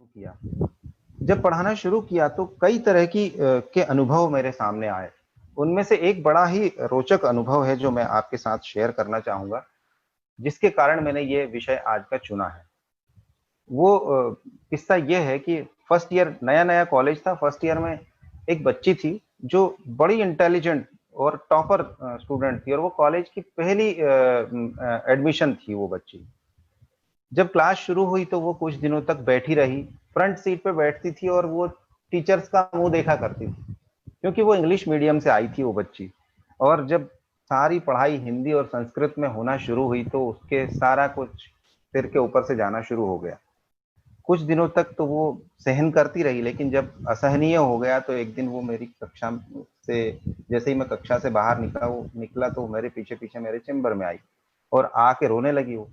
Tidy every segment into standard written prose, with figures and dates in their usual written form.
किया। जब पढ़ाना शुरू किया तो कई तरह के अनुभव मेरे सामने आए। उनमें से एक बड़ा ही रोचक अनुभव है जो मैं आपके साथ शेयर करना चाहूँगा, जिसके कारण मैंने ये विषय आज का चुना है। वो किस्सा ये है कि फर्स्ट ईयर नया-नया कॉलेज था, फर्स्ट ईयर में एक बच्ची थी जो बड़ी इंटेलिजेंट और टॉपर स्टूडेंट थी और वो कॉलेज की पहली एडमिशन थी वो बच्ची। जब क्लास शुरू हुई तो वो कुछ दिनों तक बैठी रही, फ्रंट सीट पे बैठती थी और वो टीचर्स का मुंह देखा करती थी, क्योंकि वो इंग्लिश मीडियम से आई थी वो बच्ची। और जब सारी पढ़ाई हिंदी और संस्कृत में होना शुरू हुई तो उसके सारा कुछ सिर के ऊपर से जाना शुरू हो गया। कुछ दिनों तक तो वो सहन करती रही, लेकिन जब असहनीय हो गया तो एक दिन वो मेरी कक्षा से, जैसे ही मैं कक्षा से बाहर निकला तो मेरे पीछे पीछे मेरे चैम्बर में आई और आके रोने लगी। वो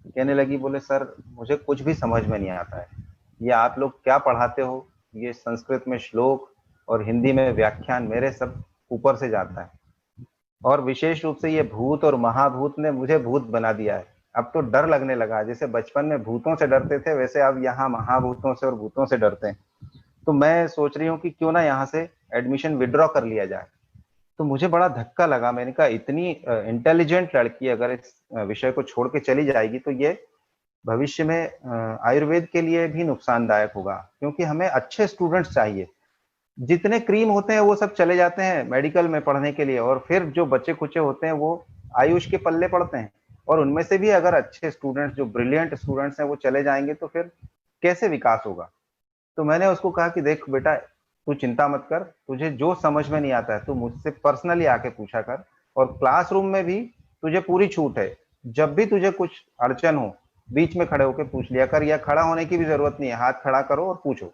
कहने लगी, बोले सर मुझे कुछ भी समझ में नहीं आता है, ये आप लोग क्या पढ़ाते हो, ये संस्कृत में श्लोक और हिंदी में व्याख्यान मेरे सब ऊपर से जाता है, और विशेष रूप से ये भूत और महाभूत ने मुझे भूत बना दिया है। अब तो डर लगने लगा, जैसे बचपन में भूतों से डरते थे वैसे अब यहाँ महाभूतों से और भूतों से डरते हैं। तो मैं सोच रही हूँ कि क्यों ना यहाँ से एडमिशन विड्रॉ कर लिया जाए। तो मुझे बड़ा धक्का लगा, मैंने कहा इतनी इंटेलिजेंट लड़की अगर इस विषय को छोड़ के चली जाएगी तो ये भविष्य में आयुर्वेद के लिए भी नुकसानदायक होगा, क्योंकि हमें अच्छे स्टूडेंट्स चाहिए। जितने क्रीम होते हैं वो सब चले जाते हैं मेडिकल में पढ़ने के लिए, और फिर जो बच्चे कुचे होते हैं वो आयुष के पल्ले पड़ते हैं। और उनमें से भी अगर अच्छे स्टूडेंट्स, जो ब्रिलियंट स्टूडेंट्स हैं, वो चले जाएंगे तो फिर कैसे विकास होगा। तो मैंने उसको कहा कि देख बेटा, तू चिंता मत कर, तुझे जो समझ में नहीं आता है तू मुझसे पर्सनली आके पूछा कर, और क्लासरूम में भी तुझे पूरी छूट है। जब भी तुझे कुछ अड़चन हो बीच में खड़े होकर पूछ लिया कर, या खड़ा होने की भी जरूरत नहीं है, हाथ खड़ा करो और पूछो।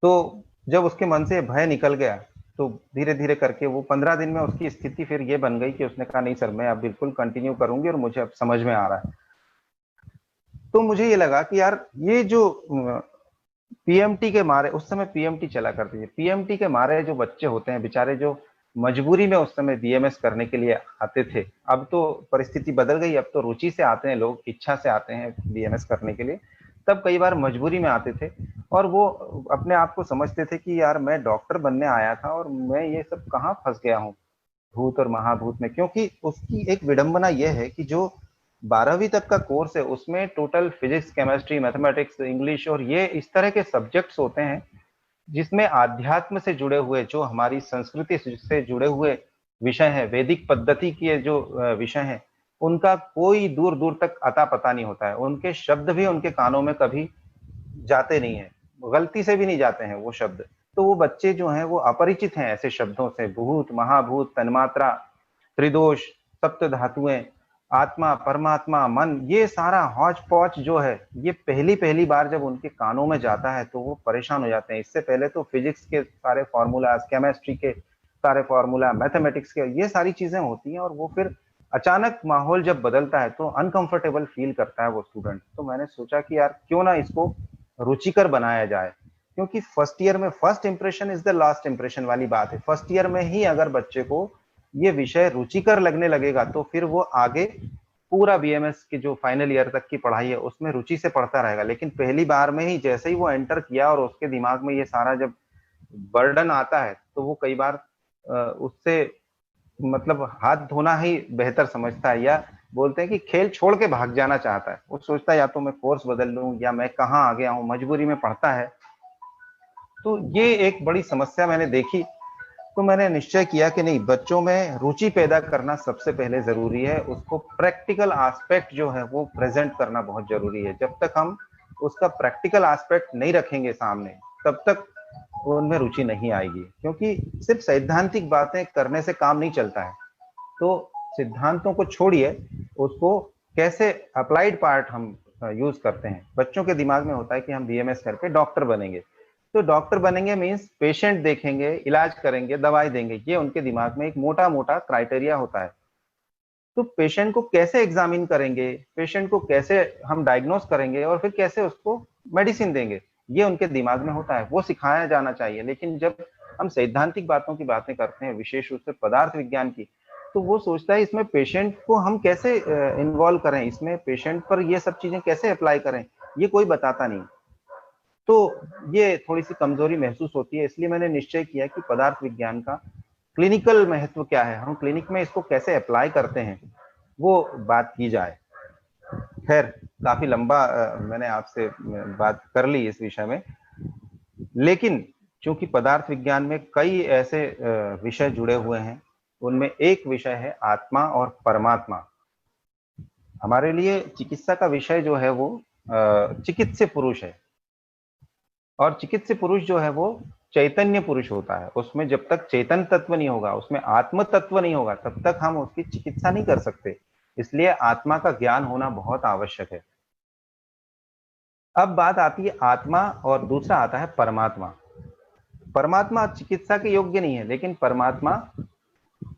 तो जब उसके मन से भय निकल गया तो धीरे धीरे करके वो 15 दिन में उसकी स्थिति फिर ये बन गई कि उसने कहा नहीं सर, मैं अब बिल्कुल कंटिन्यू करूंगी और मुझे अब समझ में आ रहा है। तो मुझे ये लगा कि यार ये जो पीएमटी के मारे, उस समय पीएमटी चला करती थी, पीएमटी के मारे जो बच्चे होते हैं बेचारे, जो मजबूरी में उस समय बीएमएस करने के लिए आते थे, अब तो परिस्थिति बदल गई, अब तो रुचि से आते हैं लोग, इच्छा से आते हैं बीएमएस करने के लिए। तब कई बार मजबूरी में आते थे और वो अपने आप को समझते थे कि यार मैं डॉक्टर बनने आया था और मैं ये सब कहाँ फंस गया हूँ भूत और महाभूत में। क्योंकि उसकी एक विडंबना यह है कि जो 12वीं तक का कोर्स है उसमें total physics, chemistry, mathematics, English और ये इस तरह के सब्जेक्ट्स होते हैं, जिसमें आध्यात्म से जुड़े हुए, जो हमारी संस्कृति से जुड़े हुए विषय हैं, वैदिक पद्धति के जो विषय हैं, उनका कोई दूर दूर तक अता पता नहीं होता है। उनके शब्द भी उनके कानों में कभी जाते नहीं है, गलती से भी नहीं जाते हैं वो शब्द। तो वो बच्चे जो हैं वो अपरिचित हैं ऐसे शब्दों से, भूत, महाभूत, तन्मात्रा, त्रिदोष, सप्त धातुएं, आत्मा, परमात्मा, मन, ये सारा हौच पौच जो है, ये पहली पहली बार जब उनके कानों में जाता है तो वो परेशान हो जाते हैं। इससे पहले तो फिजिक्स के सारे फॉर्मूला, केमिस्ट्री के सारे फॉर्मूला, मैथमेटिक्स के, ये सारी चीजें होती हैं, और वो फिर अचानक माहौल जब बदलता है तो अनकंफर्टेबल फील करता है वो स्टूडेंट। तो मैंने सोचा कि यार क्यों ना इसको रुचिकर बनाया जाए, क्योंकि फर्स्ट ईयर में first impression is the last impression वाली बात है। फर्स्ट ईयर में ही अगर बच्चे को ये विषय रुचिकर लगने लगेगा तो फिर वो आगे पूरा बीएमएस की जो फाइनल ईयर तक की पढ़ाई है उसमें रुचि से पढ़ता रहेगा। लेकिन पहली बार में ही जैसे ही वो एंटर किया और उसके दिमाग में ये सारा जब बर्डन आता है तो वो कई बार उससे मतलब हाथ धोना ही बेहतर समझता है, या बोलते हैं कि खेल छोड़ के भाग जाना चाहता है। वो सोचता है या तो मैं कोर्स बदल लूं, या मैं कहाँ आ गया हूँ, मजबूरी में पढ़ता है। तो ये एक बड़ी समस्या मैंने देखी। तो मैंने निश्चय किया कि नहीं, बच्चों में रुचि पैदा करना सबसे पहले जरूरी है, उसको प्रैक्टिकल एस्पेक्ट जो है वो प्रेजेंट करना बहुत जरूरी है। जब तक हम उसका प्रैक्टिकल एस्पेक्ट नहीं रखेंगे सामने, तब तक उनमें रुचि नहीं आएगी, क्योंकि सिर्फ सैद्धांतिक बातें करने से काम नहीं चलता है। तो सिद्धांतों को छोड़िए, उसको कैसे अप्लाइड पार्ट हम यूज करते हैं। बच्चों के दिमाग में होता है कि हम बीएमएस करके डॉक्टर बनेंगे, तो डॉक्टर बनेंगे मीन्स पेशेंट देखेंगे, इलाज करेंगे, दवाई देंगे, ये उनके दिमाग में एक मोटा मोटा क्राइटेरिया होता है। तो पेशेंट को कैसे एग्जामिन करेंगे, पेशेंट को कैसे हम डायग्नोस करेंगे और फिर कैसे उसको मेडिसिन देंगे, ये उनके दिमाग में होता है, वो सिखाया जाना चाहिए। लेकिन जब हम सैद्धांतिक बातों की बातें करते हैं, विशेष रूप से पदार्थ विज्ञान की, तो वो सोचता है इसमें पेशेंट को हम कैसे इन्वॉल्व करें, इसमें पेशेंट पर ये सब चीजें कैसे अप्लाई करें, ये कोई बताता नहीं। तो ये थोड़ी सी कमजोरी महसूस होती है, इसलिए मैंने निश्चय किया कि पदार्थ विज्ञान का क्लिनिकल महत्व क्या है, हम क्लिनिक में इसको कैसे अप्लाई करते हैं, वो बात की जाए। खैर, काफी लंबा मैंने आपसे बात कर ली इस विषय में, लेकिन चूंकि पदार्थ विज्ञान में कई ऐसे विषय जुड़े हुए हैं, उनमें एक विषय है आत्मा और परमात्मा। हमारे लिए चिकित्सा का विषय जो है वो चिकित्स्य पुरुष है, और चिकित्स्य पुरुष जो है वो चैतन्य पुरुष होता है। उसमें जब तक चेतन तत्व नहीं होगा, उसमें आत्म तत्व नहीं होगा, तब तक हम उसकी चिकित्सा नहीं कर सकते। इसलिए आत्मा का ज्ञान होना बहुत आवश्यक है। अब बात आती है आत्मा, और दूसरा आता है परमात्मा। परमात्मा चिकित्सा के योग्य नहीं है, लेकिन परमात्मा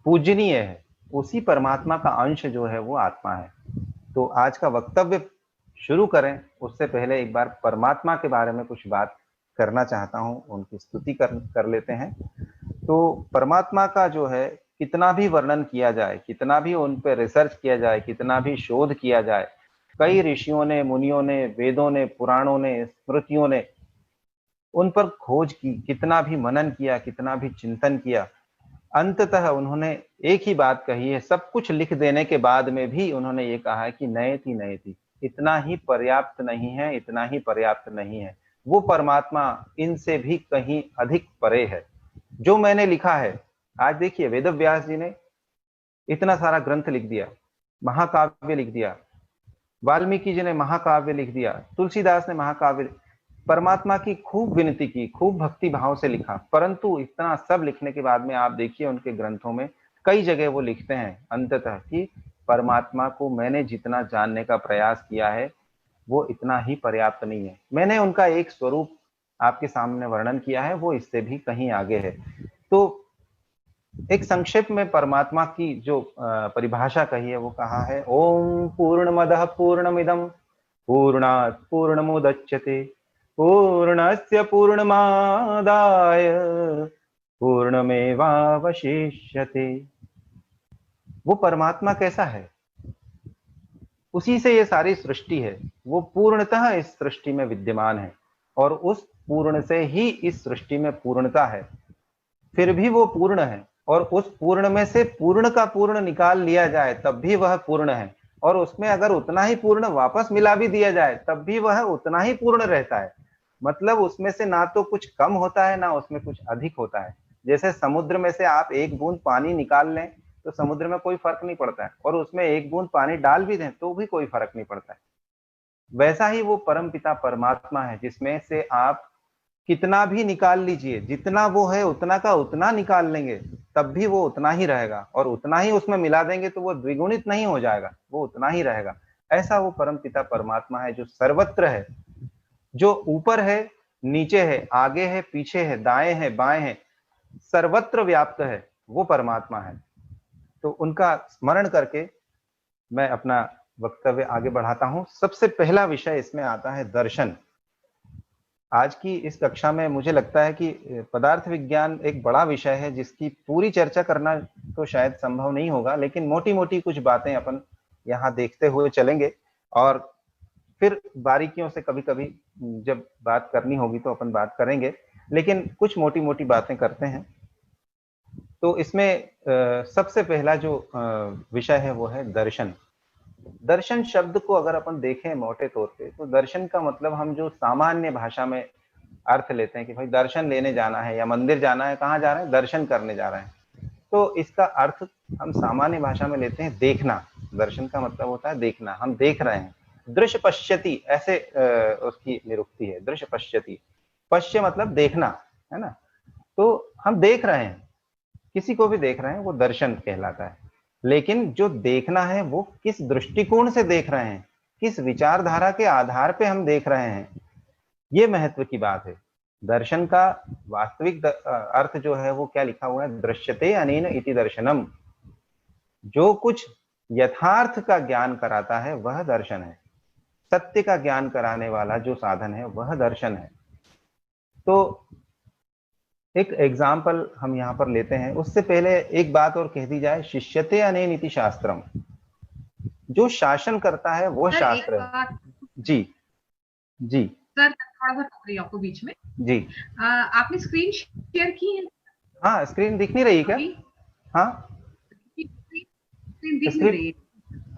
पूजनीय है। उसी परमात्मा का अंश जो है वो आत्मा है। तो आज का वक्तव्य शुरू करें उससे पहले एक बार परमात्मा के बारे में कुछ बात करना चाहता हूं, उनकी स्तुति कर लेते हैं। तो परमात्मा का जो है कितना भी वर्णन किया जाए, कितना भी उन पर रिसर्च किया जाए, कितना भी शोध किया जाए, कई ऋषियों ने, मुनियों ने, वेदों ने, पुराणों ने, स्मृतियों ने उन पर खोज की, कितना भी मनन किया, कितना भी चिंतन किया, अंततः उन्होंने एक ही बात कही है। सब कुछ लिख देने के बाद में भी उन्होंने ये कहा है कि नयति नयति, इतना ही पर्याप्त नहीं है, इतना ही पर्याप्त नहीं है। वो परमात्मा इनसे भी कहीं अधिक परे है। जो मैंने लिखा है, आज देखिए वेद व्यास जी ने इतना सारा ग्रंथ लिख दिया, महाकाव्य लिख दिया, वाल्मीकि जी ने महाकाव्य लिख दिया, तुलसीदास ने महाकाव्य, परमात्मा की खूब विनती की, खूब भक्ति भाव से लिखा, परंतु इतना सब लिखने के बाद में आप देखिए उनके ग्रंथों में कई जगह वो लिखते हैं अंततः कि परमात्मा को मैंने जितना जानने का प्रयास किया है वो इतना ही पर्याप्त नहीं है। मैंने उनका एक स्वरूप आपके सामने वर्णन किया है, वो इससे भी कहीं आगे है। तो एक संक्षेप में परमात्मा की जो परिभाषा कही है वो कहा है, ओम पूर्णमदः पूर्णमिदं पूर्णात् पूर्णमुदच्यते पूर्णस्य पूर्णमादाय पूर्णमेवावशिष्यते। वो परमात्मा कैसा है, उसी से ये सारी सृष्टि है। वो पूर्णतः इस सृष्टि में विद्यमान है, और उस पूर्ण से ही इस सृष्टि में पूर्णता है। फिर भी वो पूर्ण है, और उस पूर्ण में से पूर्ण का पूर्ण निकाल लिया जाए तब भी वह पूर्ण है, और उसमें अगर उतना ही पूर्ण वापस मिला भी दिया जाए तब भी वह उतना ही पूर्ण रहता है। मतलब उसमें से ना तो कुछ कम होता है, ना उसमें कुछ अधिक होता है। जैसे समुद्र में से आप एक बूंद पानी निकाल लें तो समुद्र में कोई फर्क नहीं पड़ता है, और उसमें एक बूंद पानी डाल भी दें तो भी कोई फर्क नहीं पड़ता है। वैसा ही वो परम पिता परमात्मा है, जिसमें से आप कितना भी निकाल लीजिए, जितना वो है उतना का उतना निकाल लेंगे तब भी वो उतना ही रहेगा, और उतना ही उसमें मिला देंगे तो वो द्विगुणित नहीं हो जाएगा, वो उतना ही रहेगा। ऐसा वो परम पिता परमात्मा है जो सर्वत्र है, जो ऊपर है, नीचे है, आगे है, पीछे है, दाएं है, बाएं है, सर्वत्र व्याप्त है, वो परमात्मा है। तो उनका स्मरण करके मैं अपना वक्तव्य आगे बढ़ाता हूं। सबसे पहला विषय इसमें आता है दर्शन। आज की इस कक्षा में मुझे लगता है कि पदार्थ विज्ञान एक बड़ा विषय है जिसकी पूरी चर्चा करना तो शायद संभव नहीं होगा, लेकिन मोटी मोटी कुछ बातें अपन यहाँ देखते हुए चलेंगे, और फिर बारीकियों से कभी कभी जब बात करनी होगी तो अपन बात करेंगे, लेकिन कुछ मोटी मोटी बातें करते हैं। तो इसमें सबसे पहला जो विषय है वो है दर्शन। दर्शन शब्द को अगर अपन देखें मोटे तौर पे, तो दर्शन का मतलब हम जो सामान्य भाषा में अर्थ लेते हैं कि भाई दर्शन लेने जाना है या मंदिर जाना है, कहाँ जा रहे हैं, दर्शन करने जा रहे हैं, तो इसका अर्थ हम सामान्य भाषा में लेते हैं देखना। दर्शन का मतलब होता है देखना, हम देख रहे हैं। दृश्य पश्यति, ऐसे उसकी निरुक्ति है, दृश्य पश्यति। पश्य मतलब देखना, है ना। तो हम देख रहे हैं, किसी को भी देख रहे हैं, वो दर्शन कहलाता है। लेकिन जो देखना है वो किस दृष्टिकोण से देख रहे हैं, किस विचारधारा के आधार पे हम देख रहे हैं, ये महत्व की बात है। दर्शन का वास्तविक अर्थ जो है वो क्या लिखा हुआ है, दृश्यते अनेन इति दर्शनम। जो कुछ यथार्थ का ज्ञान कराता है वह दर्शन है। सत्य का ज्ञान कराने वाला जो साधन है वह दर्शन है। तो एक एग्जाम्पल हम यहाँ पर लेते हैं। उससे पहले एक बात और कह दी जाए, शिष्यते अनेन इति शास्त्रम। जो शासन करता है वो शास्त्र है। जी जी। सर थोड़ा सा रोक रही हूँ आपको बीच में। जी। आपने स्क्रीन शेयर की है हाँ, स्क्रीन दिख नहीं रही क्या? अभी? हाँ, स्क्रीन दिख नहीं स्क्रीन। रही है।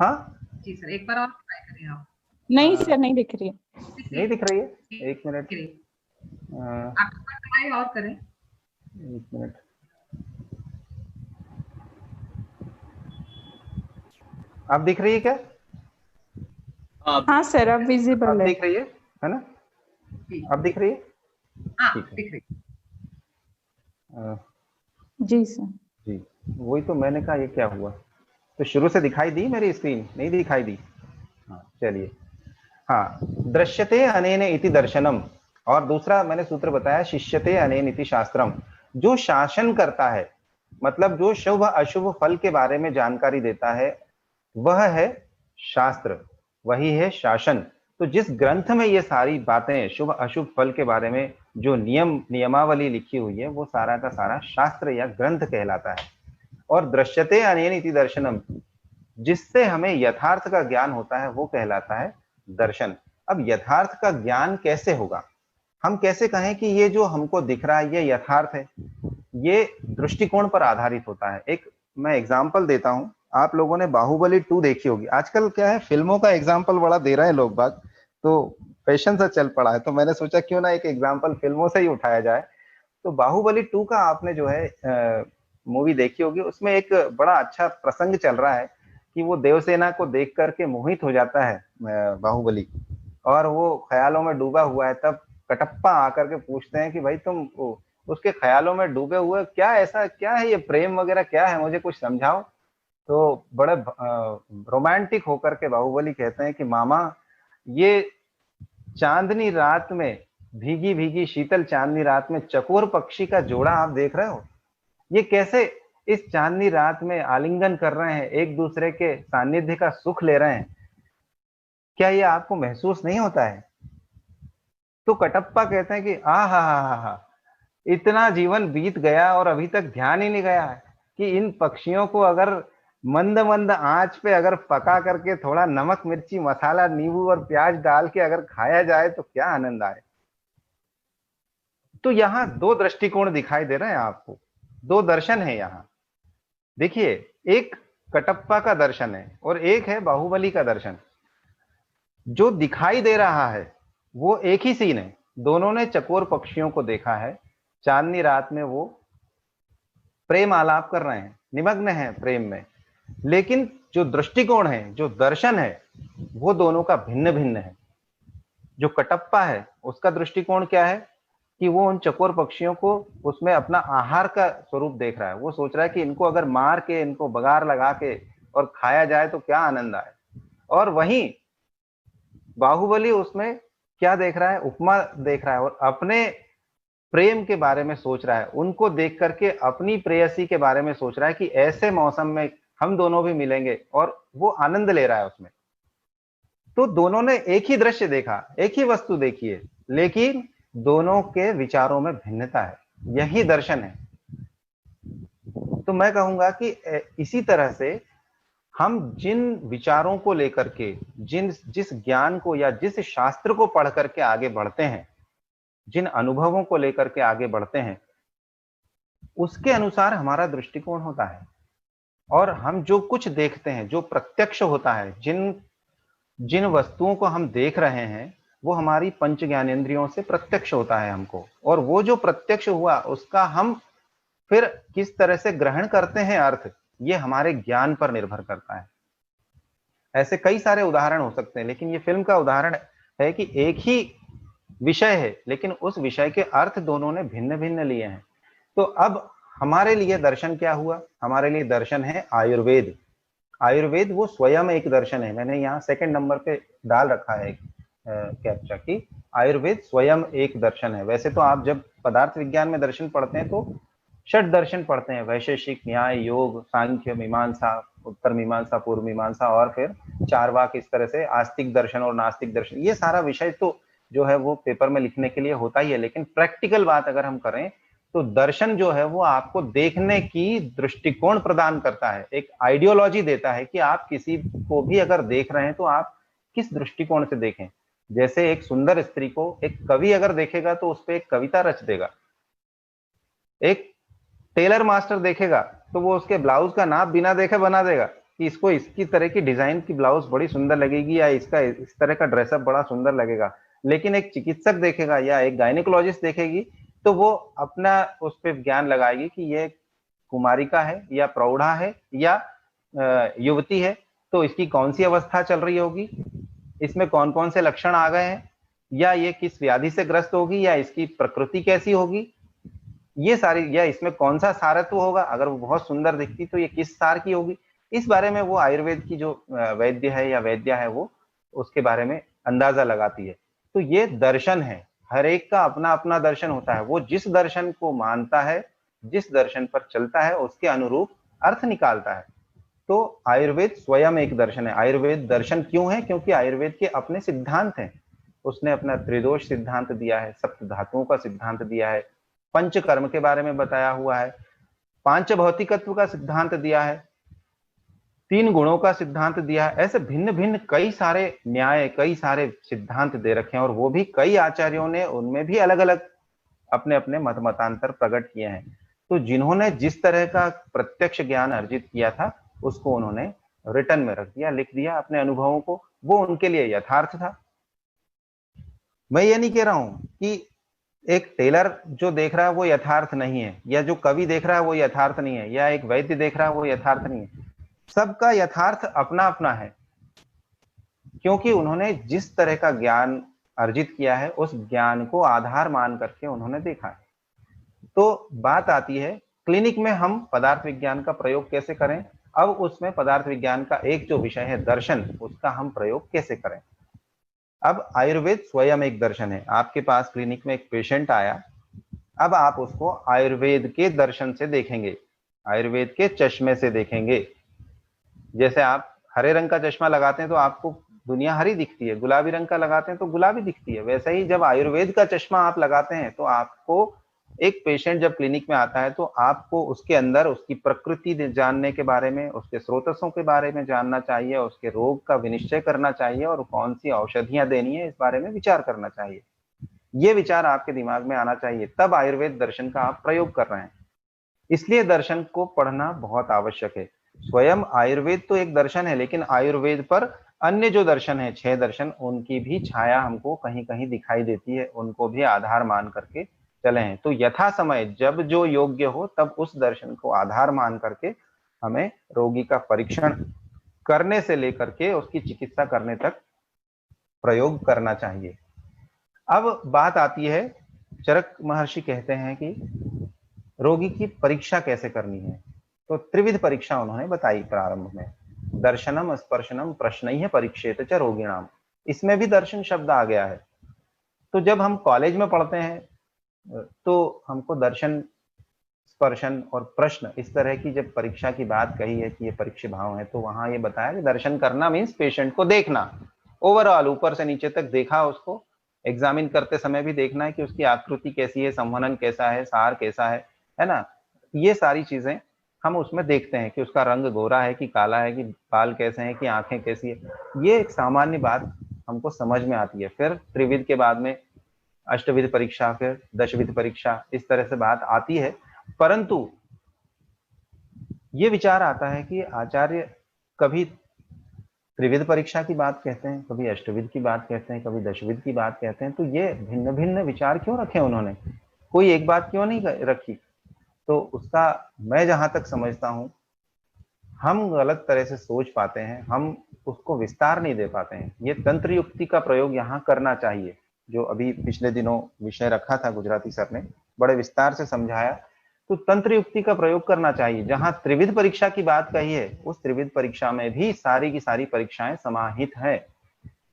हाँ, जी सर, एक बार और ट्राई करें आप। नहीं सर, नहीं दिख रही है। दिख रही नहीं दिख रही है। है? एक मिनट। दिख रही है। अ, आप एक बार ट्राई और करें। एक मिनट। अब दिख रही है क्या? हाँ सर, अब अब विजिबल है। दिख रही है ना? जी अब दिख रही है? हाँ, ठीक है। दिख रही है। अ, जी सर। जी, वही तो मैंने कहा ये क्या हुआ। तो शुरू से दिखाई दी मेरी स्क्रीन? नहीं दिखाई दी। हाँ, चलिए। हाँ, दृश्यते अनेन इति दर्शनम। और दूसरा मैंने सूत्र बताया, शिष्यते अनेन इति शास्त्रम। जो शासन करता है, मतलब जो शुभ अशुभ फल के बारे में जानकारी देता है, वह है शास्त्र, वही है शासन। तो जिस ग्रंथ में ये सारी बातें शुभ अशुभ फल के बारे में जो नियमावली लिखी हुई है, वो सारा का सारा शास्त्र या ग्रंथ कहलाता है। और दृश्यते अनेन इति दर्शनम, जिससे हमें यथार्थ का ज्ञान होता है, वो कहलाता है दर्शन। अब यथार्थ का ज्ञान कैसे होगा? हम कैसे कहें कि ये जो हमको दिख रहा है ये यथार्थ है? ये दृष्टिकोण पर आधारित होता है। एक मैं एग्जांपल देता हूं। आप लोगों ने बाहुबली 2 देखी होगी। आजकल क्या है, फिल्मों का एग्जांपल बड़ा दे रहे हैं लोग बाग, तो फैशन सा चल पड़ा है। तो मैंने सोचा क्यों ना एक एग्जांपल फिल्मों से ही उठाया जाए। तो बाहुबली 2 का आपने जो है मूवी देखी होगी, उसमें एक बड़ा अच्छा प्रसंग चल रहा है कि वो देवसेना को देख करके मोहित हो जाता है बाहुबली, और वो ख्यालों में डूबा हुआ है। तब कटप्पा आकर के पूछते हैं कि भाई तुम उसके ख्यालों में डूबे हुए, क्या ऐसा क्या है ये प्रेम वगैरह क्या है, मुझे कुछ समझाओ। तो बड़े रोमांटिक होकर के बाहुबली कहते हैं कि मामा, ये चांदनी रात में, भीगी भीगी शीतल चांदनी रात में चकोर पक्षी का जोड़ा आप देख रहे हो? ये कैसे इस चांदनी रात में आलिंगन कर रहे हैं, एक दूसरे के सानिध्य का सुख ले रहे हैं, क्या ये आपको महसूस नहीं होता है? तो कटप्पा कहते हैं कि हा, इतना जीवन बीत गया और अभी तक ध्यान ही नहीं गया है कि इन पक्षियों को अगर मंद मंद आंच पे अगर पका करके थोड़ा नमक मिर्ची मसाला नींबू और प्याज डाल के अगर खाया जाए तो क्या आनंद आए। तो यहाँ दो दृष्टिकोण दिखाई दे रहे हैं आपको, दो दर्शन है यहाँ। देखिए, एक कटप्पा का दर्शन है और एक है बाहुबली का दर्शन। जो दिखाई दे रहा है वो एक ही सीन है। दोनों ने चकोर पक्षियों को देखा है, चांदनी रात में वो प्रेम आलाप कर रहे हैं, निमग्न हैं प्रेम में। लेकिन जो दृष्टिकोण है, जो दर्शन है, वो दोनों का भिन्न भिन्न है। जो कटप्पा है उसका दृष्टिकोण क्या है कि वो उन चकोर पक्षियों को उसमें अपना आहार का स्वरूप देख रहा है। वो सोच रहा है कि इनको अगर मार के, इनको बगार लगा के और खाया जाए तो क्या आनंद आए। और वहीं बाहुबली उसमें क्या देख रहा है, उपमा देख रहा है और अपने प्रेम के बारे में सोच रहा है। उनको देख करके अपनी प्रेयसी के बारे में सोच रहा है कि ऐसे मौसम में हम दोनों भी मिलेंगे, और वो आनंद ले रहा है उसमें। तो दोनों ने एक ही दृश्य देखा, एक ही वस्तु देखी है, लेकिन दोनों के विचारों में भिन्नता है। यही दर्शन है। तो मैं कहूंगा कि इसी तरह से हम जिन विचारों को लेकर के, जिस ज्ञान को या जिस शास्त्र को पढ़ करके आगे बढ़ते हैं, जिन अनुभवों को लेकर के आगे बढ़ते हैं, उसके अनुसार हमारा दृष्टिकोण होता है। और हम जो कुछ देखते हैं, जो प्रत्यक्ष होता है, जिन जिन वस्तुओं को हम देख रहे हैं, वो हमारी पंच ज्ञानेंद्रियों से प्रत्यक्ष होता है हमको। और वो जो प्रत्यक्ष हुआ उसका हम फिर किस तरह से ग्रहण करते हैं अर्थ, ये हमारे ज्ञान पर निर्भर करता है। ऐसे कई सारे उदाहरण हो सकते हैं, लेकिन ये फिल्म का उदाहरण है कि एक ही विषय है, लेकिन उस विषय के अर्थ दोनों ने भिन्न भिन्न लिए हैं। तो अब हमारे लिए दर्शन क्या हुआ? हमारे लिए दर्शन है आयुर्वेद। आयुर्वेद वो स्वयं एक दर्शन है। मैंने यहाँ सेकंड नंबर पे डाल रखा है एक कैप्चा की, आयुर्वेद स्वयं एक दर्शन है। वैसे तो आप जब पदार्थ विज्ञान में दर्शन पढ़ते हैं तो षट दर्शन पढ़ते हैं, वैशेषिक, न्याय, योग, सांख्य, मीमांसा, उत्तर मीमांसा, पूर्व मीमांसा, और फिर चारवाक, इस तरह से आस्तिक दर्शन और नास्तिक दर्शन। ये सारा विषय तो जो है वो पेपर में लिखने के लिए होता ही है, लेकिन प्रैक्टिकल बात अगर हम करें तो दर्शन जो है वो आपको देखने की दृष्टिकोण प्रदान करता है, एक आइडियोलॉजी देता है कि आप किसी को भी अगर देख रहे हैं तो आप किस दृष्टिकोण से देखें। जैसे एक सुंदर स्त्री को एक कवि अगर देखेगा तो उस पर एक कविता रच देगा, एक टेलर मास्टर देखेगा तो वो उसके ब्लाउज का नाप बिना देखे बना देगा कि इसको इसकी तरह की डिजाइन की ब्लाउज बड़ी सुंदर लगेगी या इसका इस तरह का ड्रेसअप बड़ा सुंदर लगेगा। लेकिन एक चिकित्सक देखेगा या एक गायनिकोलॉजिस्ट देखेगी तो वो अपना उस पर ज्ञान लगाएगी कि ये कुमारिका है या प्रौढ़ा है या युवती है, तो इसकी कौन सी अवस्था चल रही होगी, इसमें कौन कौन से लक्षण आ गए हैं, या ये किस व्याधि से ग्रस्त होगी, या इसकी प्रकृति कैसी होगी, ये सारी, या इसमें कौन सा सारत्व होगा, अगर वो बहुत सुंदर दिखती तो ये किस सार की होगी। इस बारे में वो आयुर्वेद की जो वैद्य है या वैद्या है वो उसके बारे में अंदाजा लगाती है। तो ये दर्शन है, हर एक का अपना अपना दर्शन होता है, वो जिस दर्शन को मानता है, जिस दर्शन पर चलता है उसके अनुरूप अर्थ निकालता है। तो आयुर्वेद स्वयं एक दर्शन है। आयुर्वेद दर्शन क्यों है? क्योंकि आयुर्वेद के अपने सिद्धांत हैं। उसने अपना त्रिदोष सिद्धांत दिया है, सप्त धातुओं का सिद्धांत दिया है, पंचकर्म के बारे में बताया हुआ है, पांच भौतिकत्व का सिद्धांत दिया है, तीन गुणों का सिद्धांत दिया है। ऐसे भिन्न भिन्न कई सारे न्याय, कई सारे सिद्धांत दे रखे हैं, और वो भी कई आचार्यों ने उनमें भी अलग अलग अपने अपने मत मतांतर प्रकट किए हैं। तो जिन्होंने जिस तरह का प्रत्यक्ष ज्ञान अर्जित किया था उसको उन्होंने रिटर्न में रख दिया, लिख दिया अपने अनुभवों को, वो उनके लिए यथार्थ था। मैं ये नहीं कह रहा हूं कि एक टेलर जो देख रहा है वो यथार्थ नहीं है, या जो कवि देख रहा है वो यथार्थ नहीं है, या एक वैद्य देख रहा है वो यथार्थ नहीं है। सबका यथार्थ अपना अपना है, क्योंकि उन्होंने जिस तरह का ज्ञान अर्जित किया है उस ज्ञान को आधार मान करके उन्होंने देखा है। तो बात आती है क्लिनिक में हम पदार्थ विज्ञान का प्रयोग कैसे करें। अब उसमें पदार्थ विज्ञान का एक जो विषय है दर्शन, उसका हम प्रयोग कैसे करें। अब आयुर्वेद स्वयं एक दर्शन है। आपके पास क्लिनिक में एक पेशेंट आया, अब आप उसको आयुर्वेद के दर्शन से देखेंगे, आयुर्वेद के चश्मे से देखेंगे। जैसे आप हरे रंग का चश्मा लगाते हैं तो आपको दुनिया हरी दिखती है, गुलाबी रंग का लगाते हैं तो गुलाबी दिखती है। वैसे ही जब आयुर्वेद का चश्मा आप लगाते हैं तो आपको, एक पेशेंट जब क्लिनिक में आता है तो आपको उसके अंदर उसकी प्रकृति जानने के बारे में, उसके स्रोतसों के बारे में जानना चाहिए, उसके रोग का विनिश्चय करना चाहिए और कौन सी औषधियां देनी है इस बारे में विचार करना चाहिए। ये विचार आपके दिमाग में आना चाहिए, तब आयुर्वेद दर्शन का आप प्रयोग कर रहे हैं। इसलिए दर्शन को पढ़ना बहुत आवश्यक है। स्वयं आयुर्वेद तो एक दर्शन है, लेकिन आयुर्वेद पर अन्य जो दर्शन है, 6 दर्शन, उनकी भी छाया हमको कहीं कहीं दिखाई देती है, उनको भी आधार मान करके चले हैं। तो यथा समय जब जो योग्य हो तब उस दर्शन को आधार मान करके हमें रोगी का परीक्षण करने से लेकर के उसकी चिकित्सा करने तक प्रयोग करना चाहिए। अब बात आती है, चरक महर्षि कहते हैं कि रोगी की परीक्षा कैसे करनी है। तो त्रिविध परीक्षा उन्होंने बताई प्रारंभ में, दर्शनम स्पर्शनम प्रश्नैः परीक्षेत च रोगिणाम। इसमें भी दर्शन शब्द आ गया है। तो जब हम कॉलेज में पढ़ते हैं तो हमको दर्शन, स्पर्शन और प्रश्न, इस तरह की जब परीक्षा की बात कही है कि ये परीक्षा भाव है, तो वहां ये बताया कि दर्शन करना मीन्स पेशेंट को देखना, ओवरऑल ऊपर से नीचे तक देखा, उसको एग्जामिन करते समय भी देखना है कि उसकी आकृति कैसी है, संवहन कैसा है, सार कैसा है ना। ये सारी चीजें हम उसमें देखते हैं कि उसका रंग गोरा है कि काला है, कि बाल कैसे हैं, कि आंखें कैसी है। ये एक सामान्य बात हमको समझ में आती है। फिर त्रिविध के बाद में अष्टविध परीक्षा, फिर दशविध परीक्षा, इस तरह से बात आती है। परंतु ये विचार आता है कि आचार्य कभी त्रिविध परीक्षा की बात कहते हैं, कभी अष्टविध की बात कहते हैं, कभी दशविध की बात कहते हैं। तो ये भिन्न भिन्न विचार क्यों रखे उन्होंने, कोई एक बात क्यों नहीं रखी। तो उसका मैं जहां तक समझता हूं, हम गलत तरह से सोच पाते हैं, हम उसको विस्तार नहीं दे पाते हैं। ये तंत्र युक्ति का प्रयोग यहाँ करना चाहिए, जो अभी पिछले दिनों विषय रखा था गुजराती सर ने, बड़े विस्तार से समझाया। तो तंत्र युक्ति का प्रयोग करना चाहिए। जहां त्रिविध परीक्षा की बात कही है, उस त्रिविध परीक्षा में भी सारी की सारी परीक्षाएं समाहित है।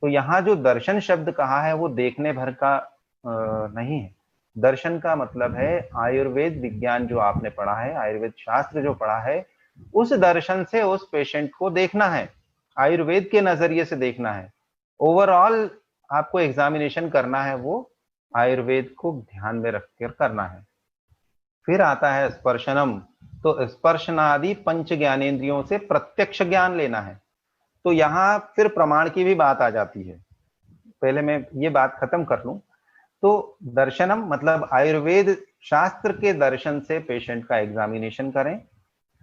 तो यहाँ जो दर्शन शब्द कहा है वो देखने भर का नहीं है। दर्शन का मतलब है आयुर्वेद विज्ञान जो आपने पढ़ा है, आयुर्वेद शास्त्र जो पढ़ा है, उस दर्शन से उस पेशेंट को देखना है, आयुर्वेद के नजरिए से देखना है। ओवरऑल आपको एग्जामिनेशन करना है, वो आयुर्वेद को ध्यान में रखकर करना है। फिर आता है स्पर्शनम। तो स्पर्शनादि पंच ज्ञानेंद्रियों से प्रत्यक्ष ज्ञान लेना है। तो यहां फिर प्रमाण की भी बात आ जाती है। पहले मैं ये बात खत्म कर लूं, तो दर्शनम मतलब आयुर्वेद शास्त्र के दर्शन से पेशेंट का एग्जामिनेशन करें।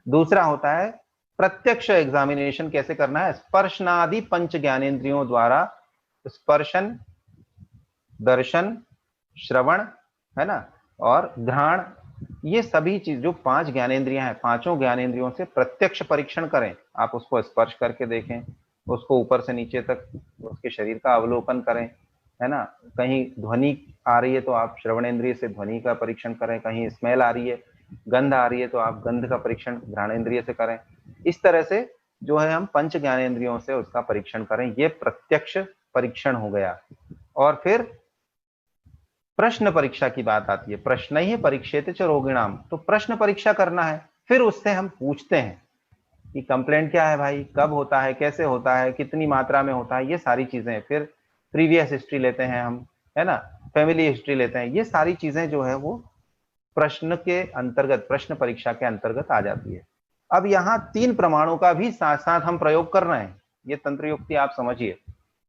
दूसरा होता है प्रत्यक्ष एग्जामिनेशन, कैसे करना है, स्पर्शनादि पंच ज्ञानेंद्रियों द्वारा स्पर्शन, दर्शन, श्रवण, है ना, और घ्राण, ये सभी चीज जो 5 ज्ञानेंद्रियां हैं, पांचों ज्ञानेंद्रियों से प्रत्यक्ष परीक्षण करें। आप उसको स्पर्श करके देखें, उसको ऊपर से नीचे तक उसके शरीर का अवलोकन करें, है ना। कहीं ध्वनि आ रही है तो आप श्रवणेंद्रिय से ध्वनि का परीक्षण करें, कहीं स्मेल आ रही है, गंध आ रही है तो आप गंध का परीक्षण घ्राणेंद्रिय से करें। इस तरह से जो है हम पंच ज्ञानेंद्रियों से उसका परीक्षण करें, ये प्रत्यक्ष परीक्षण हो गया। और फिर प्रश्न परीक्षा की बात आती है, प्रश्न ही परीक्षेत च रोगिणाम, तो प्रश्न परीक्षा करना है। फिर उससे हम पूछते हैं कि कंप्लेंट क्या है भाई, कब होता है, कैसे होता है, कितनी मात्रा में होता है, ये सारी चीजें। फिर प्रीवियस हिस्ट्री लेते हैं हम, है ना, फैमिली हिस्ट्री लेते हैं। ये सारी चीजें जो है वो प्रश्न के अंतर्गत, प्रश्न परीक्षा के अंतर्गत आ जाती है। अब यहाँ 3 प्रमाणों का भी साथ साथ हम प्रयोग कर रहे हैं, ये तंत्र युक्ति आप समझिए।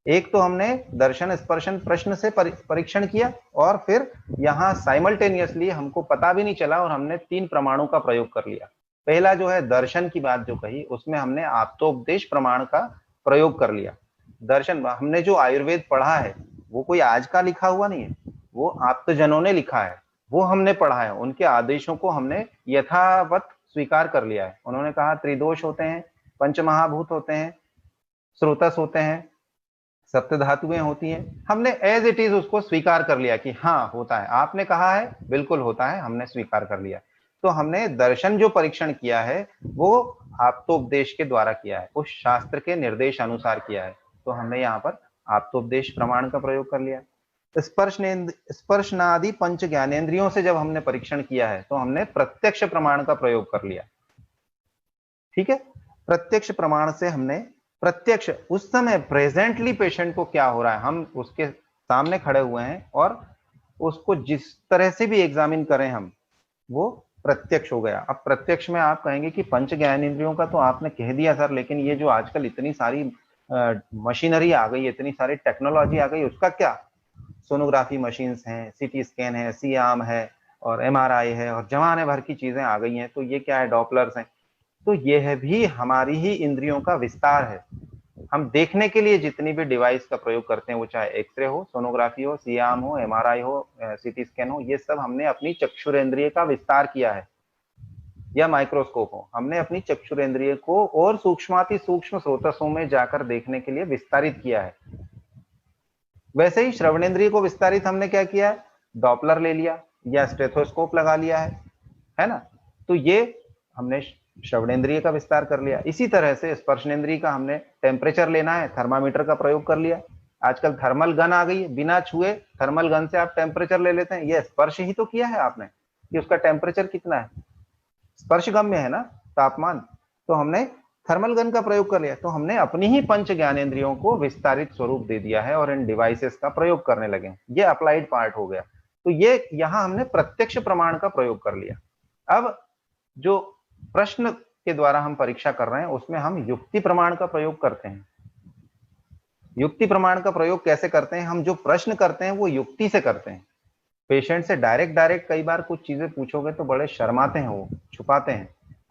एक तो हमने दर्शन स्पर्शन प्रश्न से परीक्षण किया, और फिर यहाँ साइमल्टेनियसली हमको पता भी नहीं चला और हमने 3 प्रमाणों का प्रयोग कर लिया। पहला जो है दर्शन की बात जो कही, उसमें हमने आप्तोपदेश प्रमाण का प्रयोग कर लिया। दर्शन, हमने जो आयुर्वेद पढ़ा है वो कोई आज का लिखा हुआ नहीं है, वो आप्तजनों ने लिखा है, वो हमने पढ़ा है, उनके आदेशों को हमने यथावत स्वीकार कर लिया है। उन्होंने कहा त्रिदोष होते हैं, पंचमहाभूत होते हैं, स्रोतस होते हैं, सप्त धातुएं होती हैं, हमने एज इट इज उसको स्वीकार कर लिया कि हाँ होता है, आपने कहा है बिल्कुल होता है, हमने स्वीकार कर लिया। तो हमने दर्शन जो परीक्षण किया है वो आप्तोपदेश के द्वारा किया है, उस शास्त्र के निर्देश अनुसार किया है, तो हमने यहाँ पर आप्तोपदेश प्रमाण का प्रयोग कर लिया। स्पर्शनादि पंच ज्ञानेंद्रियों से जब हमने परीक्षण किया है तो हमने प्रत्यक्ष प्रमाण का प्रयोग कर लिया। ठीक है, प्रत्यक्ष प्रमाण से हमने प्रत्यक्ष उस समय प्रेजेंटली पेशेंट को क्या हो रहा है, हम उसके सामने खड़े हुए हैं और उसको जिस तरह से भी एग्जामिन करें हम, वो प्रत्यक्ष हो गया। अब प्रत्यक्ष में आप कहेंगे कि पंच ज्ञानेंद्रियों का तो आपने कह दिया सर, लेकिन ये जो आजकल इतनी सारी मशीनरी आ गई, इतनी सारी टेक्नोलॉजी आ गई, उसका क्या, सोनोग्राफी मशीन्स हैं, सीटी स्कैन है, सी आर्म है, और एमआरआई है, और जमाने भर की चीजें आ गई हैं, तो ये क्या है, डॉपलर्स हैं। तो यह भी हमारी ही इंद्रियों का विस्तार है। हम देखने के लिए जितनी भी डिवाइस का प्रयोग करते हैं, वो चाहे एक्सरे हो, सोनोग्राफी हो, सी आर्म हो, एमआरआई हो, सीटी स्कैन हो, ये सब हमने अपनी चक्षुरेंद्रिय का विस्तार किया है। या माइक्रोस्कोप हो, हमने अपनी चक्षुरेंद्रिय को और सूक्ष्माति सूक्ष्म स्रोतसों में जाकर देखने के लिए विस्तारित किया है। वैसे ही श्रवणेंद्रिय को विस्तारित हमने क्या किया, डॉपलर ले लिया या स्टेथोस्कोप लगा लिया है ना। तो ये हमने श्रवणेंद्रिय का विस्तार कर लिया। इसी तरह से स्पर्शनेंद्रिय का हमने टेम्परेचर लेना है, थर्मामीटर का प्रयोग कर लिया। आजकल थर्मल गन आ गई है, बिना छुए थर्मल गन से आप टेम्परेचर ले लेते हैं। ये स्पर्श ही तो किया है आपने कि उसका टेम्परेचर कितना है, स्पर्शगम्य है ना तापमान, तो हमने थर्मल गन का प्रयोग कर लिया। तो हमने अपनी ही पंच ज्ञानेंद्रियों को विस्तारित स्वरूप दे दिया है और इन डिवाइसेस का प्रयोग करने लगे। ये अप्लाइड पार्ट हो गया। तो ये यहां हमने प्रत्यक्ष प्रमाण का प्रयोग कर लिया। अब जो प्रश्न के द्वारा हम परीक्षा कर रहे हैं उसमें हम युक्ति प्रमाण का प्रयोग करते हैं। युक्ति प्रमाण का प्रयोग कैसे करते हैं, हम जो प्रश्न करते हैं वो युक्ति से करते हैं। पेशेंट से डायरेक्ट कई बार कुछ चीजें पूछोगे तो बड़े शर्माते हैं, वो छुपाते हैं।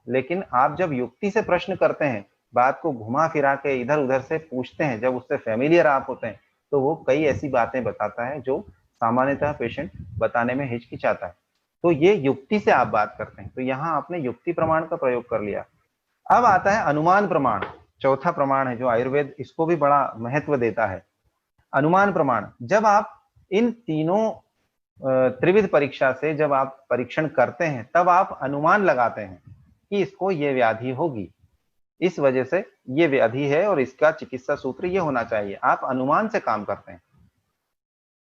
लेकिन आप जब युक्ति से प्रश्न करते हैं, बात को घुमा फिरा के इधर उधर से पूछते हैं, जब उससे फेमिलियर आप होते हैं, तो वो कई ऐसी बातें बताता है जो सामान्यतः पेशेंट बताने में हिचकिचाता है। तो ये युक्ति से आप बात करते हैं। तो यहाँ आपने युक्ति प्रमाण का प्रयोग कर लिया। अब आता है अनुमान प्रमाण, चौथा प्रमाण है जो आयुर्वेद इसको भी बड़ा महत्व देता है। अनुमान प्रमाण, जब आप इन तीनों त्रिविध परीक्षा से जब आप परीक्षण करते हैं तब आप अनुमान लगाते हैं कि इसको ये व्याधि होगी, इस वजह से ये व्याधि है और इसका चिकित्सा सूत्र ये होना चाहिए। आप अनुमान से काम करते हैं,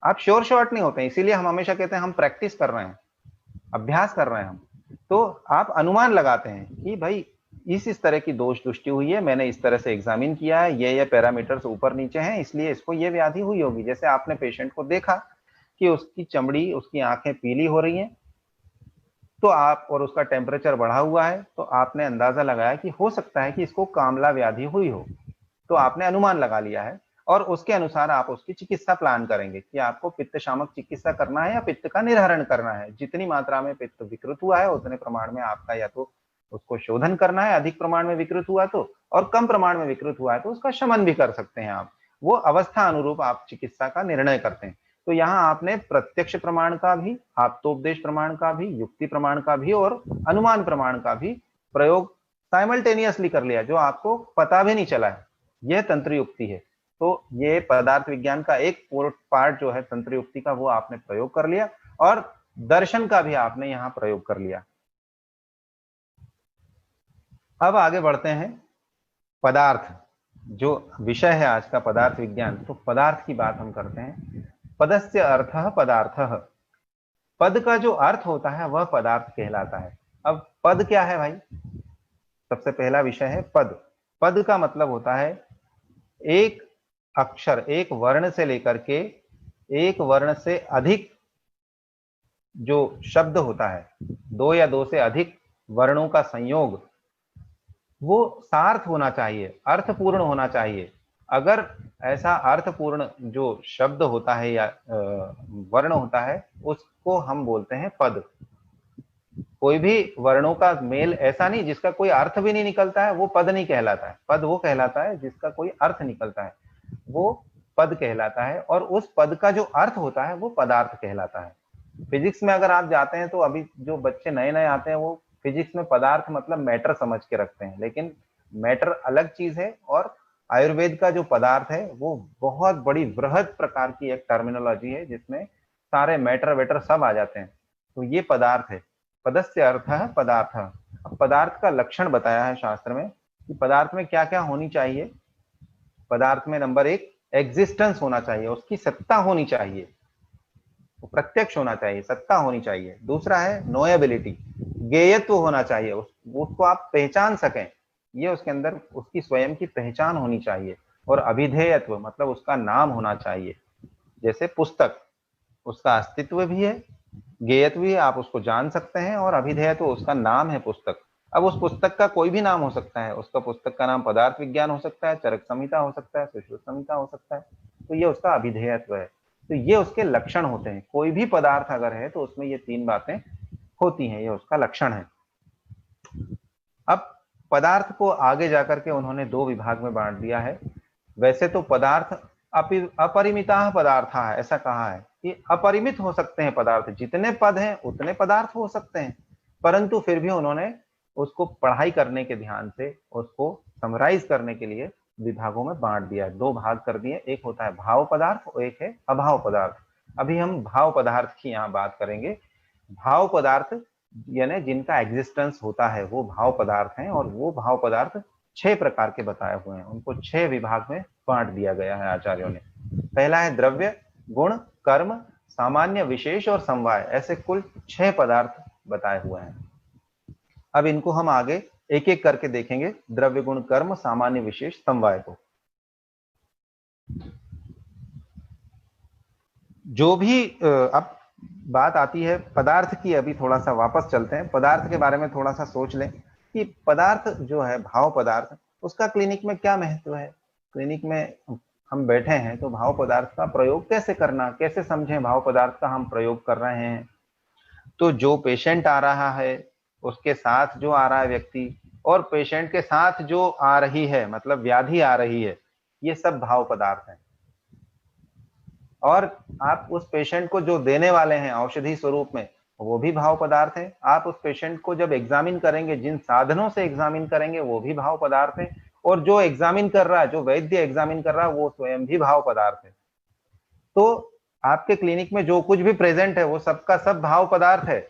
आप श्योर शॉर्ट नहीं होते हैं। इसीलिए हम हमेशा कहते हैं हम प्रैक्टिस कर रहे हैं, अभ्यास कर रहे हैं हम। तो आप अनुमान लगाते हैं कि भाई इस तरह की दोष दृष्टि हुई है, मैंने इस तरह से एग्जामिन किया है, ये पैरामीटर्स ऊपर नीचे हैं, इसलिए इसको ये व्याधि हुई होगी। जैसे आपने पेशेंट को देखा कि उसकी चमड़ी, उसकी आंखें पीली हो रही हैं, तो आप, और उसका टेम्परेचर बढ़ा हुआ है, तो आपने अंदाजा लगाया कि हो सकता है कि इसको कामला व्याधि हुई हो। तो आपने अनुमान लगा लिया है। और उसके अनुसार आप उसकी चिकित्सा प्लान करेंगे कि आपको पित्त शामक चिकित्सा करना है या पित्त का निर्हरण करना है। जितनी मात्रा में पित्त विकृत हुआ है उतने प्रमाण में आपका या तो उसको शोधन करना है, अधिक प्रमाण में विकृत हुआ तो, और कम प्रमाण में विकृत हुआ है तो उसका शमन भी कर सकते हैं आप। वो अवस्था अनुरूप आप चिकित्सा का निर्णय करते हैं। तो यहाँ आपने प्रत्यक्ष प्रमाण का भी, आप्तोपदेश प्रमाण का भी, युक्ति प्रमाण का भी और अनुमान प्रमाण का भी प्रयोग साइमल्टेनियसली कर लिया, जो आपको पता भी नहीं चला है। यह तंत्र युक्ति है। तो ये पदार्थ विज्ञान का एक पार्ट जो है तंत्र युक्ति का, वो आपने प्रयोग कर लिया, और दर्शन का भी आपने यहाँ प्रयोग कर लिया। अब आगे बढ़ते हैं। पदार्थ जो विषय है आज का, पदार्थ विज्ञान, तो पदार्थ की बात हम करते हैं। पदस्य अर्थः पदार्थः, पद का जो अर्थ होता है वह पदार्थ कहलाता है। अब पद क्या है भाई? सबसे पहला विषय है पद। पद का मतलब होता है एक अक्षर, एक वर्ण से लेकर के एक वर्ण से अधिक जो शब्द होता है, दो या दो से अधिक वर्णों का संयोग, वो सार्थ होना चाहिए, अर्थपूर्ण होना चाहिए। अगर ऐसा अर्थपूर्ण जो शब्द होता है या वर्ण होता है, उसको हम बोलते हैं पद। कोई भी वर्णों का मेल ऐसा नहीं जिसका कोई अर्थ भी नहीं निकलता है, वो पद नहीं कहलाता है। पद वो कहलाता है जिसका कोई अर्थ निकलता है, वो पद कहलाता है। और उस पद का जो अर्थ होता है वो पदार्थ कहलाता है। फिजिक्स में अगर आप जाते हैं तो अभी जो बच्चे नए नए आते हैं वो फिजिक्स में पदार्थ मतलब मैटर समझ के रखते हैं, लेकिन मैटर अलग चीज है, और आयुर्वेद का जो पदार्थ है वो बहुत बड़ी वृहद प्रकार की एक टर्मिनोलॉजी है जिसमें सारे मैटर वेटर सब आ जाते हैं। तो ये पदार्थ है। पदस्य अर्थः पदार्थः। अब पदार्थ का लक्षण बताया है शास्त्र में कि पदार्थ में क्या क्या होनी चाहिए। पदार्थ में नंबर एक, एग्जिस्टेंस होना चाहिए, उसकी सत्ता होनी चाहिए, प्रत्यक्ष होना चाहिए, सत्ता होनी चाहिए। दूसरा है नोएबिलिटी, गेयत्व होना चाहिए, उसको आप पहचान सकें, ये उसके अंदर उसकी स्वयं की पहचान होनी चाहिए। और अभिधेयत्व मतलब उसका नाम होना चाहिए। जैसे पुस्तक, उसका अस्तित्व भी है, गेयत्व भी है, आप उसको जान सकते हैं, और अभिधेयत्व उसका नाम है पुस्तक। अब उस पुस्तक का कोई भी नाम हो सकता है, उसका पुस्तक का नाम पदार्थ विज्ञान हो सकता है, चरक संहिता हो सकता है, सुश्रुत संहिता हो सकता है। तो ये उसका अभिधेयत्व है। तो ये उसके लक्षण होते हैं। कोई भी पदार्थ अगर है तो उसमें ये तीन बातें होती हैं, ये उसका लक्षण है। अब पदार्थ को आगे जाकर के उन्होंने दो विभाग में बांट दिया है। वैसे तो पदार्थ अपरिमिता पदार्थ है, ऐसा कहा है कि अपरिमित हो सकते हैं पदार्थ, जितने पद हैं उतने पदार्थ हो सकते हैं। परंतु फिर भी उन्होंने उसको पढ़ाई करने के ध्यान से उसको समराइज करने के लिए विभागों में बांट दिया, दो भाग कर दिए। एक होता है भाव पदार्थ और एक है अभाव पदार्थ। अभी हम भाव पदार्थ की यहाँ बात करेंगे। भाव पदार्थ यानी जिनका एग्जिस्टेंस होता है वो भाव पदार्थ हैं, और वो भाव पदार्थ 6 प्रकार के बताए हुए हैं। उनको 6 विभाग में बांट दिया गया है आचार्यों ने। पहला है द्रव्य, गुण, कर्म, सामान्य, विशेष और समवाय। ऐसे कुल 6 पदार्थ बताए हुए हैं। अब इनको हम आगे एक एक करके देखेंगे, द्रव्य, गुण, कर्म, सामान्य, विशेष, समवाय को। जो भी अब बात आती है पदार्थ की, अभी थोड़ा सा वापस चलते हैं, पदार्थ के बारे में थोड़ा सा सोच लें कि पदार्थ जो है भाव पदार्थ, उसका क्लिनिक में क्या महत्व है। क्लिनिक में हम बैठे हैं तो भाव पदार्थ का प्रयोग कैसे करना, कैसे समझें भाव पदार्थ का हम प्रयोग कर रहे हैं। तो जो पेशेंट आ रहा है, उसके साथ जो आ रहा है व्यक्ति, और पेशेंट के साथ जो आ रही है मतलब व्याधि आ रही है, ये सब भाव पदार्थ हैं। और आप उस पेशेंट को जो देने वाले हैं औषधि स्वरूप में, वो भी भाव पदार्थ है। आप उस पेशेंट को जब एग्जामिन करेंगे, जिन साधनों से एग्जामिन करेंगे, वो भी भाव पदार्थ है। और जो एग्जामिन कर रहा है, जो वैद्य एग्जामिन कर रहा है, वो स्वयं भी भाव पदार्थ है। तो आपके क्लिनिक में जो कुछ भी प्रेजेंट है वो सबका सब भाव पदार्थ है।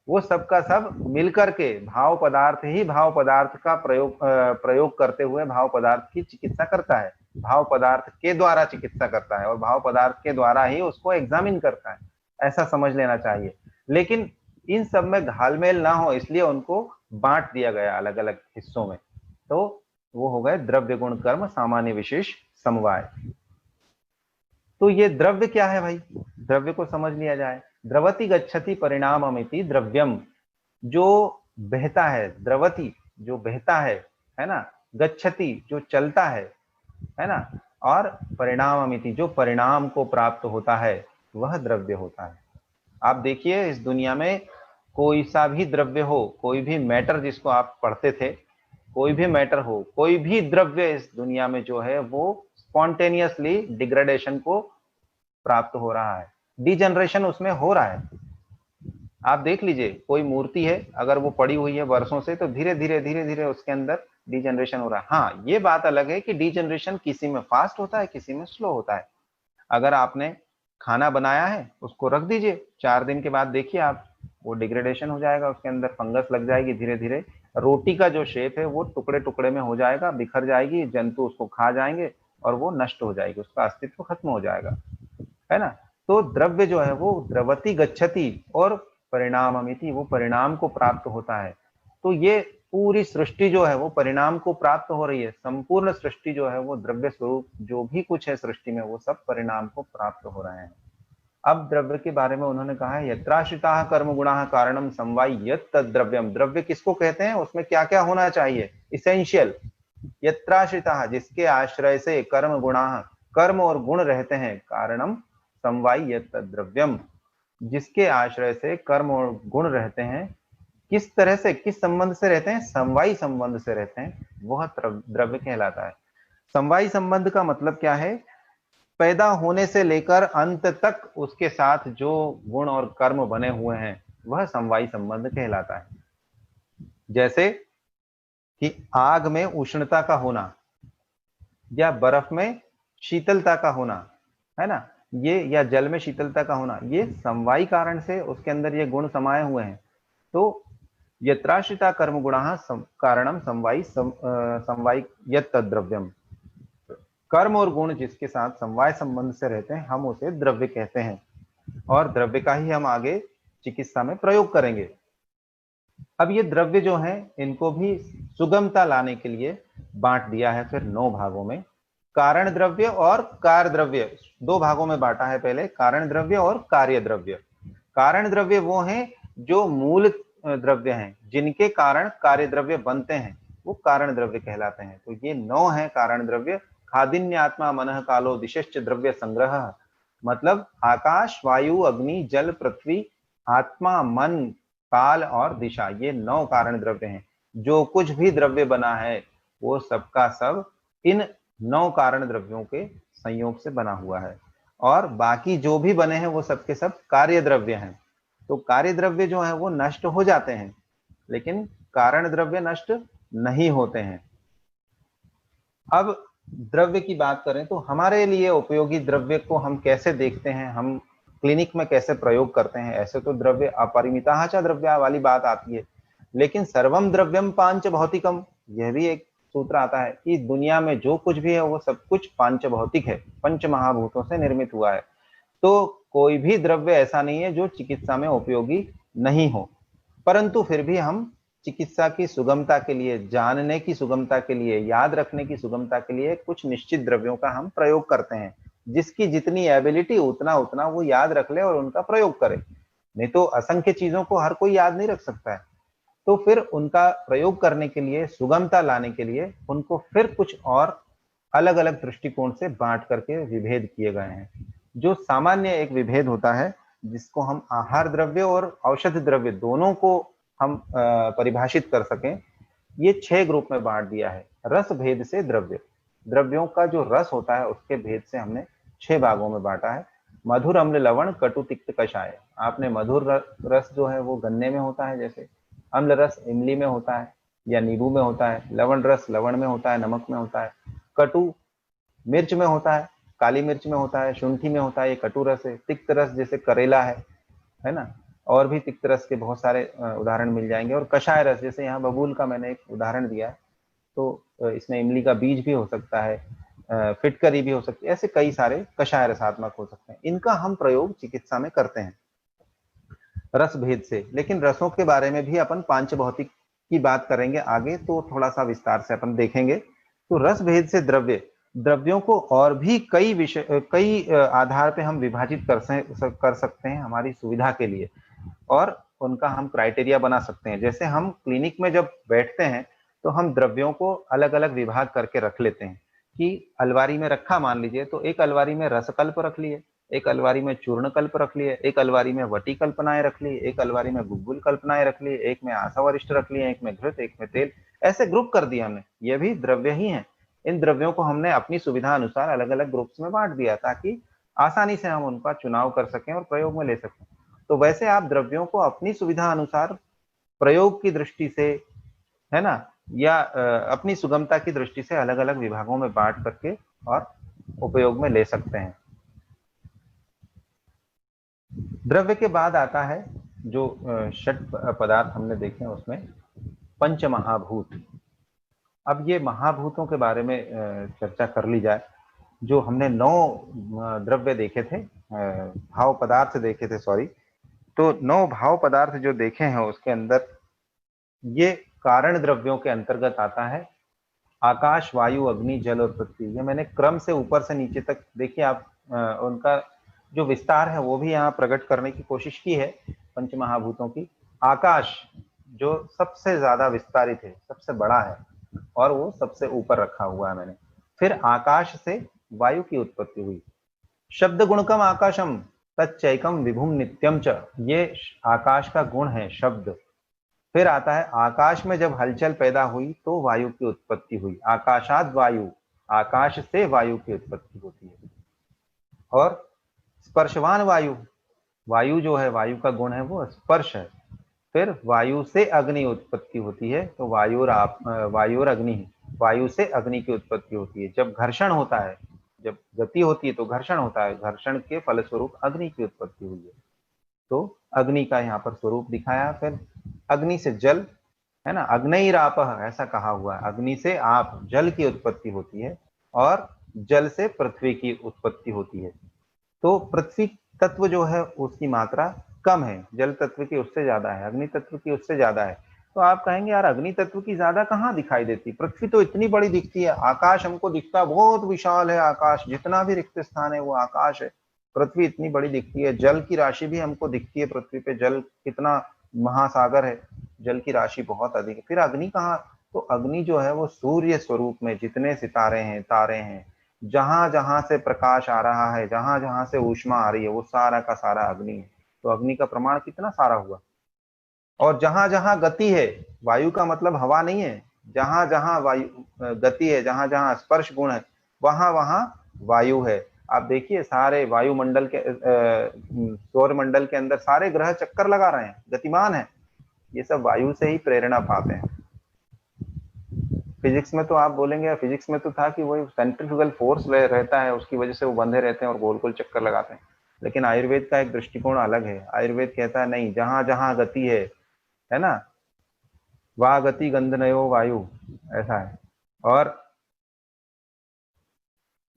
वो सबका सब मिलकर के भाव पदार्थ ही भाव पदार्थ का प्रयोग करते हुए भाव पदार्थ की चिकित्सा करता है, भाव पदार्थ के द्वारा चिकित्सा करता है, और भाव पदार्थ के द्वारा ही उसको एग्जामिन करता है, ऐसा समझ लेना चाहिए। लेकिन इन सब में घालमेल ना हो, इसलिए उनको बांट दिया गया अलग अलग हिस्सों में। तो वो हो गए द्रव्य, गुण, कर्म, सामान्य, विशेष, समवाय। तो ये द्रव्य क्या है भाई, द्रव्य को समझ लिया जाए। द्रवति गच्छति परिणाममिति द्रव्यम, जो बहता है, द्रवति जो बहता है ना, गच्छति जो चलता है ना, और परिणाममिति, जो परिणाम को प्राप्त होता है वह द्रव्य होता है। आप देखिए इस दुनिया में कोई सा भी द्रव्य हो, कोई भी मैटर जिसको आप पढ़ते थे, कोई भी मैटर हो, कोई भी द्रव्य इस दुनिया में जो है वो स्पॉन्टेनियसली डिग्रेडेशन को प्राप्त हो रहा है, डिजनरेशन उसमें हो रहा है। आप देख लीजिए कोई मूर्ति है, अगर वो पड़ी हुई है वर्षों से, तो धीरे धीरे धीरे धीरे उसके अंदर डिजनरेशन हो रहा है। हाँ, ये बात अलग है कि डिजनरेशन किसी में फास्ट होता है, किसी में स्लो होता है। अगर आपने खाना बनाया है, उसको रख दीजिए, 4 दिन के बाद देखिए आप, वो डिग्रेडेशन हो जाएगा, उसके अंदर फंगस लग जाएगी, धीरे धीरे रोटी का जो शेप है वो टुकड़े टुकड़े में हो जाएगा, बिखर जाएगी, जंतु उसको खा जाएंगे और वो नष्ट हो जाएगी, उसका अस्तित्व खत्म हो जाएगा, है ना। तो द्रव्य जो है वो द्रवति गच्छति और परिणाममिति, वो परिणाम को प्राप्त होता है। तो ये पूरी सृष्टि जो है वो परिणाम को प्राप्त हो रही है। संपूर्ण सृष्टि जो है वो द्रव्य स्वरूप, जो भी कुछ है सृष्टि में वो सब परिणाम को प्राप्त हो रहे हैं। अब द्रव्य के बारे में उन्होंने कहा है यत्राश्रिताः कर्म गुणाः कारणम समवायि यत् तद्द्रव्यम। द्रव्य किसको कहते हैं, उसमें क्या क्या होना चाहिए, इसेंशियल। यत्राश्रिताः, जिसके आश्रय से कर्म गुणाः, कर्म और गुण रहते हैं, कारणम समवायि यत् तद्द्रव्यम, जिसके आश्रय से कर्म और गुण रहते हैं, किस तरह से, किस संबंध से रहते हैं, समवायी संबंध से रहते हैं, वह द्रव्य कहलाता है। समवायी संबंध का मतलब क्या है, पैदा होने से लेकर अंत तक उसके साथ जो गुण और कर्म बने हुए हैं वह समवायी संबंध कहलाता है। जैसे कि आग में उष्णता का होना या बर्फ में शीतलता का होना, है ना, ये, या जल में शीतलता का होना, ये समवायी कारण से उसके अंदर ये गुण समाये हुए हैं। तो यत्राश्रिता कर्म गुणाः कारणम समवायी समवायी यत् तद्द्रव्यम, कर्म और गुण जिसके साथ समवाय संबंध से रहते हैं हम उसे द्रव्य कहते हैं, और द्रव्य का ही हम आगे चिकित्सा में प्रयोग करेंगे। अब ये द्रव्य जो है इनको भी सुगमता लाने के लिए बांट दिया है फिर 9 भागों में। कारण द्रव्य और कार्य द्रव्य 2 भागों में बांटा है, पहले कारण द्रव्य और कार्य द्रव्य। कारण द्रव्य वो हैं जो मूल द्रव्य हैं, जिनके कारण कार्य द्रव्य बनते हैं, वो कारण द्रव्य कहलाते हैं। तो ये 9 है कारण द्रव्य। खादिन्यात्मा मनः कालो दिशश्च द्रव्य संग्रह, मतलब आकाश, वायु, अग्नि, जल, पृथ्वी, आत्मा, मन, काल और दिशा, ये 9 कारण द्रव्य हैं। जो कुछ भी द्रव्य बना है वो सबका सब इन 9 कारण द्रव्यों के संयोग से बना हुआ है, और बाकी जो भी बने हैं वो सबके सब कार्य द्रव्य हैं। तो कार्य द्रव्य जो है वो नष्ट हो जाते हैं, लेकिन कारण द्रव्य नष्ट नहीं होते हैं। अब द्रव्य की बात करें तो हमारे लिए उपयोगी द्रव्य को हम कैसे देखते हैं, हम क्लिनिक में कैसे प्रयोग करते हैं। ऐसे तो द्रव्य अपरिमिताः च द्रव्या वाली बात आती है, लेकिन सर्वम द्रव्यम पांच भौतिकम, यह भी एक सूत्र आता है कि दुनिया में जो कुछ भी है वो सब कुछ पांच भौतिक है, पंच महाभूतों से निर्मित हुआ है। तो कोई भी द्रव्य ऐसा नहीं है जो चिकित्सा में उपयोगी नहीं हो, परंतु फिर भी हम चिकित्सा की सुगमता के लिए, जानने की सुगमता के लिए, याद रखने की सुगमता के लिए कुछ निश्चित द्रव्यों का हम प्रयोग करते हैं। जिसकी जितनी एबिलिटी उतना उतना वो याद रख ले और उनका प्रयोग करे, नहीं तो असंख्य चीजों को हर कोई याद नहीं रख सकता है। तो फिर उनका प्रयोग करने के लिए, सुगमता लाने के लिए उनको फिर कुछ और अलग अलग दृष्टिकोण से बांट करके विभेद किए गए हैं। जो सामान्य एक विभेद होता है जिसको हम आहार द्रव्य और औषध द्रव्य दोनों को हम परिभाषित कर सकें, ये 6 ग्रुप में बांट दिया है। रस भेद से द्रव्य, द्रव्यों का जो रस होता है उसके भेद से हमने 6 भागों में बांटा है। मधुर, अम्ल, लवण, कटु, तिक्त, कषाय। आपने मधुर रस जो है वो गन्ने में होता है, जैसे अम्ल रस इमली में होता है या नींबू में होता है, लवण रस लवण में होता है, नमक में होता है, कटु मिर्च में होता है, काली मिर्च में होता है, शुंठी में होता है, ये कटु रस है। तिक्त रस जैसे करेला है ना, और भी तिक्त रस के बहुत सारे उदाहरण मिल जाएंगे। और कषाय रस, जैसे यहाँ बबूल का मैंने एक उदाहरण दिया है, तो इसमें इमली का बीज भी हो सकता है, फिटकरी भी हो सकती है, ऐसे कई सारे कषाय रसात्मक हो सकते हैं। इनका हम प्रयोग चिकित्सा में करते हैं रस भेद से। लेकिन रसों के बारे में भी अपन पांच भौतिक की बात करेंगे आगे, तो थोड़ा सा विस्तार से अपन देखेंगे। तो रस भेद से द्रव्य, द्रव्यों को और भी कई आधार पे हम विभाजित कर सकते हैं हमारी सुविधा के लिए, और उनका हम क्राइटेरिया बना सकते हैं। जैसे हम क्लिनिक में जब बैठते हैं तो हम द्रव्यों को अलग अलग विभाग करके रख लेते हैं कि अलमारी में रखा, मान लीजिए, तो एक अलमारी में रसकल्प रख लिए, एक अलमारी में चूर्ण कल्प रख लिए, एक अलमारी में वटी कल्पनाएं रख ली, एक अलमारी में गुग्गुल कल्पनाएं रख ली, एक में आशावरिष्ठ रख लिए, एक में घृत, एक में तेल, ऐसे ग्रुप कर दिया हमने। ये भी द्रव्य ही है। इन द्रव्यों को हमने अपनी सुविधा अनुसार अलग अलग ग्रुप्स में बांट दिया ताकि आसानी से हम उनका चुनाव कर सकें और प्रयोग में ले सकें। तो वैसे आप द्रव्यों को अपनी सुविधा अनुसार प्रयोग की दृष्टि से, है ना, या अपनी सुगमता की दृष्टि से अलग अलग विभागों में बांट करके और उपयोग में ले सकते हैं। द्रव्य के बाद आता है जो षट पदार्थ हमने देखे, उसमें पंच महाभूत। अब ये महाभूतों के बारे में चर्चा कर ली जाए। जो हमने 9 द्रव्य देखे थे, भाव पदार्थ देखे थे, सॉरी, तो 9 भाव पदार्थ जो देखे हैं उसके अंदर ये कारण द्रव्यों के अंतर्गत आता है आकाश, वायु, अग्नि, जल और पृथ्वी। ये मैंने क्रम से ऊपर से नीचे तक, देखिए आप, उनका जो विस्तार है वो भी यहाँ प्रकट करने की कोशिश की है पंच महाभूतों की। आकाश जो सबसे ज्यादा विस्तारित है, सबसे बड़ा है, और वो सबसे ऊपर रखा हुआ है मैंने। फिर आकाश से वायु की उत्पत्ति हुई। शब्द गुणकम आकाशम तच्चैकम विभुम नित्यम च, ये आकाश का गुण है शब्द। फिर आता है आकाश में जब हलचल पैदा हुई तो वायु की उत्पत्ति हुई। आकाशाद वायु, आकाश से वायु की उत्पत्ति होती है। और स्पर्शवान वायु, वायु जो है, वायु का गुण है वो स्पर्श है। फिर वायु से अग्नि उत्पत्ति होती है, तो वायु और अग्नि, वायु से अग्नि की उत्पत्ति होती है। जब घर्षण होता है, जब गति होती है तो घर्षण होता है, घर्षण के फलस्वरूप अग्नि की उत्पत्ति हुई है, तो अग्नि का यहाँ पर स्वरूप दिखाया। फिर अग्नि से जल, है ना, अग्निरापः ऐसा कहा हुआ है, अग्नि से आप, जल की उत्पत्ति होती है, और जल से पृथ्वी की उत्पत्ति होती है। तो पृथ्वी तत्व जो है उसकी मात्रा कम है, जल तत्व की उससे ज्यादा है, अग्नि तत्व की उससे ज्यादा है। तो आप कहेंगे यार अग्नि तत्व की ज्यादा कहाँ दिखाई देती, पृथ्वी तो इतनी बड़ी दिखती है, आकाश हमको दिखता बहुत विशाल है, आकाश जितना भी रिक्त स्थान है वो आकाश है, पृथ्वी इतनी बड़ी दिखती है। जल की राशि भी हमको दिखती है पृथ्वी पे, जल कितना महासागर है, जल की राशि बहुत अधिक है। फिर अग्नि कहाँ, तो अग्नि जो है वो सूर्य स्वरूप में जितने सितारे हैं, तारे हैं, जहां जहां से प्रकाश आ रहा है, जहां जहां से ऊष्मा आ रही है, वो सारा का सारा अग्नि है। तो अग्नि का प्रमाण कितना सारा हुआ। और जहां जहां गति है, वायु का मतलब हवा नहीं है, जहां जहां वायु गति है, जहां जहां स्पर्श गुण है, वहां वहां वायु है। आप देखिए सारे वायुमंडल के, सौर मंडल के अंदर सारे ग्रह चक्कर लगा रहे हैं, गतिमान है, ये सब वायु से ही प्रेरणा पाते हैं। फिजिक्स में तो आप बोलेंगे, फिजिक्स में तो था कि वही सेंट्रीफ्यूगल फोर्स रहता है, उसकी वजह से वो बंधे रहते हैं और गोल गोल चक्कर लगाते हैं। लेकिन आयुर्वेद का एक दृष्टिकोण अलग है। आयुर्वेद कहता है नहीं, जहां जहां गति है ना, वा गति गंधनयो वायु, ऐसा है। और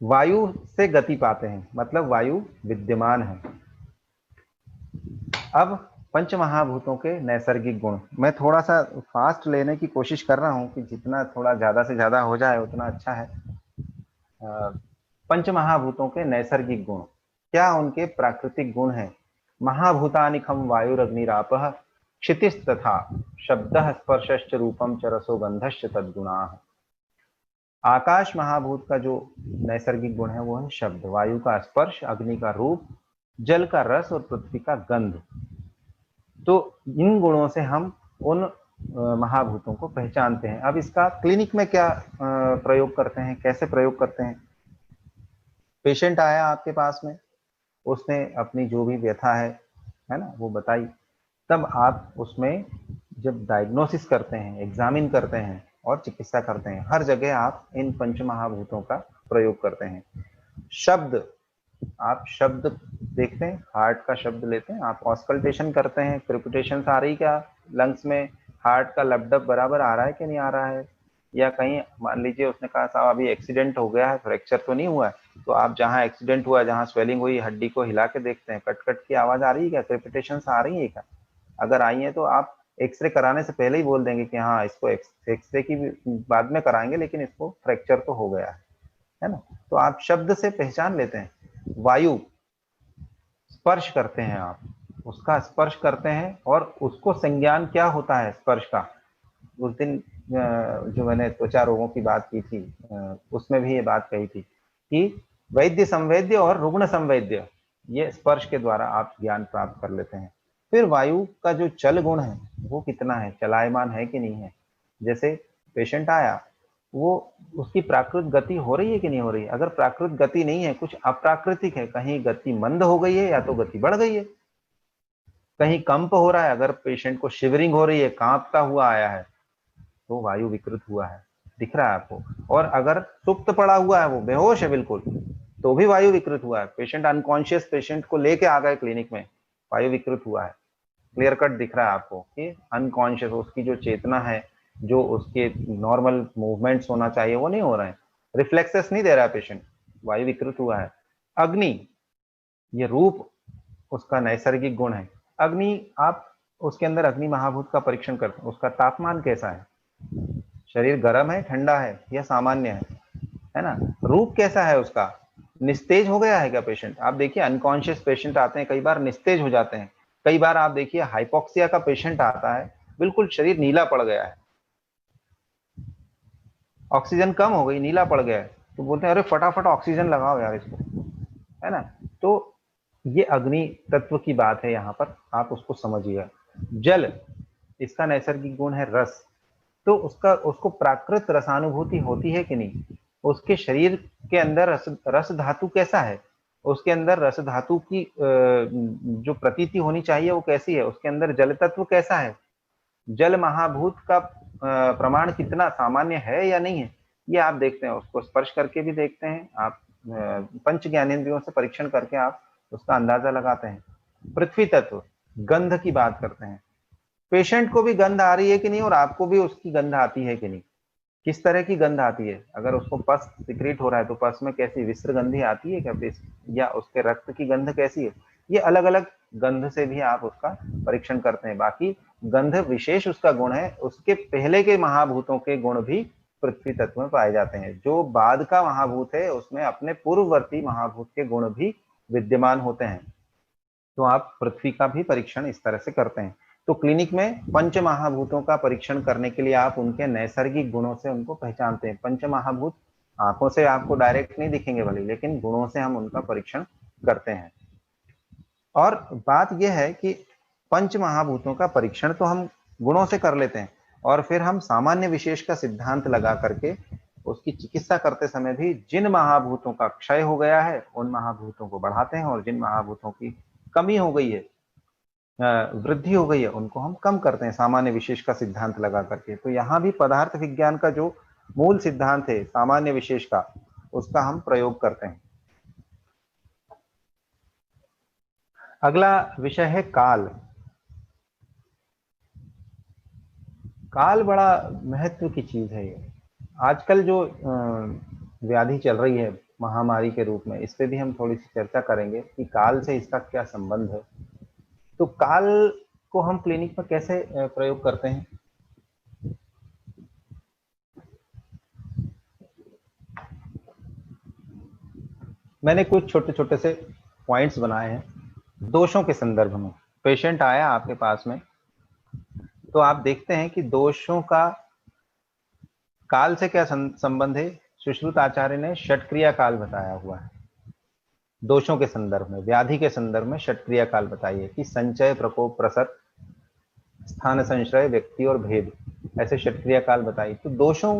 वायु से गति पाते हैं, मतलब वायु विद्यमान है। अब पंच महाभूतों के नैसर्गिक गुण, मैं थोड़ा सा फास्ट लेने की कोशिश कर रहा हूं कि जितना थोड़ा ज्यादा से ज्यादा हो जाए उतना अच्छा है। पंच महाभूतों के नैसर्गिक गुण, क्या उनके प्राकृतिक गुण हैं। महाभूतानि खम वायुरग्निरापः क्षितिस् तथा शब्दः स्पर्शश्च रूपम च रसो गंधश्च तद्गुणाः। आकाश महाभूत का जो नैसर्गिक गुण है वो है शब्द, वायु का स्पर्श, अग्नि का रूप, जल का रस और पृथ्वी का गंध। तो इन गुणों से हम उन महाभूतों को पहचानते हैं। अब इसका क्लिनिक में क्या प्रयोग करते हैं, कैसे प्रयोग करते हैं। पेशेंट आया आपके पास में, उसने अपनी जो भी व्यथा है ना, वो बताई, तब आप उसमें जब डायग्नोसिस करते हैं, एग्जामिन करते हैं और चिकित्सा करते हैं, हर जगह आप इन पंच महाभूतों का प्रयोग करते हैं। शब्द, आप शब्द देखते हैं, हार्ट का शब्द लेते हैं, आप ऑस्कल्टेशन करते हैं, क्रिपिटेशन आ रही क्या लंग्स में, हार्ट का लपडप बराबर आ रहा है कि नहीं आ रहा है, या कहीं मान लीजिए उसने कहा साहब अभी एक्सीडेंट हो गया है, फ्रैक्चर तो नहीं हुआ है, तो आप जहां एक्सीडेंट हुआ, जहां स्वेलिंग हुई, हड्डी को हिला के देखते हैं, कट कट की आवाज आ रही है क्या, क्रिपिटेशन आ रही है क्या। अगर आई है तो आप एक्सरे कराने से पहले ही बोल देंगे कि हाँ इसको एक्सरे की बाद में कराएंगे, लेकिन इसको फ्रैक्चर तो हो गया है ना। तो आप शब्द से पहचान लेते हैं। वायु, स्पर्श करते हैं आप, उसका स्पर्श करते हैं और उसको संज्ञान क्या होता है स्पर्श का। उस दिन जो मैंने त्वचा रोगों की बात की थी, उसमें भी ये बात कही थी कि वैद्य संवेद्य और रुग्ण संवेद्य, ये स्पर्श के द्वारा आप ज्ञान प्राप्त कर लेते हैं। फिर वायु का जो चल गुण है वो कितना है, चलायमान है कि नहीं है। जैसे पेशेंट आया, वो उसकी प्राकृत गति हो रही है कि नहीं हो रही है। अगर प्राकृत गति नहीं है, कुछ अप्राकृतिक है, कहीं गति मंद हो गई है या तो गति बढ़ गई है, कहीं कंप हो रहा है, अगर पेशेंट को शिवरिंग हो रही है, कांपता हुआ आया है, तो वायु विकृत हुआ है, दिख रहा है आपको। और अगर सुप्त पड़ा हुआ है, वो बेहोश है बिल्कुल, तो भी वायु विकृत हुआ है। पेशेंट अनकॉन्शियस पेशेंट को लेके आ गए क्लिनिक में, वायु विकृत हुआ है, क्लियर कट दिख रहा है आपको कि अनकॉन्शियस, उसकी जो चेतना है, जो उसके नॉर्मल मूवमेंट्स होना चाहिए वो नहीं हो रहे हैं, रिफ्लेक्सेस नहीं दे रहा है पेशेंट, वायु विकृत हुआ है। अग्नि, ये रूप उसका नैसर्गिक गुण है। अग्नि, आप उसके अंदर अग्नि महाभूत का परीक्षण करते हैं, उसका तापमान कैसा है, शरीर गर्म है, ठंडा है या सामान्य है ना। रूप कैसा है उसका, निस्तेज हो गया है क्या पेशेंट। आप देखिए अनकॉन्शियस पेशेंट आते हैं, कई बार निस्तेज हो जाते हैं। कई बार आप देखिए हाइपोक्सिया का पेशेंट आता है, बिल्कुल शरीर नीला पड़ गया है, ऑक्सीजन कम हो गई, नीला पड़ गया है, तो बोलते हैं अरे फटाफट ऑक्सीजन लगाओ यार इसको, है ना। तो ये अग्नि तत्व की बात है, यहाँ पर आप उसको समझिए। जल, इसका नैसर्गिक गुण है रस, तो उसको प्राकृत रसानुभूति होती है कि नहीं, उसके शरीर के अंदर रस धातु कैसा है, उसके अंदर रस धातु की जो प्रतीति होनी चाहिए वो कैसी है, उसके अंदर जल तत्व कैसा है, जल महाभूत का प्रमाण कितना सामान्य है या नहीं है, ये आप देखते हैं। उसको स्पर्श करके भी देखते हैं आप, पंच ज्ञानेंद्रियों से परीक्षण करके आप उसका अंदाजा लगाते हैं। पृथ्वी तत्व, गंध की बात करते हैं, पेशेंट को भी गंध आ रही है कि नहीं और आपको भी उसकी गंध आती है कि नहीं, किस तरह की गंध आती है। अगर उसको पस सिक्रीट हो रहा है तो पस में कैसी विस्र गंधी आती है क्या, या उसके रक्त की गंध कैसी है, ये अलग अलग गंध से भी आप उसका परीक्षण करते हैं। बाकी गंध विशेष उसका गुण है, उसके पहले के महाभूतों के गुण भी पृथ्वी तत्व में पाए जाते हैं। जो बाद का महाभूत है उसमें अपने पूर्ववर्ती महाभूत के गुण भी विद्यमान होते हैं। तो आप पृथ्वी का भी परीक्षण इस तरह से करते हैं। तो क्लिनिक में पंच महाभूतों का परीक्षण करने के लिए आप उनके नैसर्गिक गुणों से उनको पहचानते हैं। पंच महाभूत आंखों से आपको डायरेक्ट नहीं दिखेंगे भले, लेकिन गुणों से हम उनका परीक्षण करते हैं। और बात यह है कि पंच महाभूतों का परीक्षण तो हम गुणों से कर लेते हैं, और फिर हम सामान्य विशेष का सिद्धांत लगा करके उसकी चिकित्सा करते समय भी जिन महाभूतों का क्षय हो गया है उन महाभूतों को बढ़ाते हैं, और जिन महाभूतों की कमी हो गई है, वृद्धि हो गई है, उनको हम कम करते हैं सामान्य विशेष का सिद्धांत लगा करके। तो यहाँ भी पदार्थ विज्ञान का जो मूल सिद्धांत है सामान्य विशेष का, उसका हम प्रयोग करते हैं। अगला विषय है काल। काल बड़ा महत्व की चीज है। ये आजकल जो व्याधि चल रही है महामारी के रूप में, इस पे भी हम थोड़ी सी चर्चा करेंगे कि काल से इसका क्या संबंध है। तो काल को हम क्लिनिक में कैसे प्रयोग करते हैं। मैंने कुछ छोटे छोटे से पॉइंट्स बनाए हैं दोषों के संदर्भ में। पेशेंट आया आपके पास में, तो आप देखते हैं कि दोषों का काल से क्या संबंध है। सुश्रुत आचार्य ने षटक्रिया काल बताया हुआ है दोषों के संदर्भ में, व्याधि के संदर्भ में षटक्रिया काल बताइए कि संचय, प्रकोप, प्रसर, स्थान संश्रय, व्यक्ति और भेद, ऐसे षटक्रिया काल बताइए। तो दोषों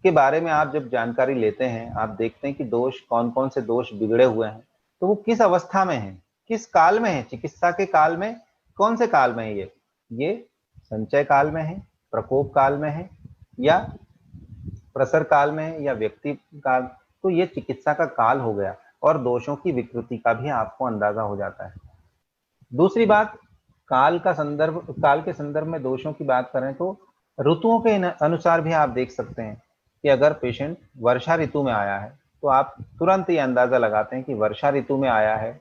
के बारे में आप जब जानकारी लेते हैं, आप देखते हैं कि दोष कौन कौन से दोष बिगड़े हुए हैं, तो वो किस अवस्था में है, किस काल में है, चिकित्सा के काल में, कौन से काल में है ये संचय काल में है, प्रकोप काल में है, या प्रसर काल में है, या व्यक्ति काल। तो ये चिकित्सा का काल हो गया, और दोषों की विकृति का भी आपको अंदाजा हो जाता है। दूसरी बात, काल के संदर्भ में दोषों की बात करें तो ऋतुओं के अनुसार भी आप देख सकते हैं कि अगर पेशेंट वर्षा ऋतु में आया है तो आप तुरंत ये अंदाजा लगाते हैं कि वर्षा ऋतु में आया है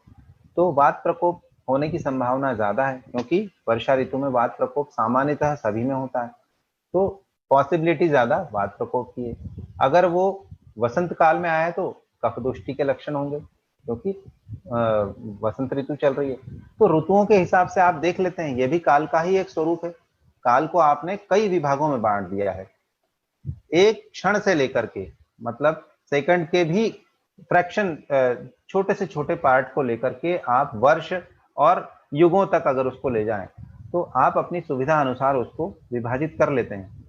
तो वात प्रकोप होने की संभावना ज्यादा है, क्योंकि वर्षा ऋतु में वात प्रकोप सामान्यतः सभी में होता है, तो पॉसिबिलिटी ज्यादा वात प्रकोप की है। अगर वो वसंत काल में आया है तो कफदुष्टि के लक्षण होंगे, क्योंकि वसंत ऋतु चल रही है। तो ऋतुओं के हिसाब से आप देख लेते हैं, ये भी काल का ही एक स्वरूप है। काल को आपने कई विभागों में बांट दिया है, एक क्षण से लेकर के, मतलब सेकंड के भी फ्रैक्शन, छोटे से छोटे पार्ट को लेकर के आप वर्ष और युगों तक अगर उसको ले जाएं तो आप अपनी सुविधा अनुसार उसको विभाजित कर लेते हैं।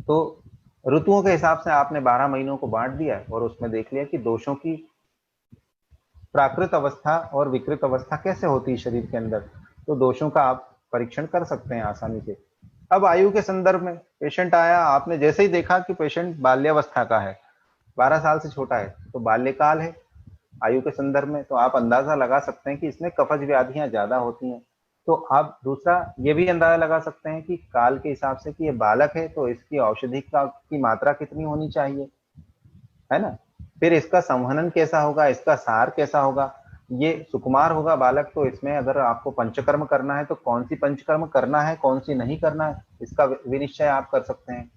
तो ऋतुओं के हिसाब से आपने 12 महीनों को बांट दिया और उसमें देख लिया कि दोषों की प्राकृत अवस्था और विकृत अवस्था कैसे होती है शरीर के अंदर, तो दोषों का आप परीक्षण कर सकते हैं आसानी से। अब आयु के संदर्भ में पेशेंट आया, आपने जैसे ही देखा कि पेशेंट बाल्यावस्था का है, 12 साल से छोटा है, तो बाल्यकाल है आयु के संदर्भ में, तो आप अंदाजा लगा सकते हैं कि इसमें कफज व्याधियां ज्यादा होती हैं। तो आप दूसरा ये भी अंदाजा लगा सकते हैं कि काल के हिसाब से कि ये बालक है तो इसकी औषधि की मात्रा कितनी होनी चाहिए, है ना। फिर इसका संवहन कैसा होगा, इसका सार कैसा होगा। ये सुकुमार होगा बालक, तो इसमें अगर आपको पंचकर्म करना है तो कौन सी पंचकर्म करना है, कौन सी नहीं करना है, इसका विनिश्चय आप कर सकते हैं।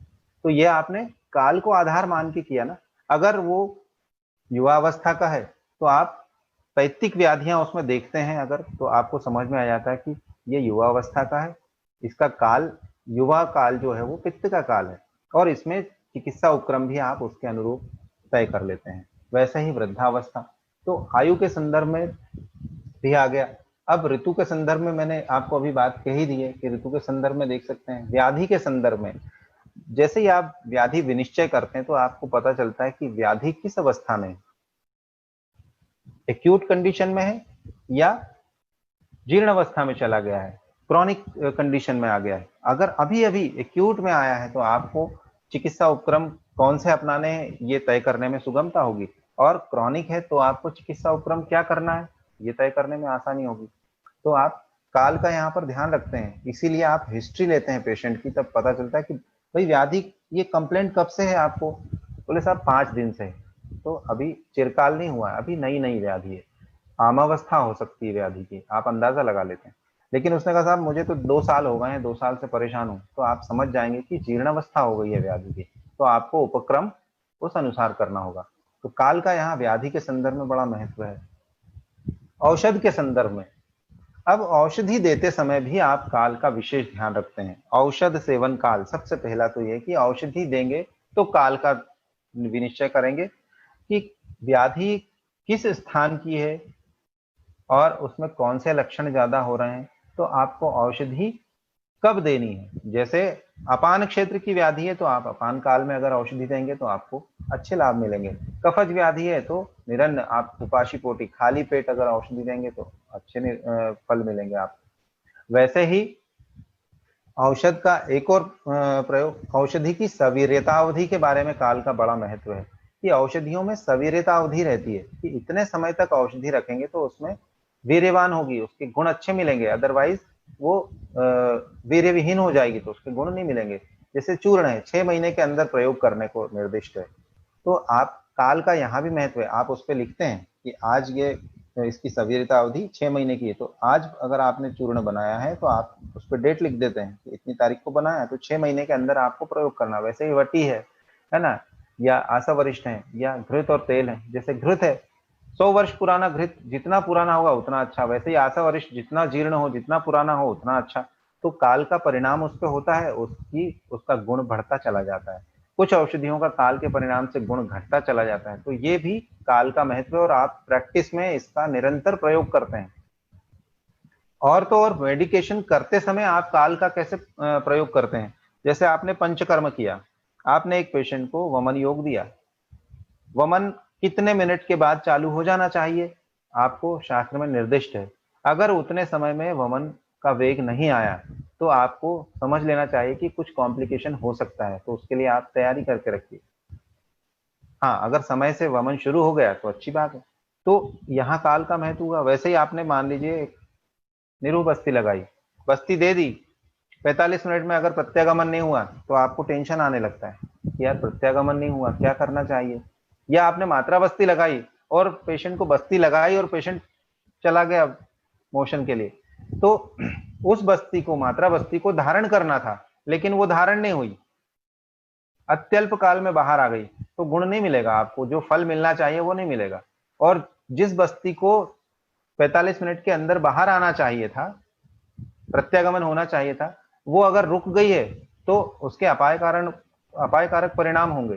तो ये आपने काल को आधार मान के किया ना। अगर वो युवावस्था का है तो आप पैतृक व्याधियां उसमें देखते हैं अगर, तो आपको समझ में आ जाता है कि ये युवावस्था का है, इसका काल, युवा काल जो है वो पित्त का काल है, और इसमें चिकित्सा उपक्रम भी आप उसके अनुरूप तय कर लेते हैं। वैसे ही वृद्धावस्था, तो आयु के संदर्भ में भी आ गया। अब ऋतु के संदर्भ में मैंने आपको अभी बात कही दी है कि ऋतु के संदर्भ में देख सकते हैं। व्याधि के संदर्भ में जैसे ही आप व्याधि विनिश्चय करते हैं तो आपको पता चलता है कि व्याधि किस अवस्था में है, एक्यूट कंडीशन में है या जीर्ण अवस्था में चला गया है, क्रॉनिक कंडीशन में आ गया है। अगर अभी अभी एक्यूट में आया है तो आपको चिकित्सा उपक्रम कौन से अपनाने हैं ये तय करने में सुगमता होगी, और क्रॉनिक है तो आपको चिकित्सा उपक्रम क्या करना है ये तय करने में आसानी होगी। तो आप काल का यहाँ पर ध्यान रखते हैं, इसीलिए आप हिस्ट्री लेते हैं पेशेंट की, तब पता चलता है कि भाई व्याधि, ये कंप्लेंट कब से है आपको, बोले साहब 5 दिन से है, तो अभी चिरकाल नहीं हुआ है, अभी नई नई व्याधि है, आमावस्था हो सकती है व्याधि की, आप अंदाजा लगा लेते हैं। लेकिन उसने कहा साहब मुझे तो 2 साल हो गए हैं, 2 साल से परेशान हूं, तो आप समझ जाएंगे कि जीर्णावस्था हो गई है व्याधि की, तो आपको उपक्रम उस अनुसार करना होगा। तो काल का यहाँ व्याधि के संदर्भ में बड़ा महत्व है। औषध के संदर्भ में, अब औषधि देते समय भी आप काल का विशेष ध्यान रखते हैं। औषध सेवन काल, सबसे पहला तो यह कि औषधि देंगे तो काल का विनिश्चय करेंगे कि व्याधि किस स्थान की है और उसमें कौन से लक्षण ज्यादा हो रहे हैं, तो आपको औषधि कब देनी है। जैसे अपान क्षेत्र की व्याधि है तो आप अपान काल में अगर औषधि देंगे तो आपको अच्छे लाभ मिलेंगे। कफज व्याधि है तो निरन्न आप उपाशी पोटी खाली पेट अगर औषधि देंगे तो अच्छे फल मिलेंगे आपको। वैसे ही औषध का एक और प्रयोग, औषधि की सवीर्यता अवधि के बारे में काल का बड़ा महत्व है कि औषधियों में सवीर्यता अवधि रहती है कि इतने समय तक औषधि रखेंगे तो उसमें वीर्यवान होगी, उसके गुण अच्छे मिलेंगे, अदरवाइज वो वीर्य विहीन हो जाएगी तो उसके गुण नहीं मिलेंगे। जैसे चूर्ण है 6 महीने के अंदर प्रयोग करने को निर्दिष्ट है, तो आप काल का यहाँ भी महत्व है, आप उस पर लिखते हैं कि आज ये इसकी सवीरता अवधि 6 महीने की है, तो आज अगर आपने चूर्ण बनाया है तो आप उस पर डेट लिख देते हैं कि इतनी तारीख को बनाया है तो 6 महीने के अंदर आपको प्रयोग करना। वैसे ही वटी है ना, या आशा वरिष्ठ है, या घृत और तेल है। जैसे घृत है 100 वर्ष पुराना घृत जितना पुराना होगा उतना अच्छा, वैसे ही आशा वरिष्ठ जितना जीर्ण हो, जितना पुराना हो उतना अच्छा। तो काल का परिणाम उस पर होता है, उसका गुण बढ़ता चला जाता है। कुछ औषधियों का काल के परिणाम से गुण घटता चला जाता है, तो ये भी काल का महत्व है और आप प्रैक्टिस में इसका निरंतर प्रयोग करते हैं। और तो और मेडिकेशन करते समय आप काल का कैसे प्रयोग करते हैं। जैसे आपने पंचकर्म किया, आपने एक पेशेंट को वमन योग दिया, वमन कितने मिनट के बाद चालू हो जाना चाहिए आपको शास्त्र में निर्दिष्ट है। अगर उतने समय में वमन का वेग नहीं आया तो आपको समझ लेना चाहिए कि कुछ कॉम्प्लिकेशन हो सकता है, तो उसके लिए आप तैयारी करके रखिए। हाँ, अगर समय से वमन शुरू हो गया तो अच्छी बात है। तो यहाँ काल का महत्व हुआ। वैसे ही आपने मान लीजिए निरूह बस्ती लगाई, बस्ती दे दी, 45 मिनट में अगर प्रत्यागमन नहीं हुआ तो आपको टेंशन आने लगता है कि यार प्रत्यागमन नहीं हुआ, क्या करना चाहिए। या आपने मात्रा बस्ती लगाई और पेशेंट को बस्ती लगाई और पेशेंट चला गया मोशन के लिए, तो उस बस्ती को, मात्रा बस्ती को धारण करना था लेकिन वो धारण नहीं हुई, अत्यल्प काल में बाहर आ गई, तो गुण नहीं मिलेगा आपको, जो फल मिलना चाहिए वो नहीं मिलेगा। और जिस बस्ती को 45 मिनट के अंदर बाहर आना चाहिए था, प्रत्यागमन होना चाहिए था, वो अगर रुक गई है तो उसके अपाय कारण अपायकारक परिणाम होंगे,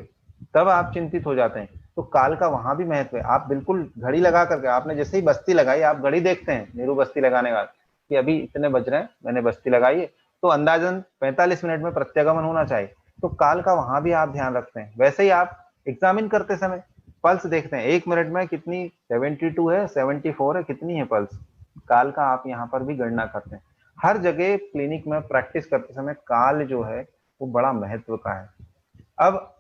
तब आप चिंतित हो जाते हैं। तो काल का वहां भी महत्व है। आप बिल्कुल घड़ी लगा करके, आपने जैसे ही बस्ती लगाई, आप घड़ी देखते हैं नीरू बस्ती लगाने के बाद कि अभी इतने बज रहे हैं, मैंने बस्ती लगाई है, तो अंदाजन 45 मिनट में प्रत्यागमन होना चाहिए। तो काल का वहां भी आप ध्यान रखते हैं। वैसे ही आप एग्जामिन करते समय पल्स देखते हैं, 1 मिनट में कितनी 72 है, 74 है, कितनी है पल्स, काल का आप यहाँ पर भी गणना करते हैं। हर जगह क्लिनिक में प्रैक्टिस करते समय काल जो है वो बड़ा महत्व का है। अब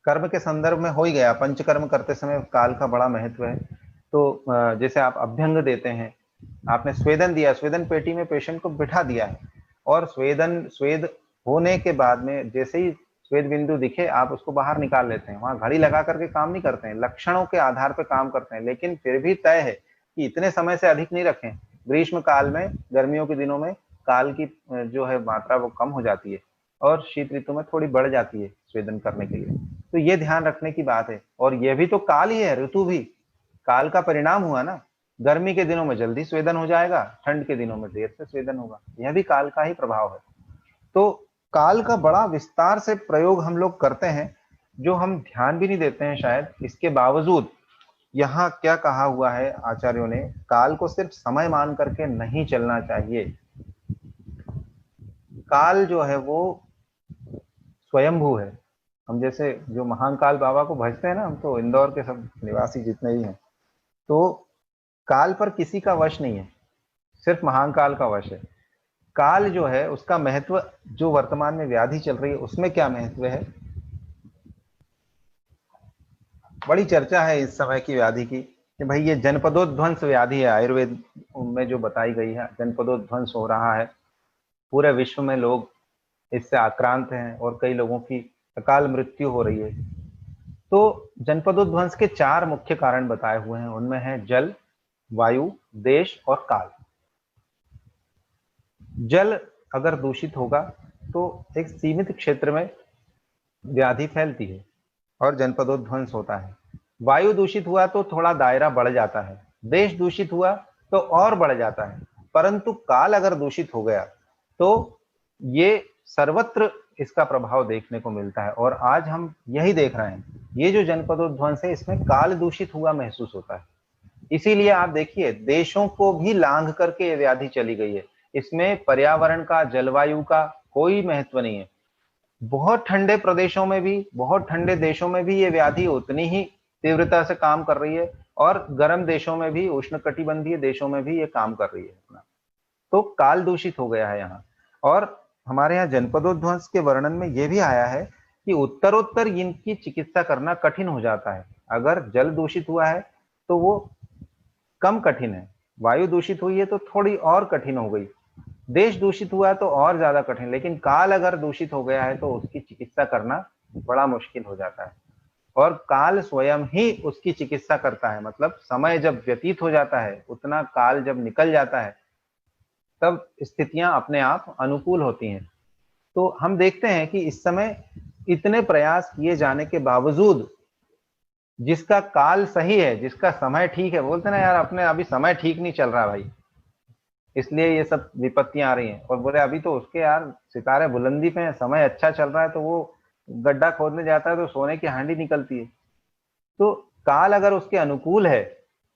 कर्म के संदर्भ में हो ही गया, पंचकर्म करते समय काल का बड़ा महत्व है। तो जैसे आप अभ्यंग देते हैं, आपने स्वेदन दिया, स्वेदन पेटी में पेशेंट को बिठा दिया है, और स्वेद होने के बाद में जैसे ही स्वेद बिंदु दिखे आप उसको बाहर निकाल लेते हैं। वहां घड़ी लगा करके काम नहीं करते हैं, लक्षणों के आधार पर काम करते हैं, लेकिन फिर भी तय है कि इतने समय से अधिक नहीं रखें। ग्रीष्म काल में, गर्मियों के दिनों में काल की जो है मात्रा वो कम हो जाती है, और शीत ऋतु में थोड़ी बढ़ जाती है स्वेदन करने के लिए। तो ये ध्यान रखने की बात है। और ये भी तो काल ही है, ऋतु भी काल का परिणाम हुआ ना। गर्मी के दिनों में जल्दी स्वेदन हो जाएगा, ठंड के दिनों में देर से स्वेदन होगा, यह भी काल का ही प्रभाव है। तो काल का बड़ा विस्तार से प्रयोग हम लोग करते हैं, जो हम ध्यान भी नहीं देते हैं शायद। इसके बावजूद यहाँ क्या कहा हुआ है आचार्यों ने, काल को सिर्फ समय मान करके नहीं चलना चाहिए। काल जो है वो स्वयंभू है। हम जैसे जो महाकाल बाबा को भजते हैं ना, हम तो इंदौर के सब निवासी जितने ही हैं, तो काल पर किसी का वश नहीं है, सिर्फ महाकाल का वश है। काल जो है उसका महत्व, जो वर्तमान में व्याधि चल रही है उसमें क्या महत्व है, बड़ी चर्चा है इस समय की व्याधि की, कि भाई ये जनपदोध्वंस व्याधि है, आयुर्वेद में जो बताई गई है, जनपदोध्वंस हो रहा है, पूरे विश्व में लोग इससे आक्रांत हैं और कई लोगों की अकाल मृत्यु हो रही है। तो जनपदोध्वंस के 4 मुख्य कारण बताए हुए हैं, उनमें है जल, वायु, देश और काल। जल अगर दूषित होगा तो एक सीमित क्षेत्र में व्याधि फैलती है और जनपदोध्वंस होता है। वायु दूषित हुआ तो थोड़ा दायरा बढ़ जाता है, देश दूषित हुआ तो और बढ़ जाता है, परंतु काल अगर दूषित हो गया तो ये सर्वत्र इसका प्रभाव देखने को मिलता है। और आज हम यही देख रहे हैं, ये जो जनपदोध्वंस है इसमें काल दूषित हुआ महसूस होता है। इसीलिए आप देखिए देशों को भी लांघ करके ये व्याधि चली गई है। इसमें पर्यावरण का, जलवायु का कोई महत्व नहीं है। बहुत ठंडे प्रदेशों में भी, बहुत ठंडे देशों में भी ये व्याधि उतनी ही तीव्रता से काम कर रही है, और गर्म देशों में भी, उष्णकटिबंधीय देशों में भी ये काम कर रही है अपना। तो काल दूषित हो गया है यहाँ। और हमारे यहाँ जनपदोध्वंस के वर्णन में यह भी आया है कि उत्तरोत्तर इनकी चिकित्सा करना कठिन हो जाता है। अगर जल दूषित हुआ है तो वो कम कठिन है, वायु दूषित हुई है तो थोड़ी और कठिन हो गई, देश दूषित हुआ है तो और ज्यादा कठिन, लेकिन काल अगर दूषित हो गया है तो उसकी चिकित्सा करना बड़ा मुश्किल हो जाता है। और काल स्वयं ही उसकी चिकित्सा करता है। मतलब समय जब व्यतीत हो जाता है, उतना काल जब निकल जाता है, तब स्थितियां अपने आप अनुकूल होती हैं। तो हम देखते हैं कि इस समय इतने प्रयास किए जाने के बावजूद, जिसका काल सही है, जिसका समय ठीक है, बोलते ना यार अपने अभी समय ठीक नहीं चल रहा भाई, इसलिए ये सब विपत्तियां आ रही हैं, और बोले अभी तो उसके यार सितारे बुलंदी पे हैं, समय अच्छा चल रहा है, तो वो गड्ढा खोदने जाता है तो सोने की हांडी निकलती है। तो काल अगर उसके अनुकूल है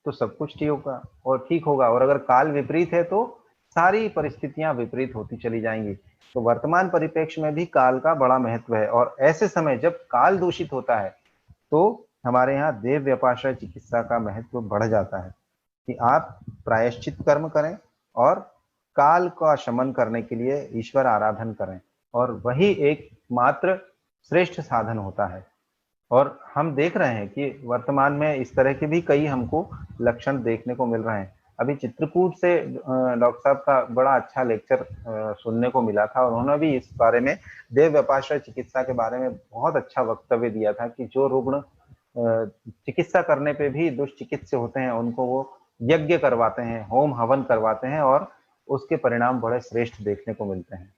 तो सब कुछ ठीक होगा और ठीक होगा, और अगर काल विपरीत है तो सारी परिस्थितियां विपरीत होती चली जाएंगी। तो वर्तमान परिप्रेक्ष्य में भी काल का बड़ा महत्व है, और ऐसे समय जब काल दूषित होता है तो हमारे यहाँ देव व्यपाश्रय चिकित्सा का महत्व बढ़ जाता है, कि आप प्रायश्चित कर्म करें और काल का शमन करने के लिए ईश्वर आराधन करें, और वही एक मात्र श्रेष्ठ साधन होता है। और हम देख रहे हैं कि वर्तमान में इस तरह के भी कई हमको लक्षण देखने को मिल रहे हैं। अभी चित्रकूट से डॉक्टर साहब का बड़ा अच्छा लेक्चर सुनने को मिला था, और उन्होंने भी इस बारे में देव व्यपाश्रय चिकित्सा के बारे में बहुत अच्छा वक्तव्य दिया था, कि जो रुग्ण चिकित्सा करने पे भी दुष्चिकित्स्य होते हैं उनको वो यज्ञ करवाते हैं, होम हवन करवाते हैं, और उसके परिणाम बड़े श्रेष्ठ देखने को मिलते हैं।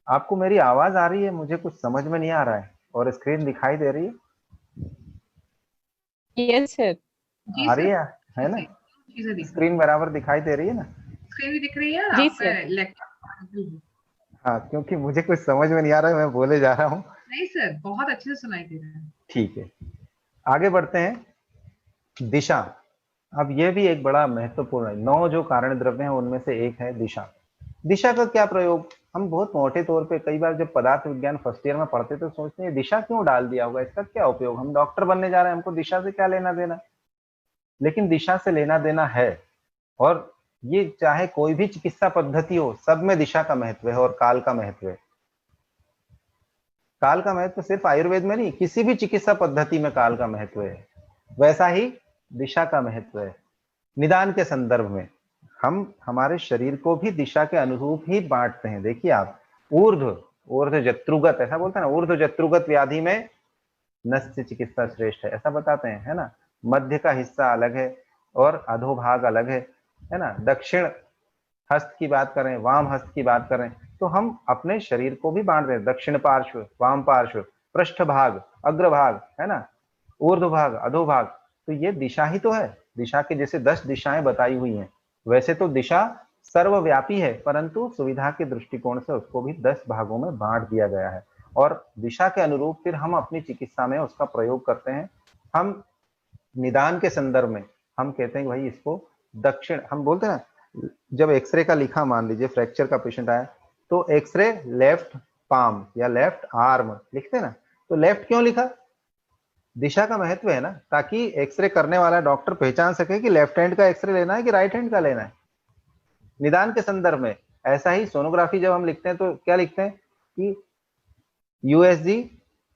आपको मेरी आवाज आ रही है? मुझे कुछ समझ में नहीं आ रहा है। और स्क्रीन दिखाई दे रही है? Yes sir. जी आ रही सर, है ना? चीजें दिख रही स्क्रीन बराबर दिखाई दे रही है ना? स्क्रीन भी दिख रही है, जी आपका सर। लैपटॉप। हाँ, क्योंकि मुझे कुछ समझ में नहीं आ रहा है, मैं बोले जा रहा हूँ। नहीं सर, बहुत अच्छे से सुनाई दे रहा है। ठीक है, आगे बढ़ते हैं। दिशा। अब यह भी एक बड़ा महत्वपूर्ण है। 9 जो कारण द्रव्य हैं उनमें से एक है दिशा। दिशा का क्या प्रयोग? हम बहुत मोटे तौर पे कई बार जब पदार्थ विज्ञान फर्स्ट ईयर में पढ़ते तो सोचते हैं दिशा क्यों डाल दिया होगा, इसका क्या उपयोग, हम डॉक्टर बनने जा रहे हैं, हमको दिशा से क्या लेना देना। लेकिन दिशा से लेना देना है। और ये चाहे कोई भी चिकित्सा पद्धति हो, सब में दिशा का महत्व है और काल का महत्व है। काल का महत्व सिर्फ आयुर्वेद में नहीं, किसी भी चिकित्सा पद्धति में काल का महत्व है। वैसा ही दिशा का महत्व है। निदान के संदर्भ में हम हमारे शरीर को भी दिशा के अनुरूप ही बांटते हैं। देखिए आप, ऊर्ध्व ऊर्ध्व जत्रुगत, ऐसा बोलते हैं ना, ऊर्ध्व जत्रुगत व्याधि में नस्य चिकित्सा श्रेष्ठ है, ऐसा बताते हैं, है ना। मध्य का हिस्सा अलग है और अधोभाग अलग है ना। दक्षिण हस्त की बात करें, वाम हस्त की बात करें, तो हम अपने शरीर को भी बांट रहे हैं। दक्षिण पार्श्व, वाम पार्श्व, पृष्ठ भाग, अग्रभाग, है ना, ऊर्ध्व भाग, अधोभाग। तो ये दिशा ही तो है। दिशा के जैसे 10 दिशाएं बताई हुई हैं। वैसे तो दिशा सर्वव्यापी है, परंतु सुविधा के दृष्टिकोण से उसको भी 10 भागों में बांट दिया गया है और दिशा के अनुरूप फिर हम अपनी चिकित्सा में उसका प्रयोग करते हैं। हम निदान के संदर्भ में हम कहते हैं कि भाई इसको दक्षिण, हम बोलते हैं ना, जब एक्सरे का लिखा, मान लीजिए फ्रैक्चर का पेशेंट आया तो एक्सरे लेफ्ट पाम या लेफ्ट आर्म लिखते हैं ना, तो लेफ्ट क्यों लिखा? दिशा का महत्व है ना, ताकि एक्सरे करने वाला डॉक्टर पहचान सके कि लेफ्ट हैंड का एक्सरे लेना है कि राइट हैंड का लेना है। निदान के संदर्भ में ऐसा ही सोनोग्राफी जब हम लिखते हैं तो क्या लिखते हैं कि यूएसजी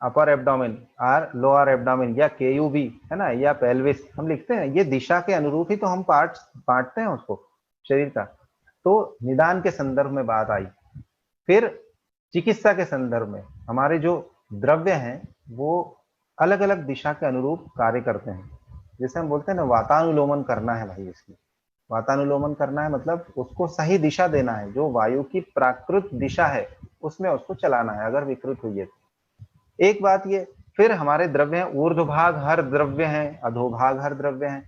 अपर एब्डोमेन और लोअर एब्डोमेन, या केयूबी, है ना, या पेल्विस हम लिखते हैं। ये दिशा के अनुरूप ही तो हम पार्ट बांटते हैं उसको शरीर का। तो निदान के संदर्भ में बात आई। फिर चिकित्सा के संदर्भ में हमारे जो द्रव्य हैं वो अलग अलग दिशा के अनुरूप कार्य करते हैं। जैसे हम बोलते हैं ना, वातानुलोमन करना है भाई, इसकी वातानुलोमन करना है मतलब उसको सही दिशा देना है, जो वायु की प्राकृत दिशा है उसमें उसको चलाना है, अगर विकृत हुई है तो। एक बात ये, फिर हमारे द्रव्य हैं, ऊर्ध्वभाग हर द्रव्य है, अधोभाग हर द्रव्य है।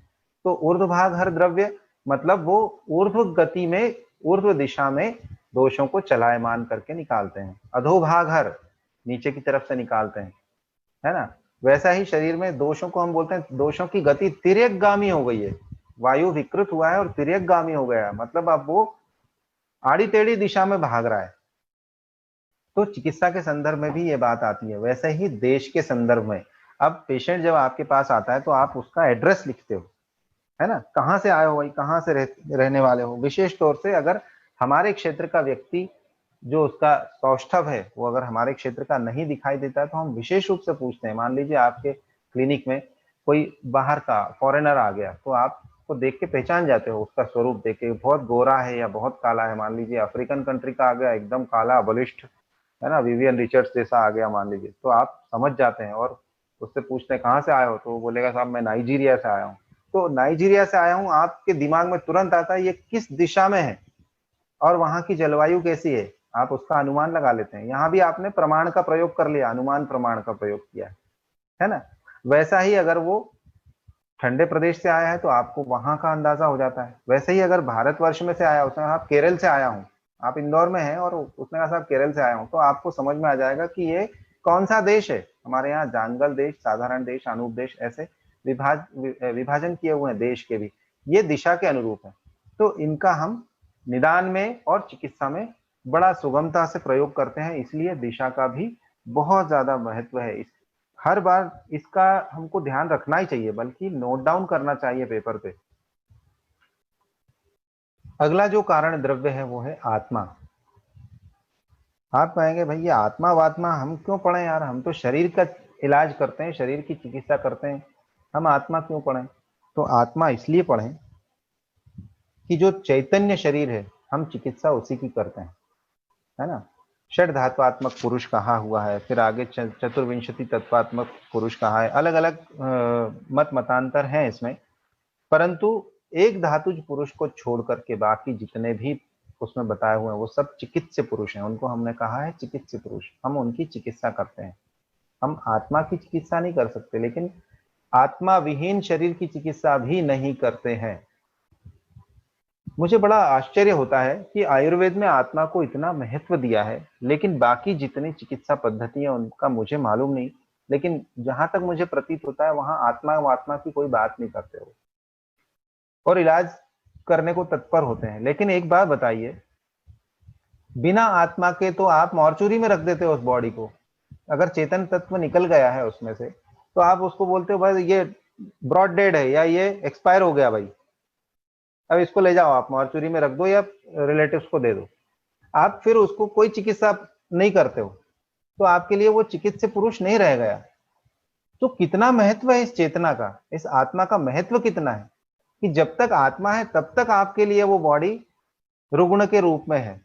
तो ऊर्ध्वभाग हर द्रव्य मतलब वो ऊर्ध्व गति में, ऊर्ध्व दिशा में दोषों को चलायमान करके निकालते हैं। अधोभाग हर नीचे की तरफ से निकालते हैं, है ना। वैसा ही शरीर में दोषों को हम बोलते हैं, दोषों की गति तिर्यकगामी हो गई है। वायु विकृत हुआ है और तिर्यकगामी हो गया है, मतलब अब वो आड़ी टेढ़ी दिशा में भाग रहा है। तो चिकित्सा के संदर्भ में भी ये बात आती है। वैसे ही देश के संदर्भ में, अब पेशेंट जब आपके पास आता है तो आप उसका एड्रेस लिखते हो, है ना, कहाँ से आए हो भाई, कहाँ से रहने वाले हो। विशेष तौर से अगर हमारे क्षेत्र का व्यक्ति, जो उसका सौष्ठव है वो अगर हमारे क्षेत्र का नहीं दिखाई देता है तो हम विशेष रूप से पूछते हैं। मान लीजिए आपके क्लिनिक में कोई बाहर का फॉरेनर आ गया तो आप को देख के पहचान जाते हो, उसका स्वरूप देख के, बहुत गोरा है या बहुत काला है। मान लीजिए अफ्रीकन कंट्री का आ गया एकदम काला बलिष्ठ, है ना, विवियन रिचर्ड्स जैसा आ गया मान लीजिए, तो आप समझ जाते हैं और उससे पूछते हैं कहाँ से आए हो, तो वो बोलेगा साहब मैं नाइजीरिया से आया हूँ। तो नाइजीरिया से आया हूँ, आपके दिमाग में तुरंत आता है ये किस दिशा में है और वहां की जलवायु कैसी है, आप उसका अनुमान लगा लेते हैं। यहाँ भी आपने प्रमाण का प्रयोग कर लिया, अनुमान प्रमाण का प्रयोग किया है ना। वैसा ही अगर वो ठंडे प्रदेश से आया है तो आपको वहां का अंदाजा हो जाता है। वैसे ही अगर भारतवर्ष में से आया, उसने आप केरल से आया हूँ, आप इंदौर में हैं और उसने कहा साहब केरल से आया हूँ, तो आपको समझ में आ जाएगा कि ये कौन सा देश है। हमारे यहाँ जांगल देश, साधारण देश, अनूप देश, ऐसे विभाजन किए हुए हैं देश के भी। ये दिशा के अनुरूप है। तो इनका हम निदान में और चिकित्सा में बड़ा सुगमता से प्रयोग करते हैं, इसलिए दिशा का भी बहुत ज्यादा महत्व है। हर बार इसका हमको ध्यान रखना ही चाहिए, बल्कि नोट डाउन करना चाहिए पेपर पे। अगला जो कारण द्रव्य है वो है आत्मा। आप कहेंगे भाई ये आत्मा वात्मा हम क्यों पढ़े यार, हम तो शरीर का इलाज करते हैं, शरीर की चिकित्सा करते हैं, हम आत्मा क्यों पढ़ें? तो आत्मा इसलिए पढ़ें कि जो चैतन्य शरीर है हम चिकित्सा उसी की करते हैं, है ना। षड धात्वात्मक पुरुष कहा हुआ है, फिर आगे चतुर्विंशति तत्वात्मक पुरुष कहा है। अलग अलग मत मतांतर हैं इसमें, परंतु एक धातुज पुरुष को छोड़ करके बाकी जितने भी उसमें बताए हुए हैं वो सब चिकित्स्य पुरुष हैं, उनको हमने कहा है चिकित्स्य पुरुष। हम उनकी चिकित्सा करते हैं। हम आत्मा की चिकित्सा नहीं कर सकते, लेकिन आत्मा विहीन शरीर की चिकित्सा भी नहीं करते हैं। मुझे बड़ा आश्चर्य होता है कि आयुर्वेद में आत्मा को इतना महत्व दिया है, लेकिन बाकी जितनी चिकित्सा पद्धतियां उनका मुझे मालूम नहीं, लेकिन जहां तक मुझे प्रतीत होता है वहां आत्मा व आत्मा की कोई बात नहीं करते हो और इलाज करने को तत्पर होते हैं। लेकिन एक बात बताइए, बिना आत्मा के तो आप मॉर्चुरी में रख देते हो उस बॉडी को। अगर चेतन तत्व निकल गया है उसमें से तो आप उसको बोलते हो भाई ये ब्रॉड डेड है या ये एक्सपायर हो गया भाई, अब इसको ले जाओ आप मॉर्चुरी में रख दो या रिलेटिव्स को दे दो। आप फिर उसको कोई चिकित्सा नहीं करते हो, तो आपके लिए वो चिकित्सीय पुरुष नहीं रह गया। तो कितना महत्व है इस चेतना का, इस आत्मा का महत्व कितना है कि जब तक आत्मा है तब तक आपके लिए वो बॉडी रुग्ण के रूप में है,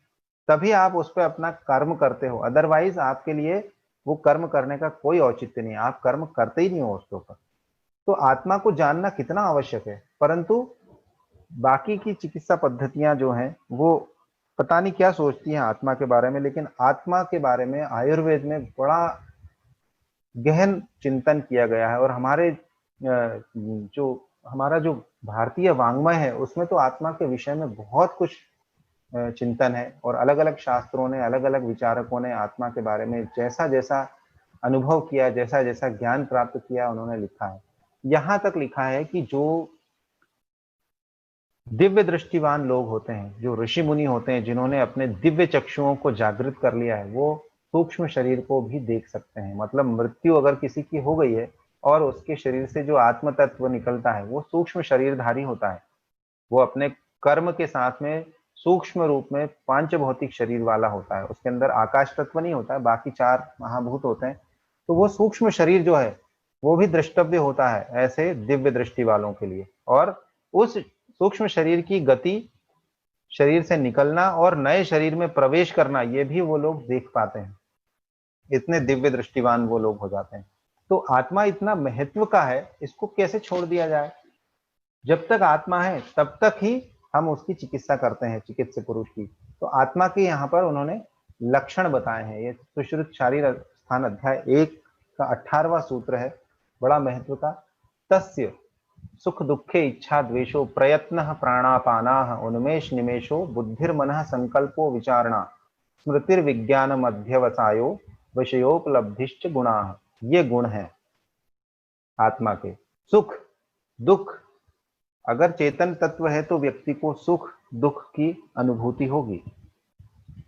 तभी आप उस पर अपना कर्म करते हो। अदरवाइज आपके लिए वो कर्म करने का कोई औचित्य नहीं, आप कर्म करते ही नहीं हो उसके ऊपर। तो आत्मा को जानना कितना आवश्यक है, परंतु बाकी की चिकित्सा पद्धतियां जो हैं वो पता नहीं क्या सोचती हैं आत्मा के बारे में, लेकिन आत्मा के बारे में आयुर्वेद में बड़ा गहन चिंतन किया गया है। और जो हमारा जो भारतीय वाङ्मय है उसमें तो आत्मा के विषय में बहुत कुछ चिंतन है, और अलग अलग शास्त्रों ने, अलग अलग विचारकों ने आत्मा के बारे में जैसा जैसा अनुभव किया, जैसा जैसा ज्ञान प्राप्त किया, उन्होंने लिखा है। यहां तक लिखा है कि जो दिव्य दृष्टिवान लोग होते हैं, जो ऋषि मुनि होते हैं, जिन्होंने अपने दिव्य चक्षुओं को जागृत कर लिया है, वो सूक्ष्म शरीर को भी देख सकते हैं। मतलब मृत्यु अगर किसी की हो गई है और उसके शरीर से जो आत्म तत्व निकलता है वो सूक्ष्म शरीरधारी होता है। वो अपने कर्म के साथ में सूक्ष्म रूप में पांच भौतिक शरीर वाला होता है, उसके अंदर आकाश तत्व नहीं होता है, बाकी चार महाभूत होते हैं। तो वो सूक्ष्म शरीर जो है वो भी द्रष्टव्य होता है ऐसे दिव्य दृष्टि वालों के लिए। और उस सूक्ष्म शरीर की गति, शरीर से निकलना और नए शरीर में प्रवेश करना, ये भी वो लोग देख पाते हैं। इतने दिव्य दृष्टिवान वो लोग हो जाते हैं। तो आत्मा इतना महत्व का है, इसको कैसे छोड़ दिया जाए। जब तक आत्मा है तब तक ही हम उसकी चिकित्सा करते हैं, चिकित्सक पुरुष की। तो आत्मा के यहाँ पर उन्होंने लक्षण बताए हैं। ये सुश्रुत शारीर स्थान अध्याय 1 का 18वां सूत्र है, बड़ा महत्व का। तस्य सुख दुखे इच्छा द्वेषो प्रयत्न प्राणापाना उन्मेष निमेशो बुद्धिर्मन संकल्पो विचारणा स्मृतिर्विज्ञान मध्यवसायो विषयोपलब्धिश्च गुणा। ये गुण है आत्मा के। सुख दुख, अगर चेतन तत्व है तो व्यक्ति को सुख दुख की अनुभूति होगी,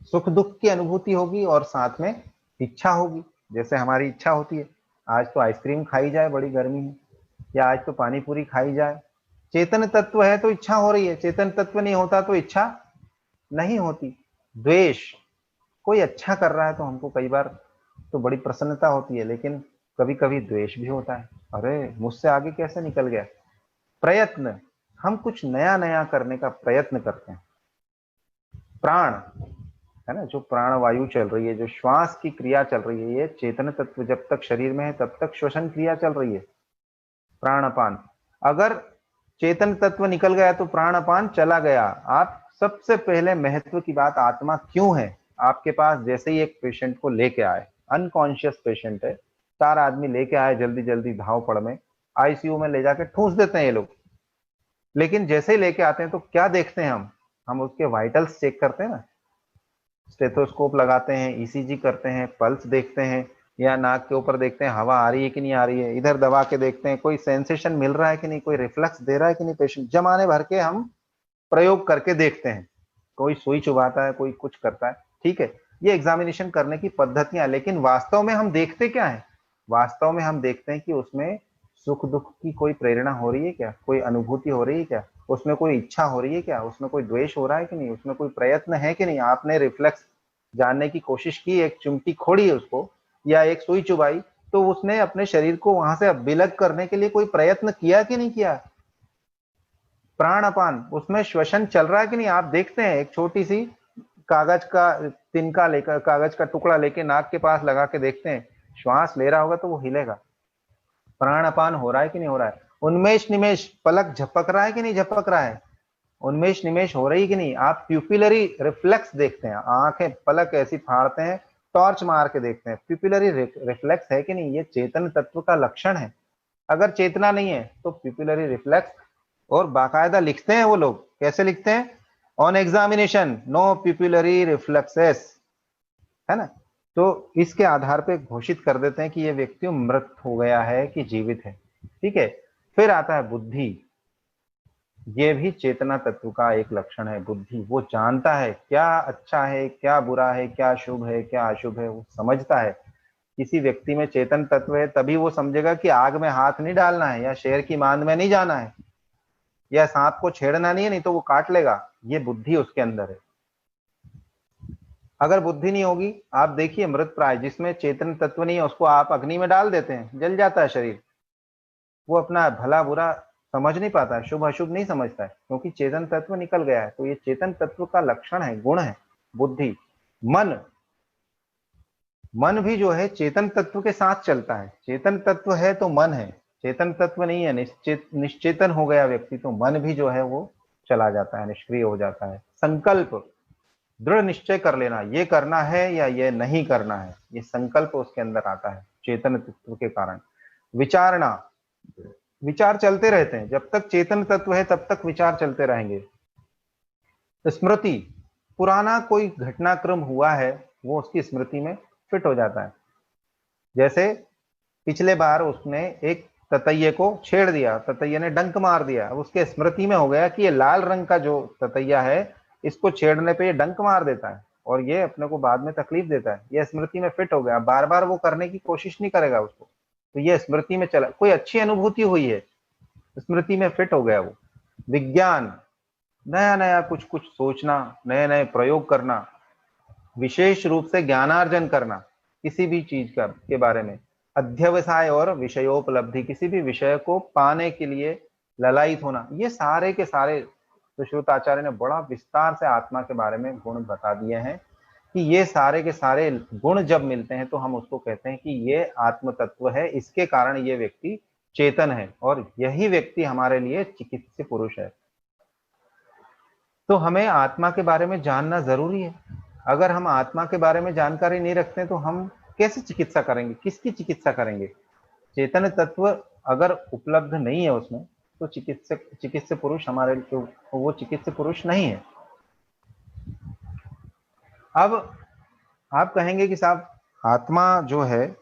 सुख दुख की अनुभूति होगी, और साथ में इच्छा होगी। जैसे हमारी इच्छा होती है आज तो आइसक्रीम खाई जाए, बड़ी गर्मी है, या आज तो पानी पूरी खाई जाए। चेतन तत्व है तो इच्छा हो रही है, चेतन तत्व नहीं होता तो इच्छा नहीं होती। द्वेष, कोई अच्छा कर रहा है तो हमको कई बार तो बड़ी प्रसन्नता होती है, लेकिन कभी कभी द्वेष भी होता है, अरे मुझसे आगे कैसे निकल गया। प्रयत्न, हम कुछ नया नया करने का प्रयत्न करते हैं। प्राण है ना, जो प्राण वायु चल रही है, जो श्वास की क्रिया चल रही है, ये चेतन तत्व जब तक शरीर में है तब तक श्वसन क्रिया चल रही है, प्राणापान। अगर चेतन तत्व निकल गया तो प्राणापान चला गया। आप सबसे पहले महत्व की बात, आत्मा क्यों है आपके पास। जैसे ही एक पेशेंट को लेके आए, अनकॉन्शियस पेशेंट है, 4 आदमी लेके आए जल्दी जल्दी धाव पड़ में, आईसीयू में ले जाके ठूस देते हैं ये लोग। लेकिन जैसे ही लेके आते हैं तो क्या देखते हैं हम उसके वाइटल्स चेक करते हैं ना, स्टेथोस्कोप लगाते हैं, ईसीजी करते हैं, पल्स देखते हैं, या नाक के ऊपर देखते हैं हवा आ रही है कि नहीं आ रही है, इधर दबा के देखते हैं कोई सेंसेशन मिल रहा है कि नहीं, कोई रिफ्लेक्स दे रहा है कि नहीं पेशेंट। जमाने भर के हम प्रयोग करके देखते हैं, कोई सुई चुभाता है, कोई कुछ करता है, ठीक है, ये एग्जामिनेशन करने की पद्धतियां। लेकिन वास्तव में हम देखते क्या है, वास्तव में हम देखते हैं कि उसमें सुख दुख की कोई प्रेरणा हो रही है क्या, कोई अनुभूति हो रही है क्या, उसमें कोई इच्छा हो रही है क्या, उसमें कोई द्वेष हो रहा है कि नहीं, उसमें कोई प्रयत्न है कि नहीं। आपने रिफ्लेक्स जानने की कोशिश की, एक चिमटी खोड़ी है उसको या एक सुई चुभाई, तो उसने अपने शरीर को वहां से विलग करने के लिए कोई प्रयत्न किया कि नहीं किया। प्राणापान, उसमें श्वसन चल रहा है कि नहीं। आप देखते हैं एक छोटी सी कागज का तिनका लेकर, कागज का टुकड़ा लेके नाक के पास लगा के देखते हैं, श्वास ले रहा होगा तो वो हिलेगा। प्राणापान हो रहा है कि नहीं हो रहा है। उन्मेष निमेश, पलक झपक रहा है कि नहीं झपक रहा है, उन्मेष निमेश हो रही कि नहीं। आप प्यूपिलरी रिफ्लेक्स देखते हैं, आंखें पलक ऐसी फाड़ते हैं, टॉर्च मार के देखते हैं, प्यूपिलरी रिफ्लेक्स है कि नहीं। ये चेतन तत्व का लक्षण है। अगर चेतना नहीं है तो प्यूपिलरी रिफ्लेक्स, और बाकायदा लिखते हैं वो लोग, कैसे लिखते हैं, ऑन एग्जामिनेशन नो पिपुलरी रिफ्लेक्सेस, है ना। तो इसके आधार पे घोषित कर देते हैं कि ये व्यक्ति मृत हो गया है कि जीवित है, ठीक है। फिर आता है बुद्धि। ये भी चेतना तत्व का एक लक्षण है, बुद्धि। वो जानता है क्या अच्छा है, क्या बुरा है, क्या शुभ है, क्या अशुभ है, वो समझता है। किसी व्यक्ति में चेतन तत्व है तभी वो समझेगा कि आग में हाथ नहीं डालना है, या शेर की मांद में नहीं जाना है, या सांप को छेड़ना नहीं है, नहीं तो वो काट लेगा। ये बुद्धि उसके अंदर है। अगर बुद्धि नहीं होगी, आप देखिए मृत प्राय जिसमें चेतन तत्व नहीं है, उसको आप अग्नि में डाल देते हैं, जल जाता है शरीर। वो अपना भला बुरा समझ नहीं पाता, शुभ अशुभ नहीं समझता है, क्योंकि चेतन तत्व निकल गया है। तो ये चेतन तत्व का लक्षण है, गुण है बुद्धि। मन, मन भी जो है चेतन तत्व के साथ चलता है। चेतन तत्व है तो मन है, चेतन तत्व नहीं है, निश्चेतन हो गया व्यक्ति, तो मन भी जो है वो चला जाता है, निष्क्रिय हो जाता है। संकल्प, दृढ़ निश्चय कर लेना, ये करना है या ये नहीं करना है, ये संकल्प उसके अंदर आता है चेतन तत्व के कारण। विचारणा, विचार चलते रहते हैं, जब तक चेतन तत्व है तब तक विचार चलते रहेंगे। स्मृति, पुराना कोई घटनाक्रम हुआ है वो उसकी स्मृति में फिट हो जाता है। जैसे पिछले बार उसने एक ततैये को छेड़ दिया, ततैये ने डंक मार दिया, अब उसके स्मृति में हो गया कि ये लाल रंग का जो ततैया है, इसको छेड़ने पे ये डंक मार देता है और ये अपने को बाद में तकलीफ देता है। ये स्मृति में फिट हो गया, बार बार वो करने की कोशिश नहीं करेगा उसको, तो ये स्मृति में चला। कोई अच्छी अनुभूति हुई है, स्मृति में फिट हो गया वो। विज्ञान, नया नया कुछ कुछ सोचना, नए नए प्रयोग करना, विशेष रूप से ज्ञानार्जन करना किसी भी चीज का के बारे में। अध्यवसाय और विषयोपलब्धि, किसी भी विषय को पाने के लिए ललायित होना। ये सारे के सारे सुश्रुताचार्य ने बड़ा विस्तार से आत्मा के बारे में गुण बता दिए हैं कि ये सारे के सारे गुण जब मिलते हैं तो हम उसको कहते हैं कि ये आत्म तत्व है, इसके कारण ये व्यक्ति चेतन है, और यही व्यक्ति हमारे लिए चिकित्सीय पुरुष है। तो हमें आत्मा के बारे में जानना जरूरी है। अगर हम आत्मा के बारे में जानकारी नहीं रखते तो हम कैसे चिकित्सा करेंगे, किसकी चिकित्सा करेंगे। चेतन तत्व अगर उपलब्ध नहीं है उसमें, तो चिकित्सीय पुरुष हमारे लिए वो चिकित्सीय पुरुष नहीं है। अब आप कहेंगे कि साहब आत्मा जो है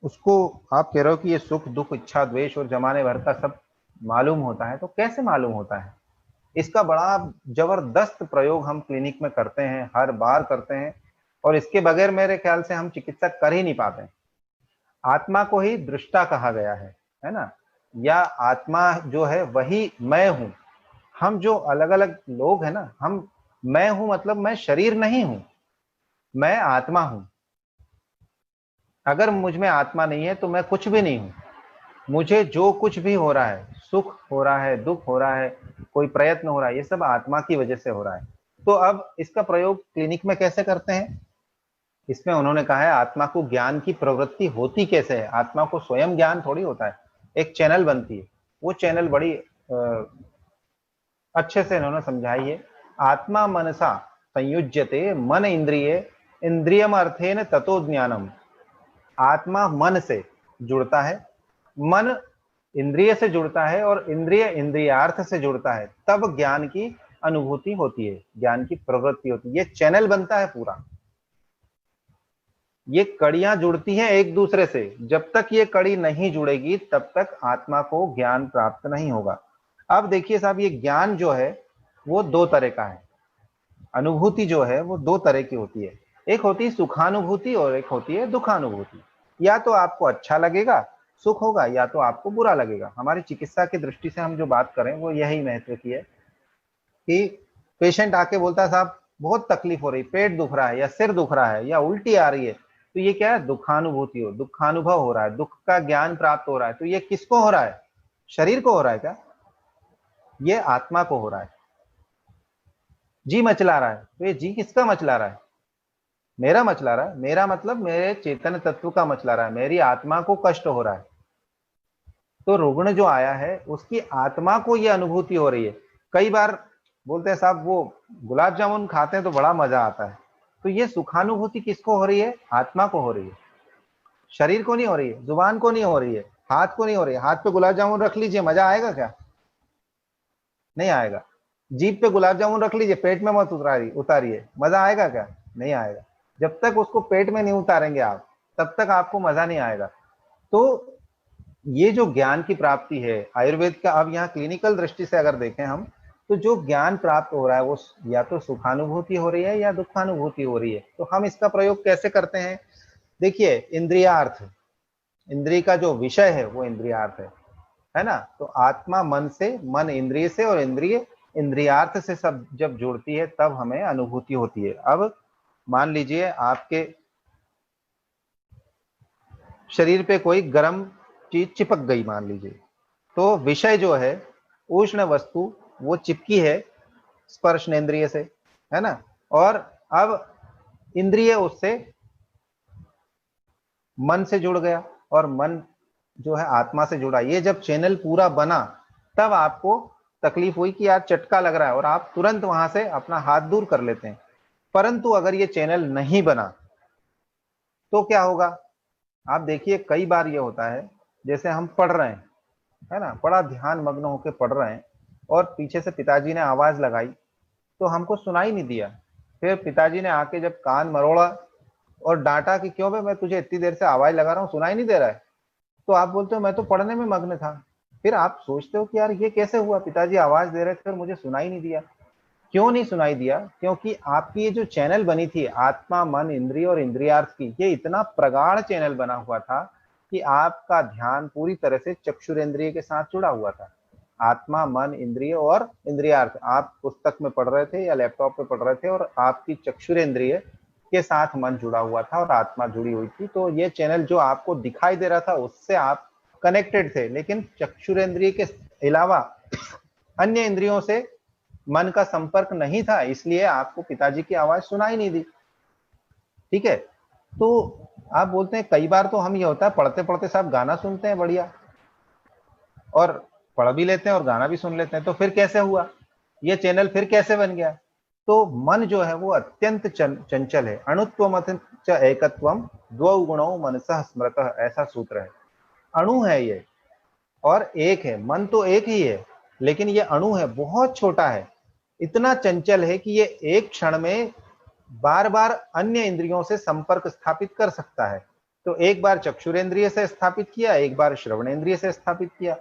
उसको आप कह रहे हो कि ये सुख दुख इच्छा द्वेष और जमाने भर का सब मालूम होता है, तो कैसे मालूम होता है। इसका बड़ा जबरदस्त प्रयोग हम क्लिनिक में करते हैं, हर बार करते हैं, और इसके बगैर मेरे ख्याल से हम चिकित्सा कर ही नहीं पाते। आत्मा को ही दृष्टा कहा गया है ना, या आत्मा जो है वही मैं हूं। हम जो अलग अलग लोग हैं ना, हम मैं हूं मतलब मैं शरीर नहीं हूं, मैं आत्मा हूं। अगर मुझ में आत्मा नहीं है तो मैं कुछ भी नहीं हूं। मुझे जो कुछ भी हो रहा है, सुख हो रहा है, दुख हो रहा है, कोई प्रयत्न हो रहा है, ये सब आत्मा की वजह से हो रहा है। तो अब इसका प्रयोग क्लिनिक में कैसे करते हैं, इसमें उन्होंने कहा है आत्मा को ज्ञान की प्रवृत्ति होती कैसे है। आत्मा को स्वयं ज्ञान थोड़ी होता है, एक चैनल बनती है। वो चैनल बड़ी अच्छे से इन्होंने समझाई है। आत्मा मनसा संयुज्यते मन इंद्रिय इंद्रियम अर्थेन ततो ज्ञानम। आत्मा मन से जुड़ता है, मन इंद्रिय से जुड़ता है, और इंद्रिय इंद्रियार्थ से जुड़ता है, तब ज्ञान की अनुभूति होती है, ज्ञान की प्रवृत्ति होती है। ये चैनल बनता है पूरा, ये कड़ियां जुड़ती हैं एक दूसरे से। जब तक ये कड़ी नहीं जुड़ेगी तब तक आत्मा को ज्ञान प्राप्त नहीं होगा। अब देखिए साहब, ये ज्ञान जो है वो दो तरह का है, अनुभूति जो है वो दो तरह की होती है। एक होती है सुखानुभूति और एक होती है दुखानुभूति। या तो आपको अच्छा लगेगा, सुख होगा, या तो आपको बुरा लगेगा। हमारी चिकित्सा की दृष्टि से हम जो बात करें वो यही महत्व की है कि पेशेंट आके बोलता है साहब बहुत तकलीफ हो रही, पेट दुख रहा है या सिर दुख रहा है या उल्टी आ रही है, तो ये क्या है, दुखानुभूति हो, दुखानुभव हो रहा है, दुख का ज्ञान प्राप्त हो रहा है। तो ये किसको हो रहा है, शरीर को हो रहा है क्या, ये आत्मा को हो रहा है। जी मचला रहा है, तो ये जी किसका मचला रहा है, मेरा मचला रहा है। मेरा मतलब मेरे चेतन तत्व का मचला रहा है, मेरी आत्मा को कष्ट हो रहा है। तो रुग्ण जो आया है उसकी आत्मा को ये अनुभूति हो रही है। कई बार बोलते हैं साहब वो गुलाब जामुन खाते हैं तो बड़ा मजा आता है, तो ये सुखानुभूति किसको हो रही है, आत्मा को हो रही है, शरीर को नहीं हो रही है, जुबान को नहीं हो रही है, हाथ को नहीं हो रही है। हाथ पे गुलाब जामुन रख लीजिए, मजा आएगा क्या, नहीं आएगा। जीभ पे गुलाब जामुन रख लीजिए, पेट में मत उतारिए, मजा आएगा क्या? नहीं आएगा। जब तक उसको पेट में नहीं उतारेंगे आप, तब तक आपको मजा नहीं आएगा। तो ये जो ज्ञान की प्राप्ति है आयुर्वेद का, अब यहाँ क्लिनिकल दृष्टि से अगर देखें हम, तो जो ज्ञान प्राप्त हो रहा है वो या तो सुखानुभूति हो रही है या दुखानुभूति हो रही है। तो हम इसका प्रयोग कैसे करते हैं? देखिए, इंद्रियार्थ, इंद्रिय का जो विषय है वो इंद्रियार्थ है ना? तो आत्मा मन से, मन इंद्रिय से, और इंद्रिय इंद्रियार्थ से सब जब जुड़ती है तब हमें अनुभूति होती है। अब मान लीजिए आपके शरीर पे कोई गर्म चीज चिपक गई, मान लीजिए, तो विषय जो है उष्ण वस्तु वो चिपकी है स्पर्शनेन्द्रिय से, है ना? और अब इंद्रिय उससे मन से जुड़ गया, और मन जो है आत्मा से जुड़ा। ये जब चैनल पूरा बना तब आपको तकलीफ हुई कि यार चटका लग रहा है, और आप तुरंत वहां से अपना हाथ दूर कर लेते हैं। परंतु अगर ये चैनल नहीं बना तो क्या होगा? आप देखिए, कई बार ये होता है, जैसे हम पढ़ रहे हैं, है ना, बड़ा ध्यान मग्न होकर पढ़ रहे हैं, और पीछे से पिताजी ने आवाज लगाई तो हमको सुनाई नहीं दिया। फिर पिताजी ने आके जब कान मरोड़ा और डांटा कि क्यों बे, मैं तुझे इतनी देर से आवाज लगा रहा हूँ, सुनाई नहीं दे रहा है? तो आप बोलते हो मैं तो पढ़ने में मग्न था। फिर आप सोचते हो कि यार ये कैसे हुआ, पिताजी आवाज दे रहे थे और मुझे सुनाई नहीं दिया। क्यों नहीं सुनाई दिया? क्योंकि आपकी ये जो चैनल बनी थी आत्मा मन इंद्रिय और इंद्रियार्थ की, ये इतना प्रगाढ़ चैनल बना हुआ था कि आपका ध्यान पूरी तरह से चक्षुरेंद्रिय के साथ जुड़ा हुआ था। आत्मा मन इंद्रिय और इंद्रियार्थ, आप पुस्तक में पढ़ रहे थे या लैपटॉप पे पढ़ रहे थे, और आपकी चक्षुरेंद्रिय के साथ मन जुड़ा हुआ था और आत्मा जुड़ी हुई थी। तो ये चैनल जो आपको दिखाई दे रहा था उससे आप कनेक्टेड थे, लेकिन चक्षुरेंद्रिय के अलावा अन्य इंद्रियों से मन का संपर्क नहीं था, इसलिए आपको पिताजी की आवाज सुनाई नहीं दी। ठीक है? तो आप बोलते हैं कई बार तो हम, ये होता है पढ़ते पढ़ते साहब गाना सुनते हैं बढ़िया, और पढ़ भी लेते हैं और गाना भी सुन लेते हैं, तो फिर कैसे हुआ? ये चैनल फिर कैसे बन गया? तो मन जो है वो अत्यंत चंचल है। अणुत्वमथ च एकत्वम द्वौ गुणौ मनसः स्मृतः, ऐसा सूत्र है। अणु है ये और एक है, मन तो एक ही है, लेकिन ये अणु है, बहुत छोटा है, इतना चंचल है कि ये एक क्षण में बार बार अन्य इंद्रियों से संपर्क स्थापित कर सकता है। तो एक बार चक्षुरेंद्रिय से स्थापित किया, एक बार श्रवणेन्द्रिय से स्थापित किया,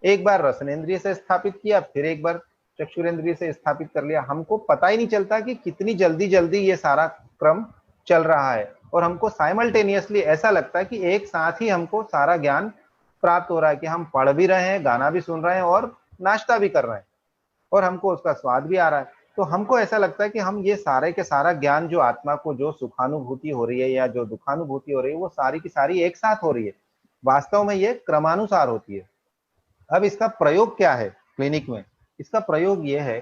एक बार रसनेन्द्रिय से स्थापित किया, फिर एक बार चक्षुरेंद्रिय से स्थापित कर लिया। हमको पता ही नहीं चलता कि कितनी जल्दी जल्दी ये सारा क्रम चल रहा है, और हमको साइमल्टेनियसली ऐसा लगता है कि एक साथ ही हमको सारा ज्ञान प्राप्त हो रहा है, कि हम पढ़ भी रहे हैं, गाना भी सुन रहे हैं और नाश्ता भी कर रहे हैं, और हमको उसका स्वाद भी आ रहा है। तो हमको ऐसा लगता है कि हम ये सारे के सारा ज्ञान, जो आत्मा को जो सुखानुभूति हो रही है या जो दुखानुभूति हो रही है, वो सारी की सारी एक साथ हो रही है। वास्तव में ये क्रमानुसार होती है। अब इसका प्रयोग क्या है क्लिनिक में? इसका प्रयोग ये है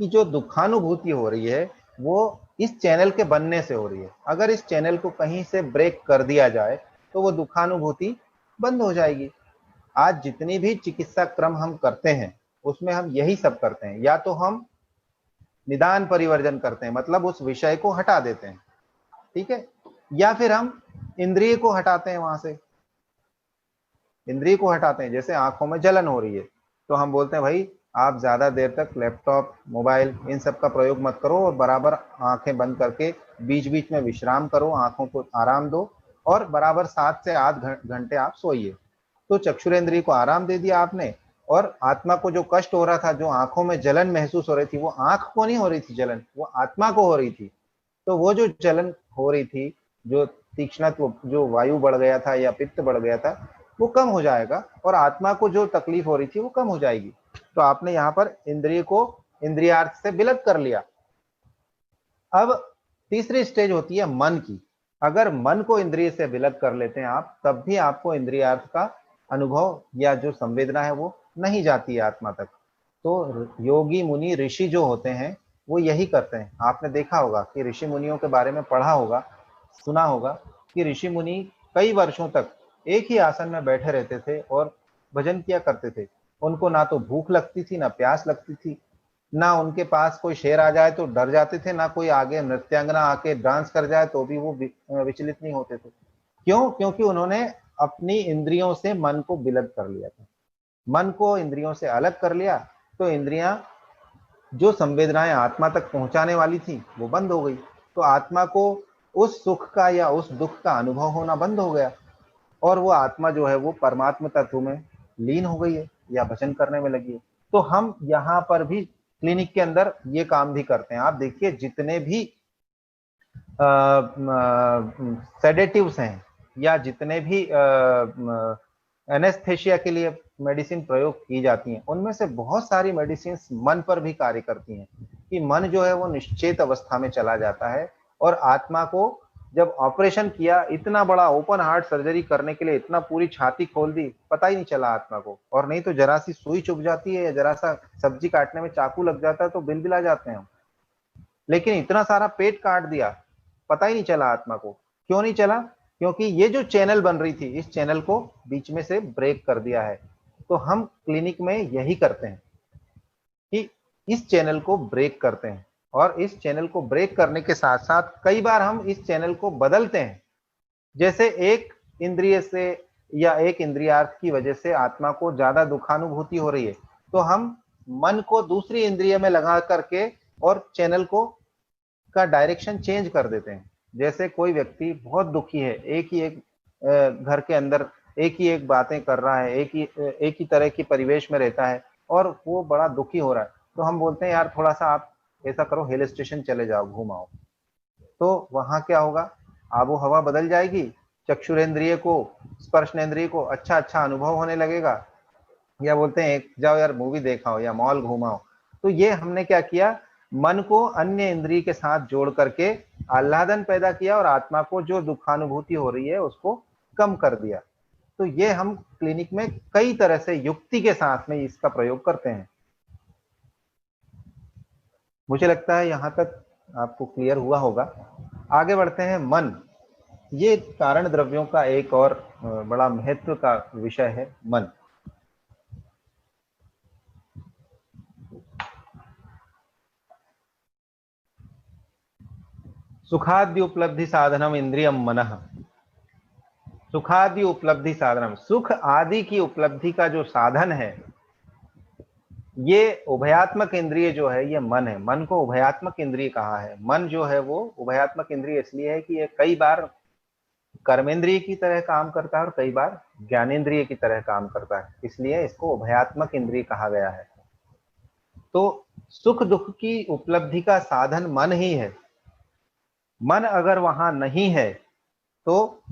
कि जो दुखानुभूति हो रही है वो इस चैनल के बनने से हो रही है। अगर इस चैनल को कहीं से ब्रेक कर दिया जाए तो वो दुखानुभूति बंद हो जाएगी। आज जितनी भी चिकित्सा क्रम हम करते हैं उसमें हम यही सब करते हैं, या तो हम निदान परिवर्जन करते हैं, मतलब उस विषय को हटा देते हैं, ठीक है, या फिर हम इंद्रिय को हटाते हैं वहां से। इंद्रिय को हटाते हैं, जैसे आंखों में जलन हो रही है तो हम बोलते हैं भाई आप ज्यादा देर तक लैपटॉप मोबाइल इन सब का प्रयोग मत करो, और बराबर आंखें बंद करके बीच बीच में विश्राम करो, आंखों को आराम दो, और बराबर 7 से 8 घंटे आप सोइए। तो चक्षुरेंद्रिय को आराम दे दिया आपने, और आत्मा को जो कष्ट हो रहा था, जो आंखों में जलन महसूस हो रही थी, वो आंख को नहीं हो रही थी जलन, वो आत्मा को हो रही थी। तो वो जो जलन हो रही थी, जो तीक्ष्णत्व, जो वायु बढ़ गया था या पित्त बढ़ गया था, वो कम हो जाएगा, और आत्मा को जो तकलीफ हो रही थी वो कम हो जाएगी। तो आपने यहाँ पर इंद्रिय को इंद्रियार्थ से विलग कर लिया। अब तीसरी स्टेज होती है मन की। अगर मन को इंद्रिय से विलग कर लेते हैं आप, तब भी आपको इंद्रियार्थ का अनुभव या जो संवेदना है वो नहीं जाती है आत्मा तक। तो योगी मुनि ऋषि जो होते हैं वो यही करते हैं। आपने देखा होगा कि ऋषि मुनियों के बारे में पढ़ा होगा, सुना होगा कि ऋषि मुनि कई वर्षों तक एक ही आसन में बैठे रहते थे और भजन किया करते थे। उनको ना तो भूख लगती थी, ना प्यास लगती थी, ना उनके पास कोई शेर आ जाए तो डर जाते थे, ना कोई आगे नृत्यांगना आके डांस कर जाए तो भी वो विचलित नहीं होते थे। क्यों? क्योंकि उन्होंने अपनी इंद्रियों से मन को विलग कर लिया था। मन को इंद्रियों से अलग कर लिया तो इंद्रियां जो संवेदनाएं आत्मा तक पहुंचाने वाली थी वो बंद हो गई, तो आत्मा को उस सुख का या उस दुख का अनुभव होना बंद हो गया, और वो आत्मा जो है वो परमात्मा तत्व में लीन हो गई है या भजन करने में लगी है। तो हम यहाँ पर भी क्लिनिक के अंदर ये काम भी करते हैं। आप देखिए जितने भी सेडेटिव्स हैं या जितने भी एनेस्थेशिया के लिए मेडिसिन प्रयोग की जाती हैं, उनमें से बहुत सारी मेडिसिन मन पर भी कार्य करती हैं कि मन जो है वो निश्चेत अवस्था में चला जाता है, और आत्मा को जब ऑपरेशन किया, इतना बड़ा ओपन हार्ट सर्जरी करने के लिए इतना पूरी छाती खोल दी, पता ही नहीं चला आत्मा को। और नहीं तो जरा सी सुई चुभ जाती है या जरा सा सब्जी काटने में चाकू लग जाता है तो बिलबिला जाते हैं हम, लेकिन इतना सारा पेट काट दिया, पता ही नहीं चला आत्मा को। क्यों नहीं चला? क्योंकि ये जो चैनल बन रही थी, इस चैनल को बीच में से ब्रेक कर दिया है। तो हम क्लिनिक में यही करते हैं कि इस चैनल को ब्रेक करते हैं, और इस चैनल को ब्रेक करने के साथ साथ कई बार हम इस चैनल को बदलते हैं। जैसे एक इंद्रिय से या एक इंद्रियार्थ की वजह से आत्मा को ज्यादा दुखानुभूति हो रही है, तो हम मन को दूसरी इंद्रिय में लगा करके और चैनल को का डायरेक्शन चेंज कर देते हैं। जैसे कोई व्यक्ति बहुत दुखी है, एक ही एक घर के अंदर एक ही एक बातें कर रहा है, एक ही तरह की परिवेश में रहता है और वो बड़ा दुखी हो रहा है, तो हम बोलते हैं यार थोड़ा सा आप ऐसा करो, हिल स्टेशन चले जाओ, घूमाओ। तो वहां क्या होगा, आबो हवा बदल जाएगी, चक्षुरेंद्रिय को, स्पर्शनेंद्रिय को अच्छा अच्छा अनुभव होने लगेगा। या बोलते हैं जाओ यार मूवी देखाओ या मॉल घुमाओ। तो ये हमने क्या किया, मन को अन्य इंद्रिय के साथ जोड़ करके आह्लादन पैदा किया और आत्मा को जो दुखानुभूति हो रही है उसको कम कर दिया। तो ये हम क्लिनिक में कई तरह से युक्ति के साथ में इसका प्रयोग करते हैं। मुझे लगता है यहां तक आपको क्लियर हुआ होगा। आगे बढ़ते हैं। मन, ये कारण द्रव्यों का एक और बड़ा महत्व का विषय है मन। सुखाद्य उपलब्धि साधनम इंद्रियम मनः। सुखादि उपलब्धि साधनम, सुख आदि की उपलब्धि का जो साधन है, ये उभयात्मक इंद्रिय जो है ये मन है। मन को उभयात्मक इंद्रिय कहा है। मन जो है वो उभयात्मक इंद्रिय इसलिए है कि ये कई बार कर्मेंद्रिय की तरह काम करता है और कई बार ज्ञानेंद्रिय की तरह काम करता है, इसलिए इसको उभयात्मक इंद्रिय कहा गया है। तो सुख दुख की उपलब्धि का साधन मन ही है। मन अगर वहां नहीं है तो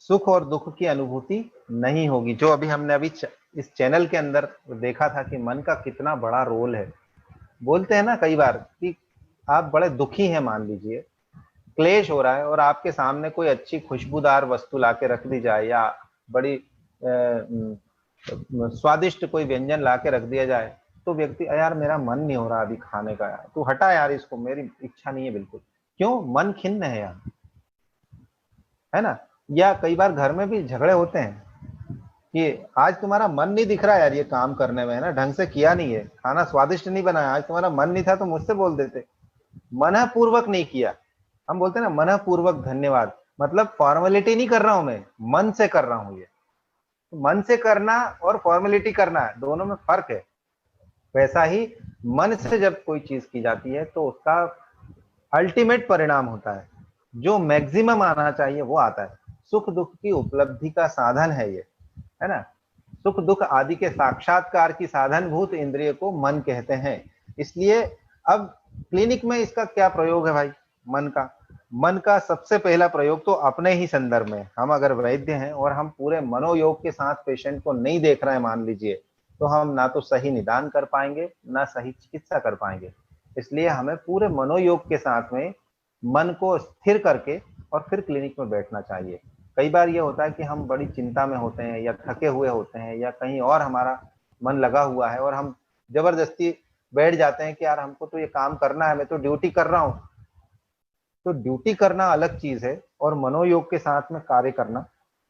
सुख और दुख की अनुभूति नहीं होगी। जो अभी हमने अभी इस चैनल के अंदर देखा था कि मन का कितना बड़ा रोल है। बोलते हैं ना कई बार कि आप बड़े दुखी हैं, मान लीजिए क्लेश हो रहा है और आपके सामने कोई अच्छी खुशबूदार वस्तु लाके रख दी जाए या बड़ी स्वादिष्ट कोई व्यंजन लाके रख दिया जाए, तो व्यक्ति यार मेरा मन नहीं हो रहा अभी खाने का, यार तू हटा यार इसको, मेरी इच्छा नहीं है बिल्कुल। क्यों? मन खिन्न है यार, है ना। या कई बार घर में भी झगड़े होते हैं कि आज तुम्हारा मन नहीं दिख रहा यार ये काम करने में, है ना, ढंग से किया नहीं है, खाना स्वादिष्ट नहीं बनाया, आज तुम्हारा मन नहीं था तो मुझसे बोल देते, मनपूर्वक नहीं किया। हम बोलते हैं ना मनपूर्वक धन्यवाद, मतलब फॉर्मेलिटी नहीं कर रहा हूं मैं, मन से कर रहा हूं। ये मन से करना और फॉर्मेलिटी करना दोनों में फर्क है। वैसा ही मन से जब कोई चीज की जाती है तो उसका अल्टीमेट परिणाम होता है, जो मैक्सिमम आना चाहिए वो आता है। सुख दुख की उपलब्धि का साधन है ये, है ना। सुख दुख आदि के साक्षात्कार की साधनभूत इंद्रिय को मन कहते हैं। इसलिए अब क्लिनिक में इसका क्या प्रयोग है भाई, मन का सबसे पहला प्रयोग तो अपने ही संदर्भ में, हम अगर वैद्य हैं और हम पूरे मनोयोग के साथ पेशेंट को नहीं देख रहे हैं मान लीजिए, तो हम ना तो सही निदान कर पाएंगे ना सही चिकित्सा कर पाएंगे। इसलिए हमें पूरे मनोयोग के साथ में मन को स्थिर करके और फिर क्लिनिक में बैठना चाहिए। कई बार ये होता है कि हम बड़ी चिंता में होते हैं या थके हुए होते हैं या कहीं और हमारा मन लगा हुआ है और हम जबरदस्ती बैठ जाते हैं कि यार हमको तो ये काम करना है, मैं तो ड्यूटी कर रहा हूं। तो ड्यूटी करना अलग चीज है और मनोयोग के साथ में कार्य करना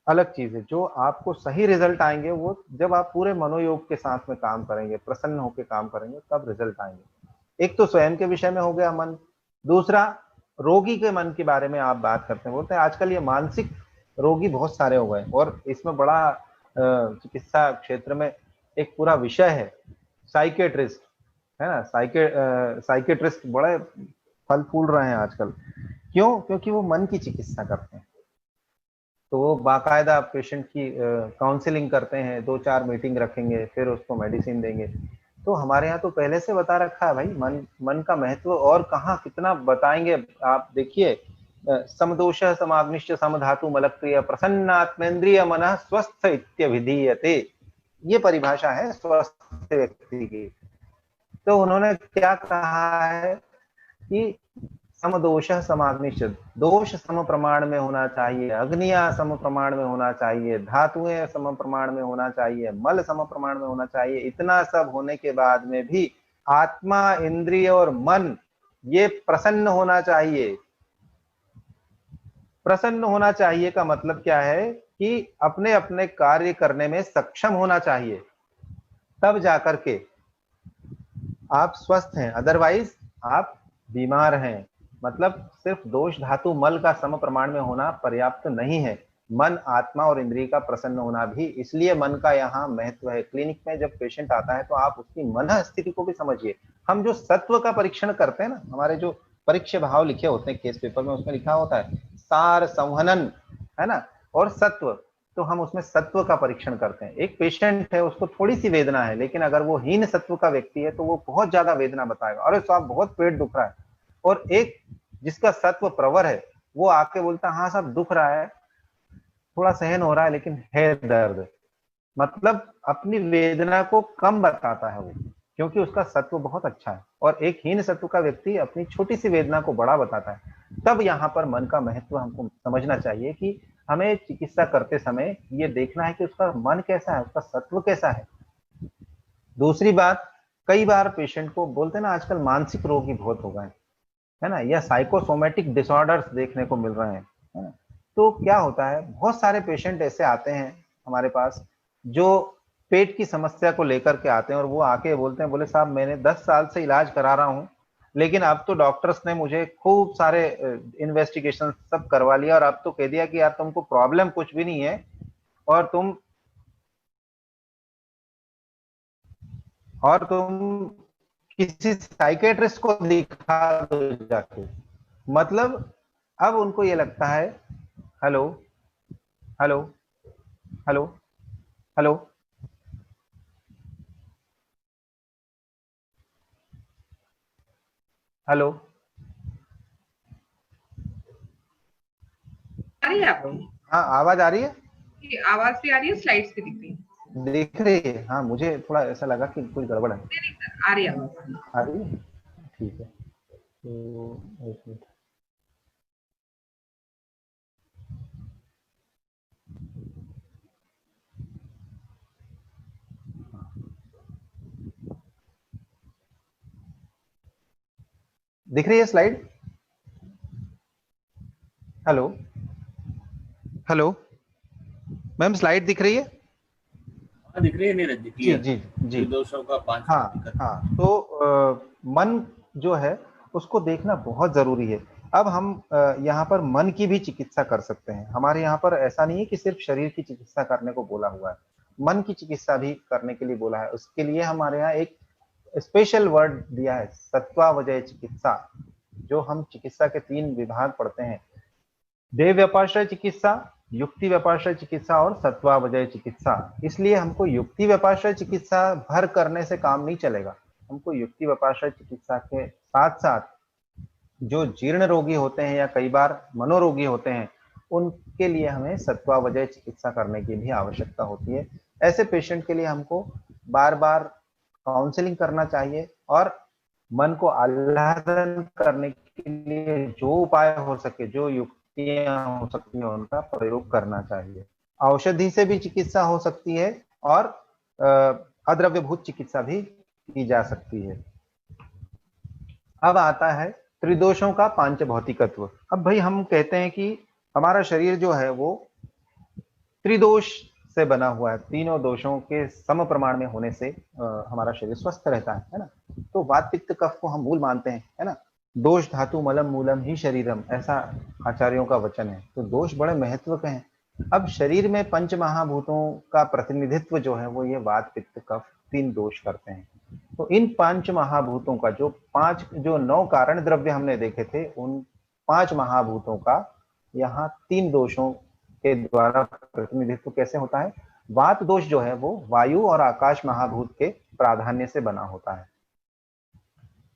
अलग चीज है। जो आपको सही रिजल्ट आएंगे वो जब आप पूरे मनोयोग के साथ में काम करेंगे, प्रसन्न होकर काम करेंगे, तब रिजल्ट आएंगे। एक तो स्वयं के विषय में हो गया मन, दूसरा रोगी के मन के बारे में आप बात करते हैं। बोलते हैं आजकल ये मानसिक रोगी बहुत सारे हो गए और इसमें बड़ा चिकित्सा क्षेत्र में एक पूरा विषय है साइकेट्रिस्ट, है ना। साइकेट्रिस्ट बड़े फल फूल रहे हैं आजकल। क्यों? क्योंकि वो मन की चिकित्सा करते हैं। तो वो बाकायदा पेशेंट की काउंसलिंग करते हैं, 2-4 मीटिंग रखेंगे, फिर उसको मेडिसिन देंगे। तो हमारे यहाँ तो पहले से बता रखा है भाई, मन का महत्व और कहाँ कितना बताएंगे। आप देखिए, समदोष समाग्निश्च समधातु मलक्रिय प्रसन्नात्मेन्द्रिय मनः स्वस्थ इत्यभिधीयते, ये परिभाषा है स्वस्थ व्यक्ति की। तो उन्होंने क्या कहा है कि समदोष समाग्निश्च, दोष सम प्रमाण में होना चाहिए, अग्निया सम प्रमाण में होना चाहिए, धातुएं सम प्रमाण में होना चाहिए, मल सम प्रमाण में होना चाहिए। इतना सब होने के बाद में भी आत्मा, इंद्रिय और मन ये प्रसन्न होना चाहिए। प्रसन्न होना चाहिए का मतलब क्या है कि अपने अपने कार्य करने में सक्षम होना चाहिए, तब जाकर के आप स्वस्थ हैं। अदरवाइज आप बीमार हैं। मतलब सिर्फ दोष धातु मल का सम प्रमाण में होना पर्याप्त नहीं है, मन, आत्मा और इंद्रिय का प्रसन्न होना भी। इसलिए मन का यहाँ महत्व है। क्लिनिक में जब पेशेंट आता है तो आप उसकी मन स्थिति को भी समझिए। हम जो सत्व का परीक्षण करते हैं ना, हमारे जो परीक्षा भाव लिखे होते हैं केस पेपर में, उसमें लिखा होता है सार, संहनन, है ना, और सत्व। तो हम उसमें सत्व का परीक्षण करते हैं। एक पेशेंट है, उसको थोड़ी सी वेदना है, लेकिन अगर वो हीन सत्व का व्यक्ति है तो वो बहुत ज्यादा वेदना बताएगा, अरे साहब बहुत पेट दुख रहा है। और एक जिसका सत्व प्रवर है, वो आके बोलता है हाँ साहब दुख रहा है, थोड़ा सहन हो रहा है, लेकिन है दर्द। मतलब अपनी वेदना को कम बताता है वो, क्योंकि उसका सत्व बहुत अच्छा है। और एक हीन सत्व का व्यक्ति अपनी छोटी सी वेदना को बड़ा बताता है। तब यहाँ पर मन का महत्व हमको समझना चाहिए कि हमें चिकित्सा करते समय ये देखना है कि उसका मन कैसा है, उसका सत्व कैसा है। दूसरी बात, कई बार पेशेंट को बोलते हैं ना, आजकल मानसिक रोग ही बहुत हो गए, है ना, या साइकोसोमेटिक डिसऑर्डर्स देखने को मिल रहे हैं, है ना। तो क्या होता है, बहुत सारे पेशेंट ऐसे आते हैं हमारे पास जो पेट की समस्या को लेकर के आते हैं, और वो आके बोलते हैं, बोले साहब मैंने 10 साल से इलाज करा रहा हूं, लेकिन अब तो डॉक्टर्स ने मुझे खूब सारे इन्वेस्टिगेशन सब करवा लिया और अब तो कह दिया कि यार तुमको प्रॉब्लम कुछ भी नहीं है, और तुम किसी साइकेट्रिस्ट को दिखा दो जाके। मतलब अब उनको ये लगता है, hello hello hello hello, hello. आ रही है आपकी? हाँ आवाज आ रही है? ये आवाज भी आ रही है, स्लाइड्स भी दिख रही है? दिख रही है, हाँ मुझे थोड़ा ऐसा लगा कि कुछ गड़बड़ है। नहीं नहीं सर, आ रही है आवाज। आ रही है, ठीक है। तो एक मिनट, दिख रही है slide? Hello hello, ma'am slide दिख रही है? हाँ दिख रही है नीरज जी, जी क्लियर। जी जी। त्रिदोषों का 5 हाँ हाँ, तो मन जो है उसको देखना बहुत जरूरी है। अब हम यहाँ पर मन की भी चिकित्सा कर सकते हैं। हमारे यहाँ पर ऐसा नहीं है कि सिर्फ शरीर की चिकित्सा करने को बोला हुआ है, मन की चिकित्सा भी करने के लिए बोला है। उसके लिए हमारे यहाँ एक स्पेशल वर्ड दिया है, सत्वावजय चिकित्सा। जो हम चिकित्सा के 3 विभाग पढ़ते हैं, देव व्यापाश्रय चिकित्सा, युक्ति व्यापाश्रय चिकित्सा और सत्वावजय चिकित्सा। इसलिए हमको युक्ति व्यापाश्रय चिकित्सा भर करने से काम नहीं चलेगा। हमको युक्ति व्यापाश्रय चिकित्सा के साथ साथ जो जीर्ण रोगी होते हैं या कई बार मनोरोगी होते हैं, उनके लिए हमें सत्वावजय चिकित्सा करने की भी आवश्यकता होती है। ऐसे पेशेंट के लिए हमको बार बार काउंसलिंग करना चाहिए और मन को आह्लादन करने के लिए जो उपाय हो सके, जो युक्तियां हो सकती हैं, उनका प्रयोग करना चाहिए। औषधि से भी चिकित्सा हो सकती है और अद्रव्यभूत चिकित्सा भी की जा सकती है। अब आता है त्रिदोषों का पांच भौतिकत्व। अब भाई हम कहते हैं कि हमारा शरीर जो है वो त्रिदोष से बना हुआ है, तीनों दोषों के सम प्रमाण में होने से हमारा शरीर स्वस्थ रहता है ना। तो वात पित्त कफ को हम मूल मानते हैं, है ना। दोष धातु मलम मूलम ही शरीरम, ऐसा आचार्यों का वचन है। तो दोष बड़े महत्व के हैं। अब शरीर में पंच महाभूतों का प्रतिनिधित्व जो है वो ये वात पित्त कफ 3 दोष करते हैं। तो इन पांच महाभूतों का जो 9 कारण द्रव्य हमने देखे थे, उन 5 महाभूतों का यहाँ 3 दोषों के द्वारा प्रतिनिधित्व कैसे होता है। वात दोष जो है वो वायु और आकाश महाभूत के प्राधान्य से बना होता है,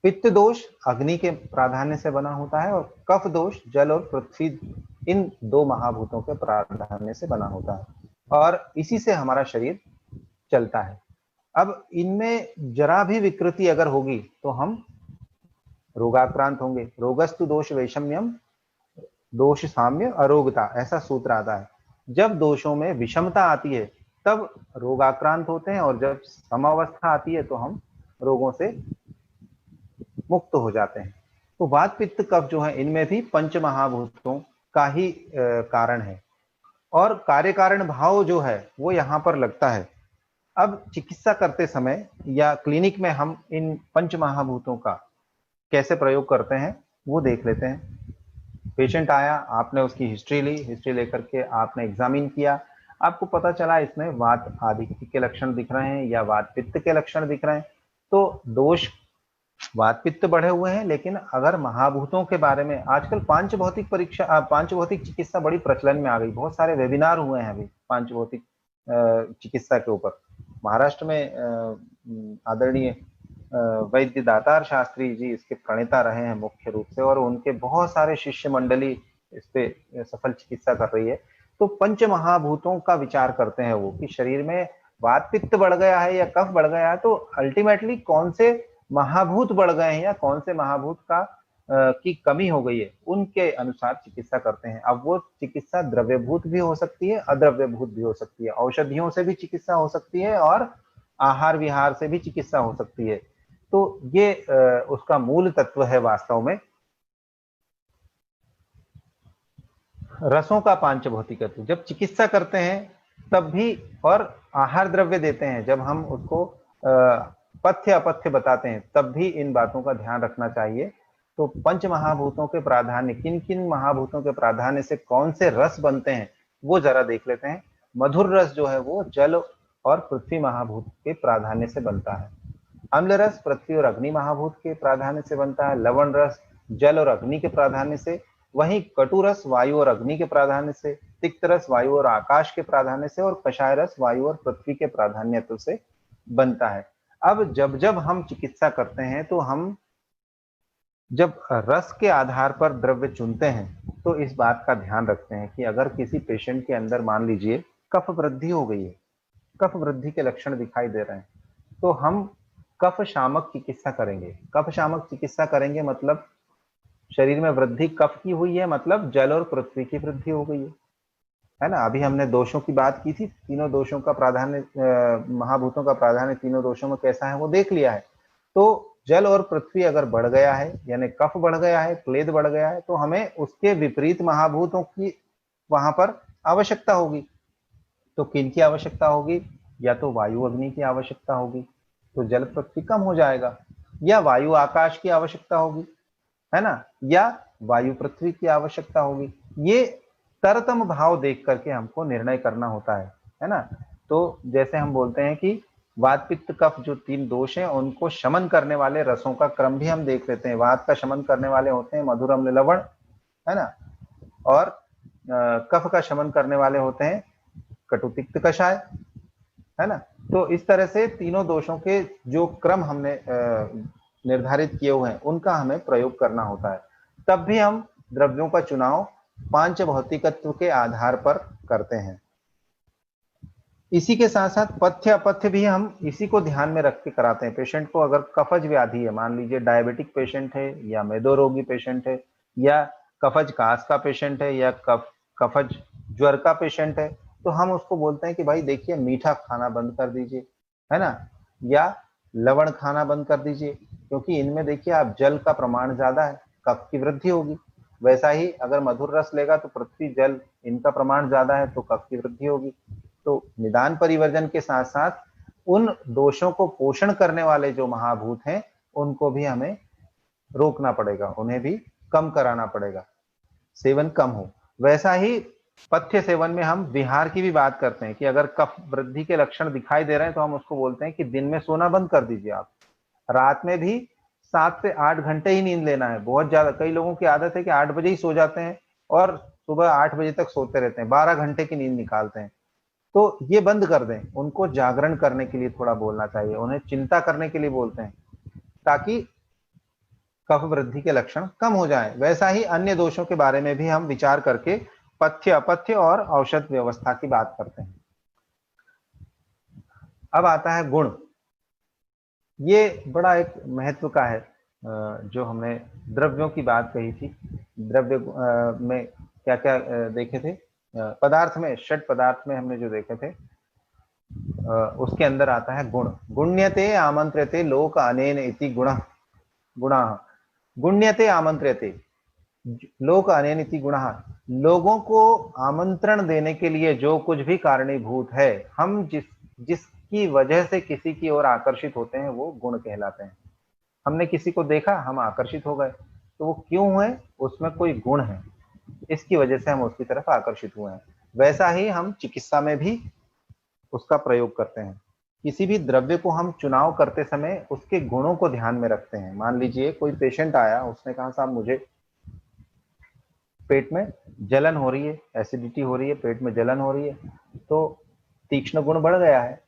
पित्त दोष अग्नि के प्राधान्य से बना होता है, और कफ दोष जल और पृथ्वी इन 2 महाभूतों के प्राधान्य से बना होता है, और इसी से हमारा शरीर चलता है। अब इनमें जरा भी विकृति अगर होगी तो हम रोगाक्रांत होंगे। रोगस्तु दोष वैषम्यम, दोष साम्य अरोगता, ऐसा सूत्र आता है। जब दोषों में विषमता आती है तब रोगाक्रांत होते हैं, और जब समावस्था आती है तो हम रोगों से मुक्त हो जाते हैं। तो वात पित्त कफ जो है, इनमें भी पंच महाभूतों का ही कारण है, और कार्य कारण भाव जो है वो यहाँ पर लगता है। अब चिकित्सा करते समय या क्लिनिक में हम इन पंच महाभूतों का कैसे प्रयोग करते हैं वो देख लेते हैं। पेशेंट आया, आपने उसकी हिस्ट्री ली, हिस्ट्री लेकर के आपने एग्जामिन किया, आपको पता चला इसमें वात आदि के लक्षण दिख रहे हैं या वात पित्त के लक्षण दिख रहे हैं, तो दोष वात पित्त बढ़े हुए हैं। लेकिन अगर महाभूतों के बारे में आजकल पांच भौतिक चिकित्सा बड़ी प्रचलन में आ गई, बहुत सारे वेबिनार हुए हैं अभी पांच भौतिक चिकित्सा के ऊपर। महाराष्ट्र में आदरणीय वैद्य दातार शास्त्री जी इसके प्रणेता रहे हैं मुख्य रूप से, और उनके बहुत सारे शिष्य मंडली इस पे सफल चिकित्सा कर रही है। तो पंच महाभूतों का विचार करते हैं वो, कि शरीर में वात पित्त बढ़ गया है या कफ बढ़ गया है, तो अल्टीमेटली कौन से महाभूत बढ़ गए हैं या कौन से महाभूत का की कमी हो गई है, उनके अनुसार चिकित्सा करते हैं। अब वो चिकित्सा द्रव्यभूत भी हो सकती है, अद्रव्यभूत भी हो सकती है, औषधियों से भी चिकित्सा हो सकती है, और आहार विहार से भी चिकित्सा हो सकती है। तो ये उसका मूल तत्व है वास्तव में। रसों का पांचभौतिकत्व, जब चिकित्सा करते हैं तब भी, और आहार द्रव्य देते हैं जब हम उसको पथ्य अपथ्य बताते हैं, तब भी इन बातों का ध्यान रखना चाहिए। तो पंच महाभूतों के प्राधान्य, किन किन महाभूतों के प्राधान्य से कौन से रस बनते हैं वो जरा देख लेते हैं। मधुर रस जो है वो जल और पृथ्वी महाभूत के प्राधान्य से बनता है। अम्ल रस पृथ्वी और अग्नि महाभूत के प्राधान्य से बनता है। लवण रस जल और अग्नि के प्राधान्य से। वहीं कटु रस वायु और अग्नि के प्राधान्य से। तिक्त रस वायु और आकाश के प्राधान्य से। और कषाय रस वायु और पृथ्वी के प्राधान्यत्व से बनता है। अब जब जब हम चिकित्सा करते हैं तो हम जब रस के आधार पर द्रव्य चुनते हैं तो इस बात का ध्यान रखते हैं कि अगर किसी पेशेंट के अंदर मान लीजिए कफ वृद्धि हो गई है, कफ वृद्धि के लक्षण दिखाई दे रहे हैं, तो हम कफ शामक चिकित्सा करेंगे। कफ शामक चिकित्सा करेंगे मतलब शरीर में वृद्धि कफ की हुई है, मतलब जल और पृथ्वी की वृद्धि हो गई है ना। अभी हमने दोषों की बात की थी, तीनों दोषों का प्राधान्य, महाभूतों का प्राधान्य तीनों दोषों में कैसा है वो देख लिया है। तो जल और पृथ्वी अगर बढ़ गया है, यानी कफ बढ़ गया है, क्लेद बढ़ गया है, तो हमें उसके विपरीत महाभूतों की वहां पर आवश्यकता होगी। तो किन की आवश्यकता होगी? या तो वायु अग्नि की आवश्यकता होगी, तो जल पृथ्वी कम हो जाएगा, या वायु आकाश की आवश्यकता होगी, है ना, या वायु पृथ्वी की आवश्यकता होगी। ये तरतम भाव देख करके हमको निर्णय करना होता है ना। तो जैसे हम बोलते हैं कि वात पित्त कफ जो तीन दोष हैं उनको शमन करने वाले रसों का क्रम भी हम देख लेते हैं। वात का शमन करने वाले होते हैं मधुर अम्ल लवण, है ना, और कफ का शमन करने वाले होते हैं कटु तिक्त कषाय, है ना। तो इस तरह से तीनों दोषों के जो क्रम हमने निर्धारित किए हुए हैं उनका हमें प्रयोग करना होता है। तब भी हम द्रव्यों का चुनाव पांच भौतिकत्व के आधार पर करते हैं। इसी के साथ साथ पथ्य अपथ्य भी हम इसी को ध्यान में रख के कराते हैं। पेशेंट को अगर कफज व्याधि है, मान लीजिए डायबिटिक पेशेंट है, या मेदोरोगी पेशेंट है, या कफज कास का पेशेंट है, या कफज ज्वर का पेशेंट है, तो हम उसको बोलते हैं कि भाई देखिए मीठा खाना बंद कर दीजिए, है ना, या लवण खाना बंद कर दीजिए, क्योंकि इनमें देखिए आप जल का प्रमाण ज्यादा है, कफ की वृद्धि होगी। वैसा ही अगर मधुर रस लेगा तो पृथ्वी जल इनका प्रमाण ज्यादा है, तो कफ की वृद्धि होगी। तो निदान परिवर्जन के साथ साथ उन दोषों को पोषण करने वाले जो महाभूत हैं उनको भी हमें रोकना पड़ेगा, उन्हें भी कम कराना पड़ेगा, सेवन कम हो। वैसा ही पथ्य सेवन में हम विहार की भी बात करते हैं कि अगर कफ वृद्धि के लक्षण दिखाई दे रहे हैं तो हम उसको बोलते हैं कि दिन में सोना बंद कर दीजिए आप, रात में भी 7 से 8 घंटे ही नींद लेना है। बहुत ज्यादा, कई लोगों की आदत है कि 8 बजे ही सो जाते हैं और सुबह 8 बजे तक सोते रहते हैं, 12 घंटे की नींद निकालते हैं। तो ये बंद कर दें। उनको जागरण करने के लिए थोड़ा बोलना चाहिए, उन्हें चिंता करने के लिए बोलते हैं, ताकि कफ वृद्धि के लक्षण कम हो जाएं। वैसा ही अन्य दोषों के बारे में भी हम विचार करके पथ्य अपथ्य और औषध व्यवस्था की बात करते हैं। अब आता है गुण। ये बड़ा एक महत्व का है। जो हमने द्रव्यों की बात कही थी, द्रव्य में क्या क्या देखे थे, पदार्थ में, षट पदार्थ में हमने जो देखे थे, उसके अंदर आता है गुण। गुण्यते आमंत्र्यते लोक अनेन इति गुणः गुणाः। गुण्यते आमंत्र्यते लोक अनेन इति गुणः। लोगों को आमंत्रण देने के लिए जो कुछ भी कारणीभूत है, हम जिसकी वजह से किसी की ओर आकर्षित होते हैं, वो गुण कहलाते हैं। हमने किसी को देखा, हम आकर्षित हो गए, तो वो क्यों हुए? उसमें कोई गुण है, इसकी वजह से हम उसकी तरफ आकर्षित हुए हैं। वैसा ही हम चिकित्सा में भी उसका प्रयोग करते हैं। किसी भी द्रव्य को हम चुनाव करते समय उसके गुणों को ध्यान में रखते हैं। मान लीजिए कोई पेशेंट आया, उसने कहा साहब मुझे पेट में जलन हो रही है, एसिडिटी हो रही है, पेट में जलन हो रही है, तो तीक्ष्ण गुण बढ़ गया है।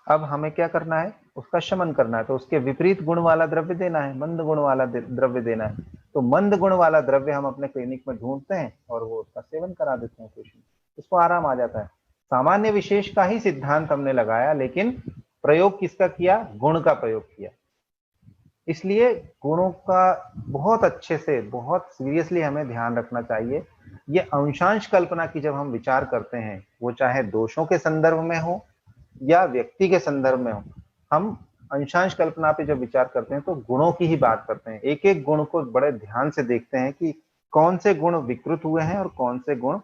अब हमें क्या करना है? उसका शमन करना है। तो उसके विपरीत गुण वाला द्रव्य देना है, मंद गुण वाला द्रव्य देना है। तो मंद गुण वाला द्रव्य हम अपने क्लिनिक में ढूंढते हैं और वो उसका सेवन करा देते हैं पेशेंट, उसको आराम आ जाता है। सामान्य विशेष का ही सिद्धांत हमने लगाया, लेकिन प्रयोग किसका किया? गुण का प्रयोग किया। इसलिए गुणों का बहुत अच्छे से, बहुत सीरियसली हमें ध्यान रखना चाहिए। ये अंशांश कल्पना की जब हम विचार करते हैं, वो चाहे दोषों के संदर्भ में हो या व्यक्ति के संदर्भ में हो, हम अंशांश कल्पना पे जब विचार करते हैं तो गुणों की ही बात करते हैं। एक एक गुण को बड़े ध्यान से देखते हैं कि कौन से गुण विकृत हुए हैं और कौन से गुण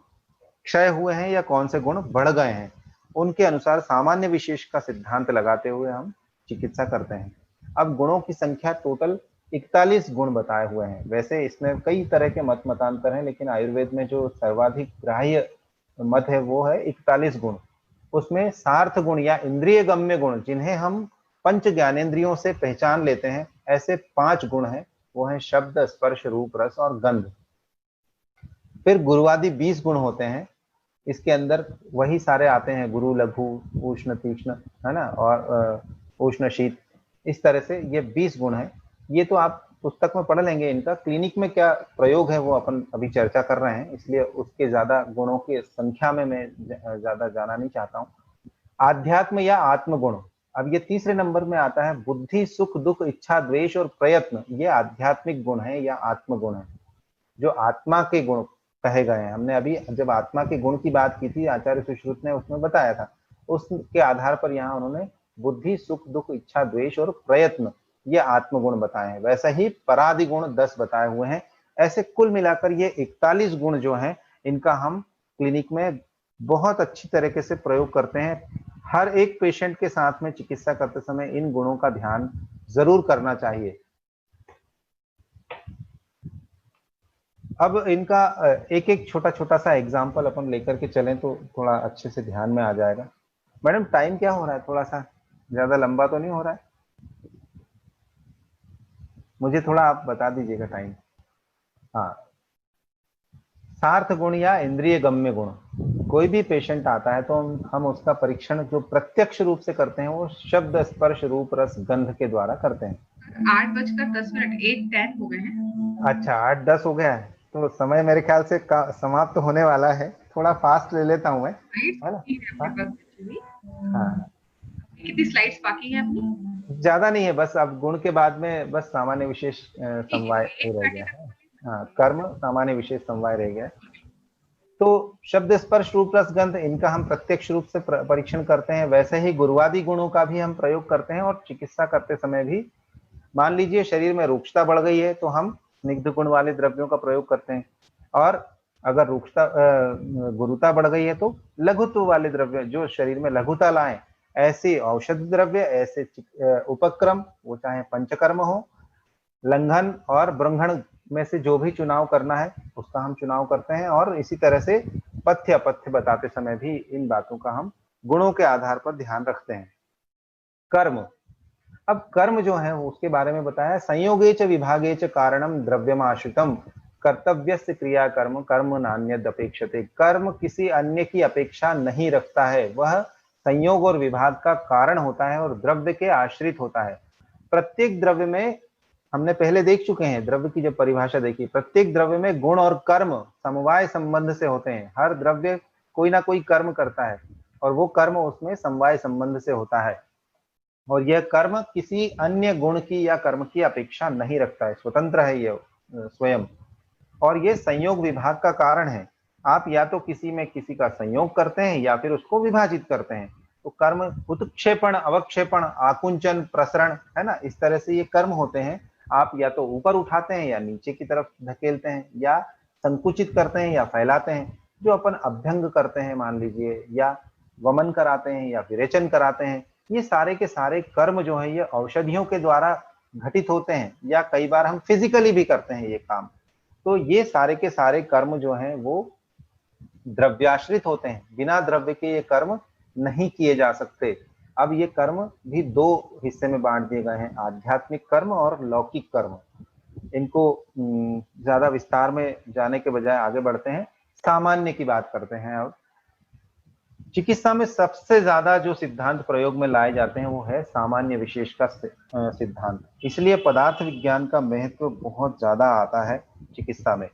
क्षय हुए हैं या कौन से गुण बढ़ गए हैं। उनके अनुसार सामान्य विशेष का सिद्धांत लगाते हुए हम चिकित्सा करते हैं। अब गुणों की संख्या टोटल 41 गुण बताए हुए हैं। वैसे इसमें कई तरह के मतांतर हैं, लेकिन आयुर्वेद में जो सर्वाधिक ग्राह्य मत है वो है 41 गुण। उसमें सार्थ गुण या इंद्रिय गम्य गुण, जिन्हें हम पंच ज्ञानेंद्रियों से पहचान लेते हैं, ऐसे 5 गुण हैं। वो हैं शब्द, स्पर्श, रूप, रस और गंध। फिर गुरुवादी 20 गुण होते हैं। इसके अंदर वही सारे आते हैं, गुरु, लघु, उष्ण, तीक्ष्ण, है ना, और उष्ण, शीत, इस तरह से ये 20 गुण है। ये तो आप पुस्तक में पढ़ लेंगे। इनका क्लिनिक में क्या प्रयोग है वो अपन अभी चर्चा कर रहे हैं, इसलिए उसके ज्यादा गुणों की संख्या में मैं ज्यादा जाना नहीं चाहता हूँ। आध्यात्म या आत्मगुण, अब ये तीसरे नंबर में आता है। बुद्धि, सुख, दुख, इच्छा, द्वेष और प्रयत्न, ये आध्यात्मिक गुण है या आत्मगुण है, जो आत्मा के गुण कहे गए हैं। हमने अभी जब आत्मा के गुण की बात की थी, आचार्य सुश्रुत ने उसमें बताया था, उसके आधार पर यहाँ उन्होंने बुद्धि, सुख, दुख, इच्छा, द्वेष और प्रयत्न, ये आत्मगुण बताए हैं। वैसा ही परादि गुण 10 बताए हुए हैं। ऐसे कुल मिलाकर ये 41 गुण जो हैं, इनका हम क्लिनिक में बहुत अच्छी तरीके से प्रयोग करते हैं। हर एक पेशेंट के साथ में चिकित्सा करते समय इन गुणों का ध्यान जरूर करना चाहिए। अब इनका एक एक छोटा छोटा सा एग्जाम्पल अपन लेकर के चलें तो थोड़ा अच्छे से ध्यान में आ जाएगा। मैडम टाइम क्या हो रहा है? थोड़ा सा ज्यादा लंबा तो नहीं हो रहा है? मुझे थोड़ा आप बता दीजिएगा टाइम। हाँ, सार्थ गुण या इंद्रिय गम्य गुण, कोई भी पेशेंट आता है तो हम उसका परीक्षण जो प्रत्यक्ष रूप से करते हैं वो शब्द, स्पर्श, रूप, रस, गंध के द्वारा करते हैं। 8:10, 8:10 हो गए हैं। अच्छा, 8:10 हो गया है, तो समय मेरे ख्याल से समाप्त होने वाला है। थोड़ा फास्ट ले लेता हूँ मैं, है ना? हाँ, कितनी स्लाइड्स बाकी है अपनी? ज्यादा नहीं है, बस अब गुण के बाद में बस सामान्य विशेष समवाय रह गया है। हाँ, कर्म, सामान्य विशेष समवाय रह गया। तो शब्द, स्पर्श, रूप, रस, गंध, इनका हम प्रत्यक्ष रूप से परीक्षण करते हैं। वैसे ही गुरुवादी गुणों का भी हम प्रयोग करते हैं और चिकित्सा करते समय भी। मान लीजिए शरीर में रुक्षता बढ़ गई है तो हम स्निग्ध गुण वाले द्रव्यों का प्रयोग करते हैं, और अगर रुक्षता गुरुता बढ़ गई है तो लघुत्व वाले द्रव्य जो शरीर में लघुता लाएं, ऐसे औषध द्रव्य, ऐसे उपक्रम, वो चाहे पंचकर्म हो, लंघन और ब्रंघन में से जो भी चुनाव करना है उसका हम चुनाव करते हैं। और इसी तरह से पथ्य अपथ्य बताते समय भी इन बातों का हम गुणों के आधार पर ध्यान रखते हैं। कर्म, अब कर्म जो है वो उसके बारे में बताया, संयोगे च विभागे च कारणम द्रव्यमाश्रितम कर्तव्यस्य क्रिया कर्म कर्म नान्यद अपेक्षते। कर्म किसी अन्य की अपेक्षा नहीं रखता है, वह संयोग और विभाग का कारण होता है और द्रव्य के आश्रित होता है। प्रत्येक द्रव्य में, हमने पहले देख चुके हैं द्रव्य की जब परिभाषा देखी, प्रत्येक द्रव्य में गुण और कर्म समवाय संबंध से होते हैं। हर द्रव्य कोई ना कोई कर्म करता है और वो कर्म उसमें समवाय संबंध से होता है, और यह कर्म किसी अन्य गुण की या कर्म की अपेक्षा नहीं रखता है, स्वतंत्र है ये स्वयं। और ये संयोग विभाग का कारण है। आप या तो किसी में किसी का संयोग करते हैं या फिर उसको विभाजित करते हैं। तो कर्म उत्क्षेपण, अवक्षेपण, आकुंचन, प्रसरण, है ना, इस तरह से ये कर्म होते हैं। आप या तो ऊपर उठाते हैं या नीचे की तरफ धकेलते हैं, या संकुचित करते हैं या फैलाते हैं। जो अपन अभ्यंग करते हैं मान लीजिए, या वमन कराते हैं या विरेचन कराते हैं, ये सारे के सारे कर्म जो है ये औषधियों के द्वारा घटित होते हैं, या कई बार हम फिजिकली भी करते हैं ये काम। तो ये सारे के सारे कर्म जो हैं वो द्रव्याश्रित होते हैं, बिना द्रव्य के ये कर्म नहीं किए जा सकते। अब ये कर्म भी दो हिस्से में बांट दिए गए हैं, आध्यात्मिक कर्म और लौकिक कर्म। इनको ज्यादा विस्तार में जाने के बजाय आगे बढ़ते हैं, सामान्य की बात करते हैं। अब चिकित्सा में सबसे ज्यादा जो सिद्धांत प्रयोग में लाए जाते हैं वो है सामान्य विशेष का सिद्धांत। इसलिए पदार्थ विज्ञान का महत्व बहुत ज्यादा आता है चिकित्सा में,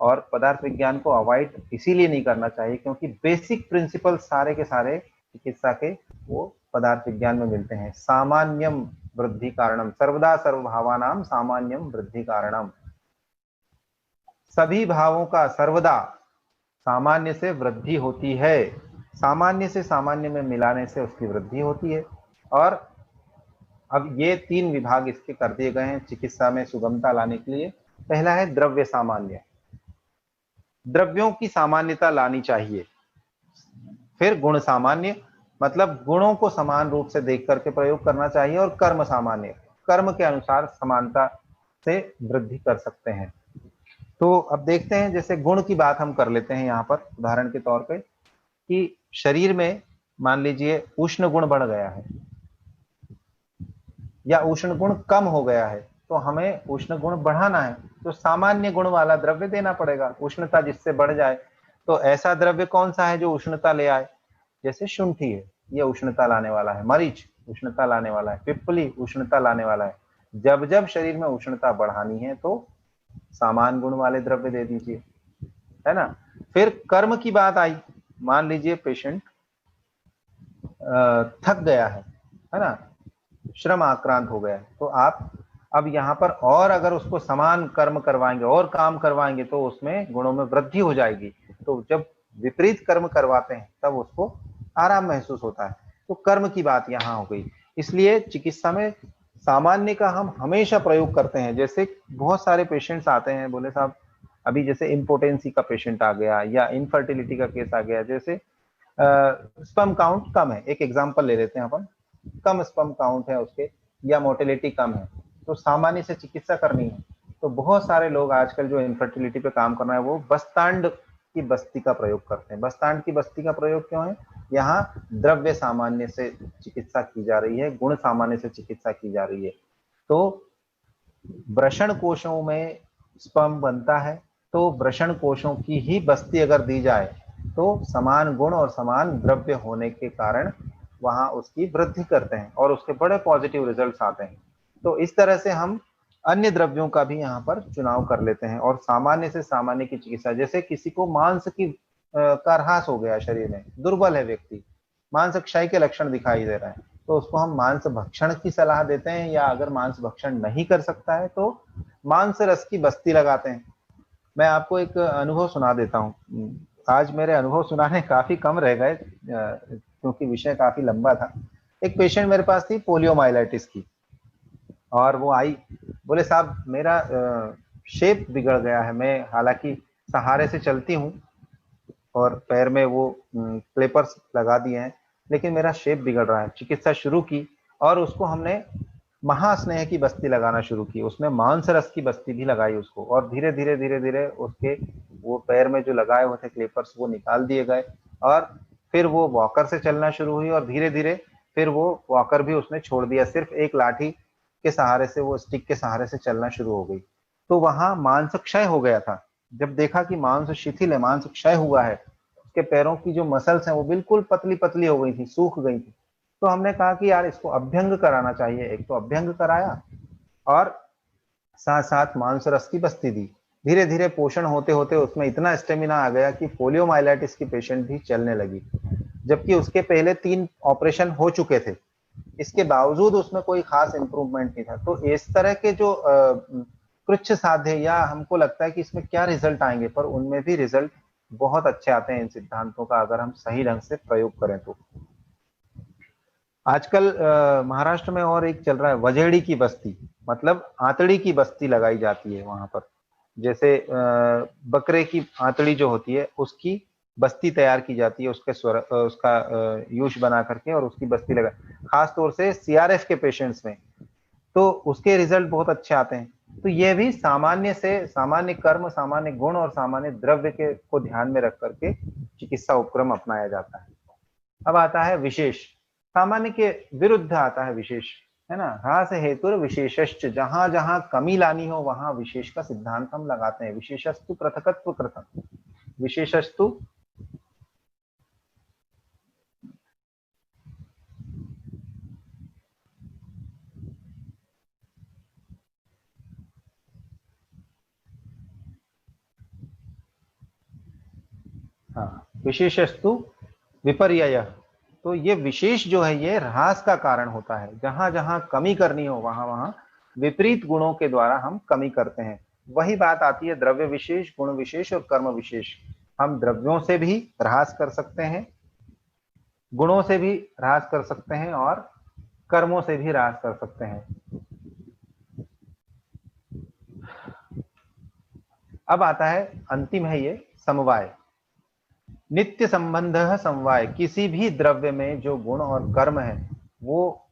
और पदार्थ विज्ञान को अवॉइड इसीलिए नहीं करना चाहिए क्योंकि बेसिक प्रिंसिपल सारे के सारे चिकित्सा के वो पदार्थ विज्ञान में मिलते हैं। सामान्यम वृद्धि कारणम, सर्वदा सर्वभावानाम सामान्यम वृद्धि कारणम। सभी भावों का सर्वदा सामान्य से वृद्धि होती है, सामान्य से सामान्य में मिलाने से उसकी वृद्धि होती है। और अब ये तीन विभाग इसके कर दिए गए हैं चिकित्सा में सुगमता लाने के लिए। पहला है द्रव्य सामान्य, द्रव्यों की सामान्यता लानी चाहिए। फिर गुण सामान्य, मतलब गुणों को समान रूप से देख करके प्रयोग करना चाहिए। और कर्म सामान्य, कर्म के अनुसार समानता से वृद्धि कर सकते हैं। तो अब देखते हैं, जैसे गुण की बात हम कर लेते हैं यहाँ पर उदाहरण के तौर पे, कि शरीर में मान लीजिए उष्ण गुण बढ़ गया है या उष्ण गुण कम हो गया है, तो हमें उष्ण गुण बढ़ाना है तो सामान्य गुण वाला द्रव्य देना पड़ेगा, उष्णता जिससे बढ़ जाए। तो ऐसा द्रव्य कौन सा है जो उष्णता ले आए? जैसे शुंठी है, ये उष्णता लाने वाला है। मरीच उष्णता लाने वाला है। पिप्पली उष्णता लाने वाला है। जब जब शरीर में उष्णता बढ़ानी है तो सामान्य गुण वाले द्रव्य दे दीजिए, है ना। फिर कर्म की बात आई, मान लीजिए पेशेंट थक गया है ना, श्रम आक्रांत हो गया है, तो आप अब यहाँ पर और अगर उसको समान कर्म करवाएंगे और काम करवाएंगे तो उसमें गुणों में वृद्धि हो जाएगी। तो जब विपरीत कर्म करवाते हैं तब उसको आराम महसूस होता है। तो कर्म की बात यहाँ हो गई। इसलिए चिकित्सा में सामान्य का हम हमेशा प्रयोग करते हैं। जैसे बहुत सारे पेशेंट्स आते हैं, बोले साहब अभी जैसे इम्पोर्टेंसी का पेशेंट आ गया या इनफर्टिलिटी का केस आ गया, जैसे स्पर्म काउंट कम है, एक एग्जांपल ले लेते हैं अपन, कम स्पर्म काउंट है उसके या मोर्टेलिटी कम है, तो सामान्य से चिकित्सा करनी है। तो बहुत सारे लोग आजकल जो इनफर्टिलिटी पे काम कर रहे हैं वो बस्तांड की बस्ती का प्रयोग करते हैं। बस्तांड की बस्ती का प्रयोग क्यों है? यहाँ द्रव्य सामान्य से चिकित्सा की जा रही है, गुण सामान्य से चिकित्सा की जा रही है। तो वृषण कोशों में स्पर्म बनता है, तो वृषण कोशों की ही बस्ती अगर दी जाए तो समान गुण और समान द्रव्य होने के कारण वहां उसकी वृद्धि करते हैं और उसके बड़े पॉजिटिव रिजल्ट्स आते हैं। तो इस तरह से हम अन्य द्रव्यों का भी यहाँ पर चुनाव कर लेते हैं। और सामान्य से सामान्य की चिकित्सा, जैसे किसी को मांस की का ह्रास हो गया, शरीर में दुर्बल है व्यक्ति, मांस क्षय के लक्षण दिखाई दे रहे हैं, तो उसको हम मांस भक्षण की सलाह देते हैं, या अगर मांस भक्षण नहीं कर सकता है तो मांस रस की बस्ती लगाते हैं। मैं आपको एक अनुभव सुना देता हूँ। आज मेरे अनुभव सुनाने काफी कम रह गए क्योंकि विषय काफी लंबा था। एक पेशेंट मेरे पास थी पोलियोमाइलाइटिस की, और वो आई, बोले साहब मेरा शेप बिगड़ गया है, मैं हालांकि सहारे से चलती हूँ और पैर में वो क्लिपर्स लगा दिए हैं, लेकिन मेरा शेप बिगड़ रहा है। चिकित्सा शुरू की और उसको हमने महास्नेह की बस्ती लगाना शुरू की, उसमें मांस रस की बस्ती भी लगाई उसको, और धीरे धीरे धीरे धीरे उसके वो पैर में जो लगाए हुए थे क्लिपर्स वो निकाल दिए गए, और फिर वो वॉकर से चलना शुरू हुई और धीरे धीरे फिर वो वॉकर भी उसने छोड़ दिया, सिर्फ एक लाठी के सहारे से, वो स्टिक के सहारे से चलना शुरू हो गई। तो वहां मांस क्षय हो गया था। जब देखा कि मांस शिथिल है, मांस क्षय हुआ है, उसके पैरों की जो मसल्स हैं वो बिल्कुल पतली पतली हो गई थी, सूख गई थी, तो हमने कहा कि यार इसको अभ्यंग कराना चाहिए। एक तो अभ्यंग कराया और साथ साथ मांस रस की बस्ती दी। धीरे धीरे पोषण होते होते उसमें इतना स्टेमिना आ गया कि पोलियोमाइलाइटिस की पेशेंट भी चलने लगी, जबकि उसके पहले 3 ऑपरेशन हो चुके थे। इसके बावजूद उसमें कोई खास इंप्रूवमेंट नहीं था। तो इस तरह के जो कृच्छ साध्य, या हमको लगता है कि इसमें क्या रिजल्ट आएंगे, पर उनमें भी रिजल्ट बहुत अच्छे आते हैं इन सिद्धांतों का, अगर हम सही ढंग से प्रयोग करें तो। आजकल महाराष्ट्र में और एक चल रहा है वजेड़ी की बस्ती, मतलब आंतड़ी की बस्ती लगाई जाती है वहां पर। जैसे बकरे की आंतड़ी जो होती है उसकी बस्ती तैयार की जाती है, उसका यूश बना करके, और उसकी बस्ती लगा, खास तौर से सीआरएफ के पेशेंट्स में, तो उसके रिजल्ट बहुत अच्छे आते हैं। तो ये भी सामान्य से सामान्य कर्म, सामान्य गुण और सामान्य द्रव्य के को ध्यान में रख करके चिकित्सा उपक्रम अपनाया जाता है। अब आता है विशेष, सामान्य के विरुद्ध आता है विशेष, है ना। ह्रास हेतु विशेषश्च, जहां जहां कमी लानी हो वहां विशेष का सिद्धांत हम लगाते हैं। विशेषस्तु पृथकत्व कृतम्, विशेषस्तु हाँ, विशेषस्तु विपर्यय। तो ये विशेष जो है ये ह्रास का कारण होता है। जहां जहां कमी करनी हो वहां वहां विपरीत गुणों के द्वारा हम कमी करते हैं। वही बात आती है द्रव्य विशेष, गुण विशेष और कर्म विशेष। हम द्रव्यों से भी ह्रास कर सकते हैं, गुणों से भी ह्रास कर सकते हैं और कर्मों से भी ह्रास कर सकते हैं। अब आता है अंतिम है ये समवाय। नित्य संबंध समवाय, किसी भी द्रव्य में जो गुण और कर्म है वो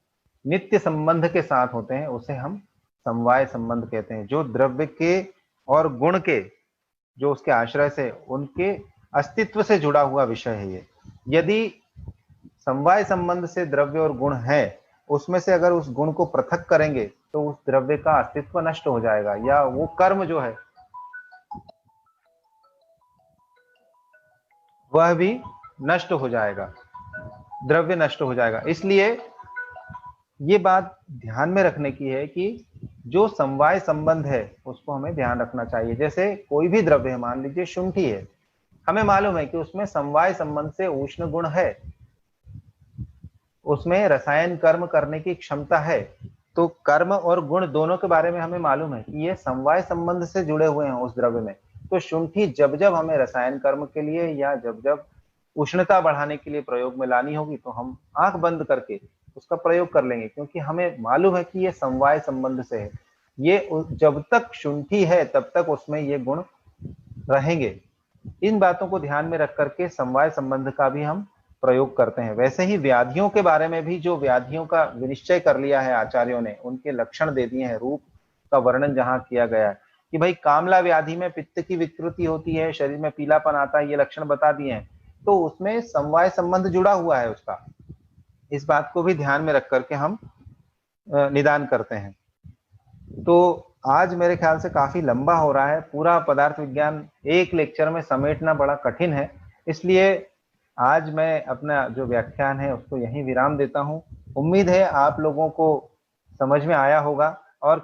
नित्य संबंध के साथ होते हैं, उसे हम समवाय संबंध कहते हैं। जो द्रव्य के और गुण के, जो उसके आश्रय से, उनके अस्तित्व से जुड़ा हुआ विषय है ये। यदि समवाय संबंध से द्रव्य और गुण है, उसमें से अगर उस गुण को पृथक करेंगे तो उस द्रव्य का अस्तित्व नष्ट हो जाएगा, या वो कर्म जो है वह भी नष्ट हो जाएगा, द्रव्य नष्ट हो जाएगा। इसलिए ये बात ध्यान में रखने की है कि जो समवाय संबंध है उसको हमें ध्यान रखना चाहिए। जैसे कोई भी द्रव्य है, मान लीजिए शुंठी है, हमें मालूम है कि उसमें समवाय संबंध से उष्ण गुण है, उसमें रसायन कर्म करने की क्षमता है। तो कर्म और गुण दोनों के बारे में हमें मालूम है कि ये समवाय संबंध से जुड़े हुए हैं उस द्रव्य में। तो शुंठी जब जब हमें रसायन कर्म के लिए या जब जब उष्णता बढ़ाने के लिए प्रयोग में लानी होगी तो हम आंख बंद करके उसका प्रयोग कर लेंगे, क्योंकि हमें मालूम है कि ये समवाय संबंध से है। ये जब तक शुंठी है तब तक उसमें ये गुण रहेंगे। इन बातों को ध्यान में रख करके समवाय संबंध का भी हम प्रयोग करते हैं। वैसे ही व्याधियों के बारे में भी, जो व्याधियों का विनिश्चय कर लिया है आचार्यों ने, उनके लक्षण दे दिए हैं, रूप का वर्णन जहां किया गया है कि भाई कामला व्याधि में पित्त की विकृति होती है, शरीर में पीलापन आता है, ये लक्षण बता दिए हैं, तो उसमें समवाय संबंध जुड़ा हुआ है उसका। इस बात को भी ध्यान में रख करके हम निदान करते हैं। तो आज मेरे ख्याल से काफी लंबा हो रहा है, पूरा पदार्थ विज्ञान एक लेक्चर में समेटना बड़ा कठिन है, इसलिए आज मैं अपना जो व्याख्यान है उसको यहीं विराम देता हूं। उम्मीद है आप लोगों को समझ में आया होगा और